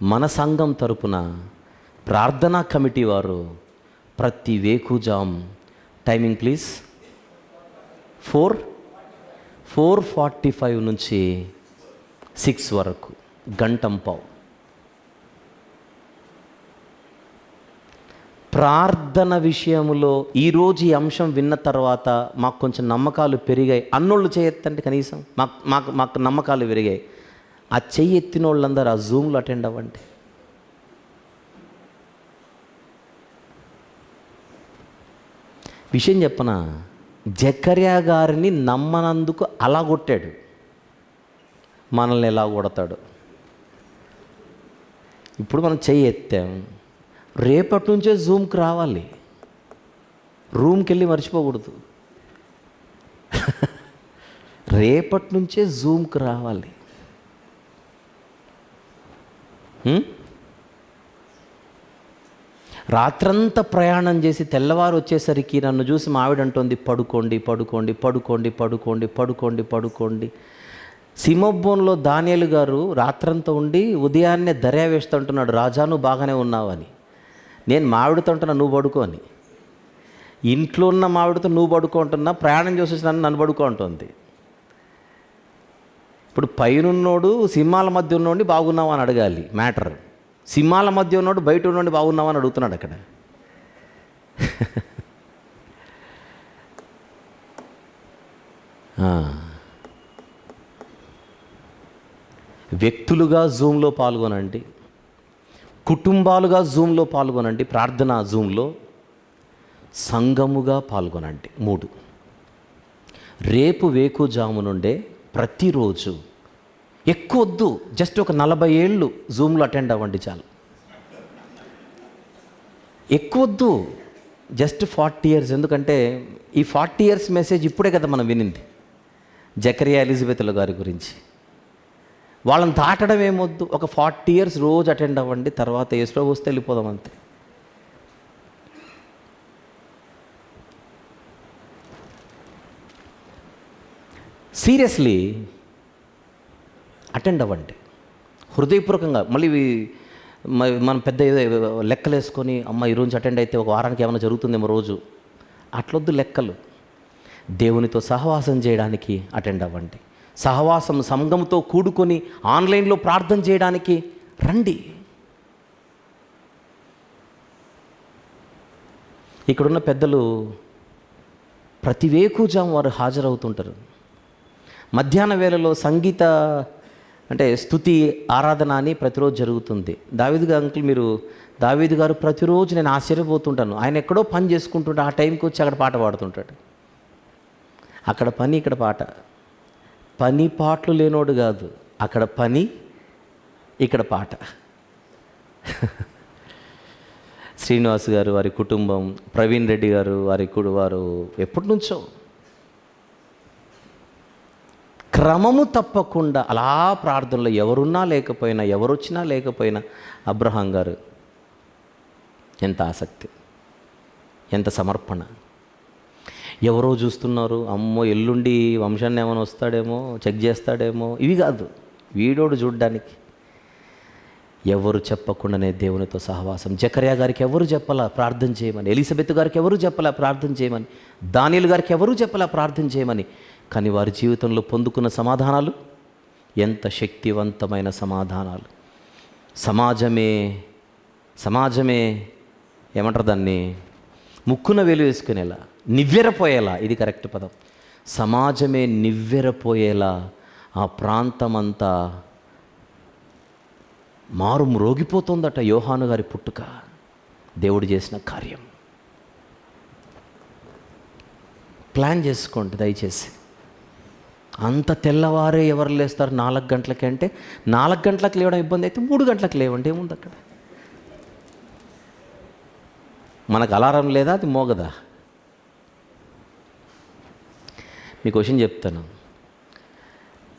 మన సంఘం తరపున ప్రార్థనా కమిటీ వారు ప్రతి వేకుజాము టైమింగ్ ప్లీజ్ 4:45 నుంచి 6 వరకు గంటంపావు ప్రార్థన విషయంలో. ఈరోజు ఈ అంశం విన్న తర్వాత మాకు కొంచెం నమ్మకాలు పెరిగాయి అన్నోళ్ళు చేయొద్దంటే, కనీసం మాకు నమ్మకాలు పెరిగాయి. ఆ చెయ్యి ఎత్తిన వాళ్ళందరూ ఆ జూమ్లో అటెండ్ అవ్వండి. విషయం చెప్పనా, జకర్యా గారిని నమ్మనందుకు అలా కొట్టాడు, మనల్ని ఎలా కొడతాడు. ఇప్పుడు మనం చెయ్యి ఎత్తాం, రేపటి నుంచే జూమ్కి రావాలి, రూమ్కి వెళ్ళి మర్చిపోకూడదు. రేపటి నుంచే జూమ్కి రావాలి. రాత్రంతా ప్రయాణం చేసి తెల్లవారు వచ్చేసరికి నన్ను చూసి మా ఆవిడ అంటుంది, పడుకోండి పడుకోండి పడుకోండి పడుకోండి పడుకోండి పడుకోండి. సింహబోన్లో దానియేలు గారు రాత్రంతా ఉండి ఉదయాన్నే దర్యా వేస్తుంటున్నాడు, రాజా నువ్వు బాగానే ఉన్నావని. నేను మావిడితో అంటున్నా నువ్వు పడుకో అని. ఇంట్లో ఉన్న మావిడితో నువ్వు పడుకో అంటున్నా, ప్రయాణం చేసేసి నన్ను పడుకో అంటుంది. ఇప్పుడు పైనున్నోడు సింహాల మధ్య ఉన్నోడిని బాగున్నావు అని అడగాలి మ్యాటర్. సింహాల మధ్య ఉన్నోడు బయట ఉన్నోడి బాగున్నావు అని అడుగుతున్నాడు అక్కడ. వ్యక్తులుగా జూమ్లో పాల్గొనండి, కుటుంబాలుగా జూమ్లో పాల్గొనండి, ప్రార్థన జూమ్లో, సంఘముగా పాల్గొనండి. 3, రేపు వేకుజాము నుండే ప్రతిరోజు ఎక్కువ వద్దు, జస్ట్ ఒక 40 ఏళ్ళు జూమ్లో అటెండ్ అవ్వండి చాలు. ఎక్కువ వద్దు, జస్ట్ 40 years. ఎందుకంటే ఈ 40 years మెసేజ్ ఇప్పుడే కదా మనం వినింది జకరియా ఎలిజబెత్ల గారి గురించి. వాళ్ళని దాటడం ఏమొద్దు, ఒక 40 years రోజు అటెండ్ అవ్వండి, తర్వాత యేసుప్రభు వస్తే వెళ్ళిపోదాం అంతే. సీరియస్లీ అటెండ్ అవ్వండి హృదయపూర్వకంగా. మళ్ళీ మనం పెద్ద లెక్కలు వేసుకొని అమ్మ ఈరోజు అటెండ్ అయితే ఒక వారానికి ఏమైనా జరుగుతుందేమో రోజు, అట్లొద్దు లెక్కలు. దేవునితో సహవాసం చేయడానికి అటెండ్ అవ్వండి. సహవాసం సంఘంతో కూడుకొని ఆన్లైన్లో ప్రార్థన చేయడానికి రండి. ఇక్కడున్న పెద్దలు ప్రతి వేకుజాము వారు హాజరవుతుంటారు. మధ్యాహ్న వేళలో సంగీత అంటే స్తుతి ఆరాధన అని ప్రతిరోజు జరుగుతుంది. దావీదు గారు ప్రతిరోజు నేను ఆశ్చర్యపోతుంటాను. ఆయన ఎక్కడో పని చేసుకుంటుంటే ఆ టైంకి వచ్చి అక్కడ పాట పాడుతుంటాడు. అక్కడ పని ఇక్కడ పాట. పని పాటలు లేనోడు కాదు, అక్కడ పని ఇక్కడ పాట. శ్రీనివాస్ గారు వారి కుటుంబం, ప్రవీణ్ రెడ్డి గారు వారు ఎప్పటి నుంచో క్రమము తప్పకుండా అలా ప్రార్థనలో ఎవరున్నా లేకపోయినా, ఎవరొచ్చినా లేకపోయినా, అబ్రహాం గారు ఎంత ఆసక్తి, ఎంత సమర్పణ. ఎవరో చూస్తున్నారు, అమ్మో ఎల్లుండి వంశాన్ని ఏమైనా వస్తాడేమో, చెక్ చేస్తాడేమో, ఇవి కాదు, వీడోడు చూడ్డానికి. ఎవరు చెప్పకుండానే దేవునితో సహవాసం. జకరియా గారికి ఎవరు చెప్పాలా ప్రార్థన చేయమని, ఎలిజబెత్ గారికి ఎవరు చెప్పాలా ప్రార్థన చేయమని, దానియేలు గారికి ఎవరు చెప్పాలా ప్రార్థన చేయమని. కానీ వారి జీవితంలో పొందుకున్న సమాధానాలు ఎంత శక్తివంతమైన సమాధానాలు. సమాజమే ఏమంటారు దాన్ని, ముక్కున వేలు వేసుకునేలా, నివ్వెరపోయేలా, ఇది కరెక్ట్ పదం. సమాజమే నివ్వెరపోయేలా ఆ ప్రాంతమంతా మారు మ్రోగిపోతుందట. యోహాను గారి పుట్టుక దేవుడు చేసిన కార్యం. ప్లాన్ చేసుకోండి దయచేసి. అంత తెల్లవారే ఎవరు లేస్తారు 4 గంటలకి అంటే, 4 గంటలకు లేవడం ఇబ్బంది అయితే 3 గంటలకు లేవండి, ఏముంది అక్కడ. మనకు అలారం లేదా, అది మోగదా? మీకు క్వశ్చన్ చెప్తాను.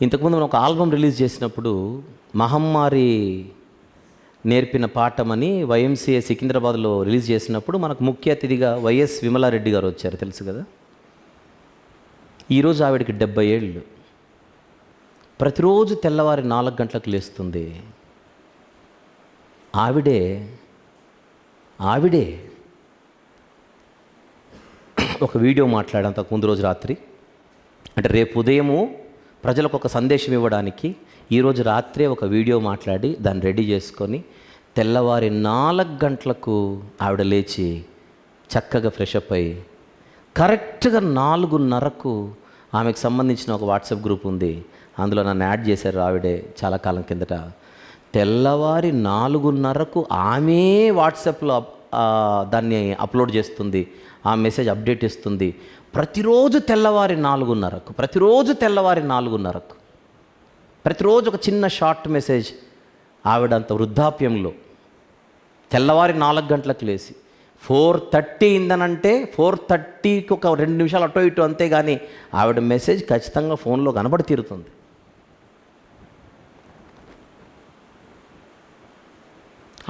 ఇంతకుముందు మనం ఒక ఆల్బమ్ రిలీజ్ చేసినప్పుడు మహమ్మారి నేర్పిన పాఠమని YMCA సికింద్రాబాద్లో రిలీజ్ చేసినప్పుడు మనకు ముఖ్య అతిథిగా వైఎస్ విమలారెడ్డి గారు వచ్చారు, తెలుసు కదా. ఈరోజు ఆవిడకి 70 ఏళ్ళు. ప్రతిరోజు తెల్లవారి 4 గంటలకు లేస్తుంది. ఆవిడే ఒక వీడియో మాట్లాడంత ముందు రోజు రాత్రి, అంటే రేపు ఉదయము ప్రజలకు ఒక సందేశం ఇవ్వడానికి ఈరోజు రాత్రే ఒక వీడియో మాట్లాడి దాన్ని రెడీ చేసుకొని తెల్లవారి 4 గంటలకు ఆవిడ లేచి చక్కగా ఫ్రెష్ అప్ అయ్యి కరెక్ట్గా 4:30కు ఆమెకు సంబంధించిన ఒక వాట్సాప్ గ్రూప్ ఉంది, అందులో నన్ను యాడ్ చేశారు ఆవిడే చాలా కాలం కిందట. తెల్లవారి 4:30కు ఆమె వాట్సాప్లో దాన్ని అప్లోడ్ చేస్తుంది, ఆ మెసేజ్ అప్డేట్ ఇస్తుంది. ప్రతిరోజు తెల్లవారి 4:30కు, ప్రతిరోజు ఒక చిన్న షార్ట్ మెసేజ్. ఆవిడంత వృద్ధాప్యంలో తెల్లవారి 4 గంటలకు లేచి 4:30 అయిందనంటే 4:30కి ఒక 2 నిమిషాలు అటో ఇటు, అంతేగాని ఆవిడ మెసేజ్ ఖచ్చితంగా ఫోన్లో కనబడి తీరుతుంది.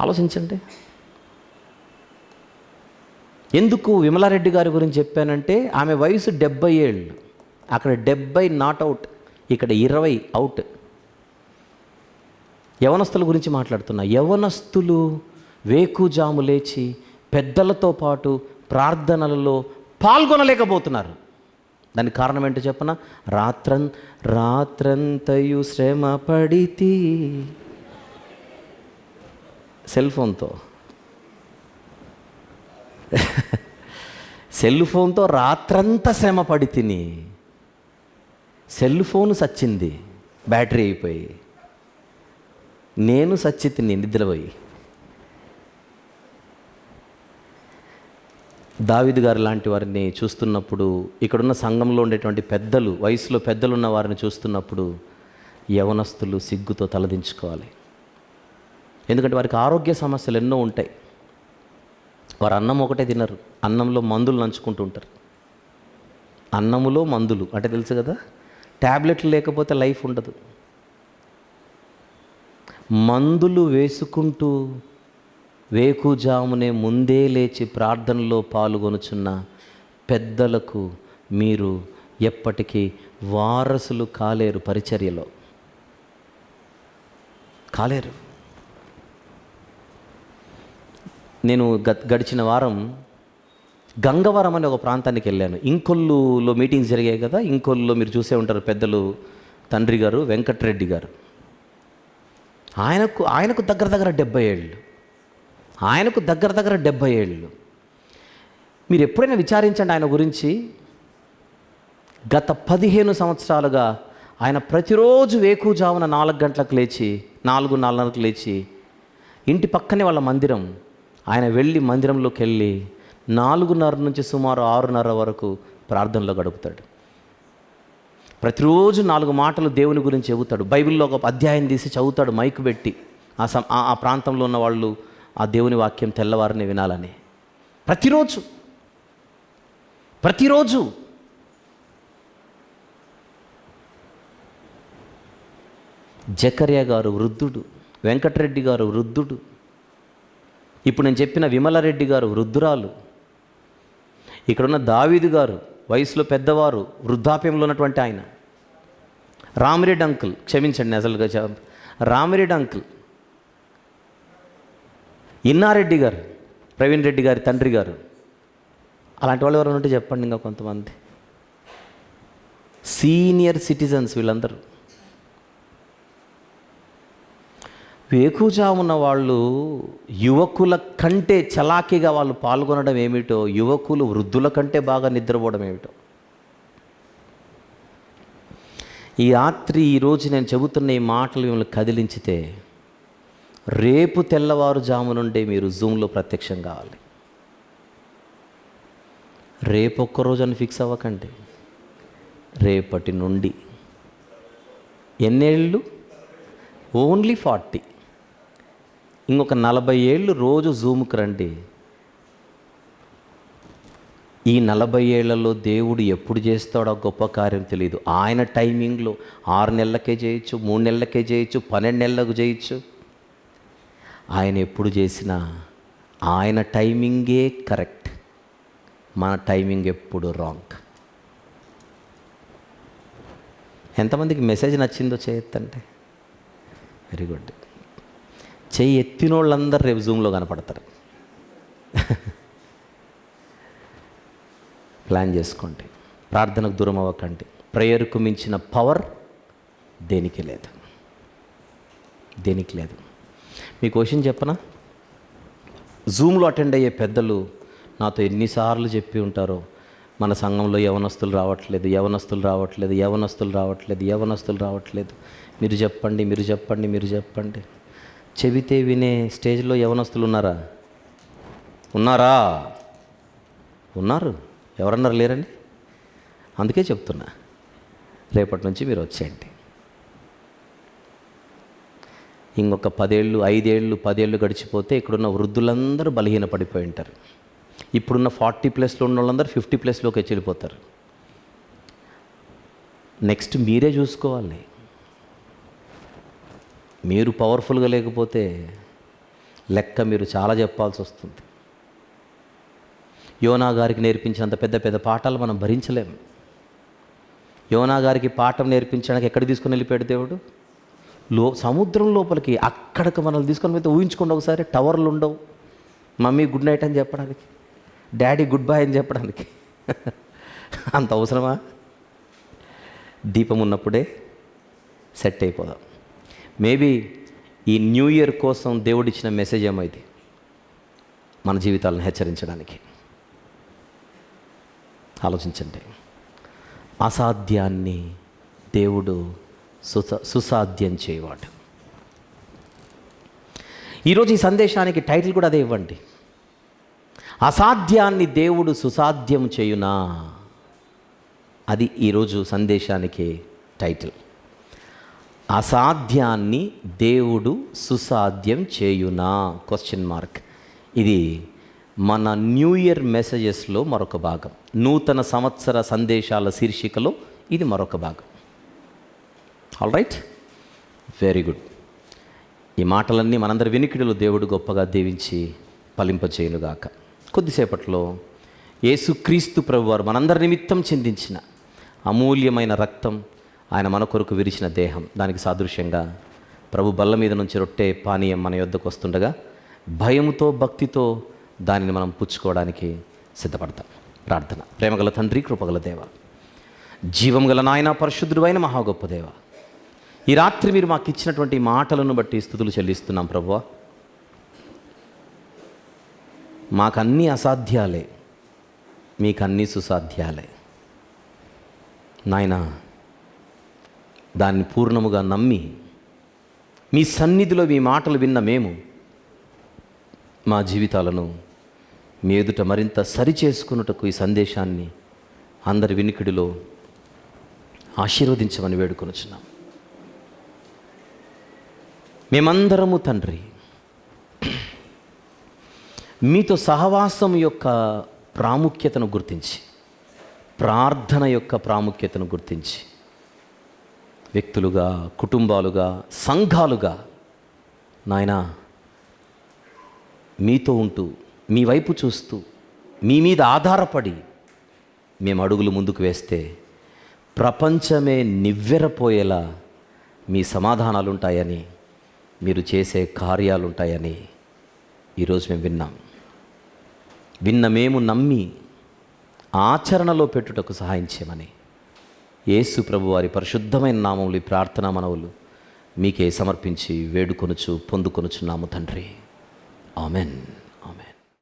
ఆలోచించండి. ఎందుకు విమలారెడ్డి గారి గురించి చెప్పానంటే ఆమె వయసు 70 ఏళ్ళు. అక్కడ 70 నాట్ అవుట్, ఇక్కడ 20 అవుట్. యవనస్తుల గురించి మాట్లాడుతున్నా. యవనస్తులు వేకుజాము లేచి పెద్దలతో పాటు ప్రార్థనలలో పాల్గొనలేకపోతున్నారు. దానికి కారణం ఏంటో చెప్పన? రాత్రంతయు శ్రమ పడితి. సెల్ ఫోన్తో రాత్రంతా శ్రమ పడి తిని సెల్ ఫోన్ సచ్చింది, బ్యాటరీ అయిపోయి. నేను సచ్చి తిని నిద్రపోయి. దావీదు గారు లాంటి వారిని చూస్తున్నప్పుడు, ఇక్కడున్న సంఘంలో ఉండేటువంటి పెద్దలు, వయసులో పెద్దలు ఉన్న వారిని చూస్తున్నప్పుడు యవనస్తులు సిగ్గుతో తలదించుకోవాలి. ఎందుకంటే వారికి ఆరోగ్య సమస్యలు ఎన్నో ఉంటాయి. వారు అన్నం ఒకటే తినరు, అన్నంలో మందులు నంచుకుంటూ ఉంటారు. అన్నములో మందులు అంటే తెలుసు కదా, ట్యాబ్లెట్లు లేకపోతే లైఫ్ ఉండదు. మందులు వేసుకుంటూ వేకుజామునే ముందే లేచి ప్రార్థనలో పాల్గొనుచున్న పెద్దలకు మీరు ఎప్పటికీ వారసులు కాలేరు, పరిచర్యలో కాలేరు. నేను గడిచిన వారం గంగవరం అనే ఒక ప్రాంతానికి వెళ్ళాను. ఇంకొల్లులో మీటింగ్స్ జరిగాయి కదా. ఇంకొల్లులో మీరు చూసే ఉంటారు, పెద్దలు తండ్రి గారు వెంకటరెడ్డి గారు. ఆయనకు దగ్గర 70 ఏళ్ళు. ఆయనకు దగ్గర 70 ఏళ్ళు. మీరు ఎప్పుడైనా విచారించండి ఆయన గురించి. గత 15 సంవత్సరాలుగా ఆయన ప్రతిరోజు వేకుజామున 4 గంటలకు లేచి 4:30కు లేచి, ఇంటి పక్కనే వాళ్ళ మందిరం, ఆయన వెళ్ళి మందిరంలోకి వెళ్ళి 4:30 నుంచి సుమారు 6:30 వరకు ప్రార్థనలో గడుపుతాడు. ప్రతిరోజు 4 మాటలు దేవుని గురించి చెబుతాడు. బైబిల్లో ఒక అధ్యాయం తీసి చదువుతాడు మైకు పెట్టి. ఆ ప్రాంతంలో ఉన్న వాళ్ళు ఆ దేవుని వాక్యం తెల్లవారిని వినాలని. ప్రతిరోజు జకర్యా గారు వృద్ధుడు, వెంకటరెడ్డి గారు వృద్ధుడు, ఇప్పుడు నేను చెప్పిన విమలారెడ్డి గారు వృద్ధురాలు, ఇక్కడున్న దావీదు గారు వయసులో పెద్దవారు, వృద్ధాప్యంలో ఉన్నటువంటి ఆయన, రామిరెడ్డి అంకుల్, క్షమించండి అసలుగా రామిరెడ్డి అంకుల్, ఇన్నారెడ్డి గారు, ప్రవీణ్ రెడ్డి గారి తండ్రి గారు, అలాంటి వాళ్ళు ఎవరైనా ఉంటే చెప్పండి. ఇంకా కొంతమంది సీనియర్ సిటిజన్స్ వీళ్ళందరూ. వేకుజామున్న వాళ్ళు యువకుల కంటే చలాకీగా వాళ్ళు పాల్గొనడం ఏమిటో, యువకులు వృద్ధుల కంటే బాగా నిద్రపోవడం ఏమిటో. ఈ రాత్రి ఈరోజు నేను చెబుతున్న ఈ మాటలు మిమ్మల్ని కదిలించితే, రేపు తెల్లవారుజాము నుండే మీరు జూమ్లో ప్రత్యక్షం కావాలి. రేపు ఒక్కరోజు అని ఫిక్స్ అవ్వకండి, రేపటి నుండి. ఎన్నేళ్ళు? ఓన్లీ 40. ఇంకొక 40 ఏళ్ళు రోజు జూమ్కి రండి. ఈ 40 ఏళ్లలో దేవుడు ఎప్పుడు చేస్తాడో గొప్ప కార్యం తెలియదు. ఆయన టైమింగ్లో 6 నెలలకే చేయొచ్చు, 3 నెలలకే చేయొచ్చు, 12 నెలలకు చేయొచ్చు. ఆయన ఎప్పుడు చేసినా ఆయన టైమింగే కరెక్ట్, మన టైమింగ్ ఎప్పుడు రాంగ్. ఎంతమందికి మెసేజ్ నచ్చిందో చేయొద్దంటే? Very good. చెయ్యి ఎత్తిన వాళ్ళందరూ రేపు జూమ్లో కనపడతారు. ప్లాన్ చేసుకోండి, ప్రార్థనకు దూరం అవ్వకండి. ప్రేయర్కు మించిన పవర్ దేనికి లేదు. మీకు క్వశ్చన్ చెప్పనా? జూమ్లో అటెండ్ అయ్యే పెద్దలు నాతో ఎన్నిసార్లు చెప్పి ఉంటారో, మన సంఘంలో యవనస్తులు రావట్లేదు. మీరు చెప్పండి. చెబితే వినే స్టేజ్లో యవనస్తులు ఉన్నారు. ఎవరన్నారు లేరండి? అందుకే చెప్తున్నా, రేపటి నుంచి మీరు వచ్చేయండి. ఇంకొక 10 ఏళ్ళు, 5 ఏళ్ళు, 10 ఏళ్ళు గడిచిపోతే ఇక్కడున్న వృద్ధులందరూ బలహీన పడిపోయి ఉంటారు. ఇప్పుడున్న 40+ ఉన్న వాళ్ళందరూ 50+లోకి వెళ్ళిపోతారు. నెక్స్ట్ మీరే చూసుకోవాలి. మీరు పవర్ఫుల్గా లేకపోతే లెక్క మీరు చాలా చెప్పాల్సి వస్తుంది. యోనా గారికి నేర్పించినంత పెద్ద పెద్ద పాఠాలు మనం భరించలేము. యోనా గారికి పాఠం నేర్పించడానికి ఎక్కడ తీసుకొని వెళ్ళిపోయాడు దేవుడు? సముద్రం లోపలికి. అక్కడికి మనల్ని తీసుకొని పోతే ఊహించుకోండి ఒకసారి. టవర్లు ఉండవు, మమ్మీ గుడ్ నైట్ అని చెప్పడానికి, డాడీ గుడ్ బై అని చెప్పడానికి. అంత అవసరమా? దీపం ఉన్నప్పుడే సెట్ అయిపోదాం. మేబీ ఈ న్యూ ఇయర్ కోసం దేవుడిచ్చిన మెసేజ్ ఏమో ఇది, మన జీవితాలను హెచ్చరించడానికి. ఆలోచించండి. అసాధ్యాన్ని దేవుడు సుసాధ్యం చేయవాడు. ఈరోజు ఈ సందేశానికి టైటిల్ కూడా అదే ఇవ్వండి. అసాధ్యాన్ని దేవుడు సుసాధ్యం చేయునా. అది ఈరోజు సందేశానికి టైటిల్. అసాధ్యాన్ని దేవుడు సుసాధ్యం చేయునా? Question mark. ఇది మన న్యూ ఇయర్ మెసేజెస్లో మరొక భాగం. నూతన సంవత్సర సందేశాల శీర్షికలో ఇది మరొక భాగం. All right, very good. ఈ మాటలన్నీ మనందరి వినికిడిలో దేవుడు గొప్పగా దీవించి ఫలింపచేయునుగాక. కొద్దిసేపట్లో యేసుక్రీస్తు ప్రభువారు మనందరి నిమిత్తం చిందించిన అమూల్యమైన రక్తం, ఆయన మన కొరకు విరిచిన దేహం, దానికి సాదృశ్యంగా ప్రభు బల్ల మీద నుంచి రొట్టె పానీయం మన యొద్దకు వస్తుండగా భయముతో భక్తితో దానిని మనం పుచ్చుకోవడానికి సిద్ధపడతాం. ప్రార్థన. ప్రేమగల తండ్రి, కృపగల దేవ, జీవం గల నాయన, పరిశుద్ధుడు అయిన మహా గొప్ప దేవ, ఈ రాత్రి మీరు మాకు ఇచ్చినటువంటి మాటలను బట్టి స్తుతులు చెల్లిస్తున్నాం. ప్రభువా, మాకన్నీ అసాధ్యాలే, మీకన్నీ సుసాధ్యాలే. నాయనా, దాన్ని పూర్ణముగా నమ్మి మీ సన్నిధిలో మీ మాటలు విన్న మేము మా జీవితాలను మీ ఎదుట మరింత సరిచేసుకున్నటకు ఈ సందేశాన్ని అందరి వినికిడిలో ఆశీర్వదించమని వేడుకొనుచున్నాం. మేమందరము తండ్రి మీతో సహవాసం యొక్క ప్రాముఖ్యతను గుర్తించి, ప్రార్థన యొక్క ప్రాముఖ్యతను గుర్తించి, వ్యక్తులుగా, కుటుంబాలుగా, సంఘాలుగా నాయనా మీతో ఉంటూ, మీ వైపు చూస్తూ, మీ మీద ఆధారపడి మేము అడుగులు ముందుకు వేస్తే ప్రపంచమే నివ్వెరపోయేలా మీ సమాధానాలు ఉంటాయని, మీరు చేసే కార్యాలు ఉంటాయని ఈరోజు మేము విన్న మేము నమ్మి ఆచరణలో పెట్టుటకు సహాయం చేయమని యేసు ప్రభు వారి పరిశుద్ధమైన నామములు ఈ ప్రార్థనా మనవులు మీకే సమర్పించి వేడుకొనుచు పొందుకొనుచున్నాము తండ్రి. Amen, amen.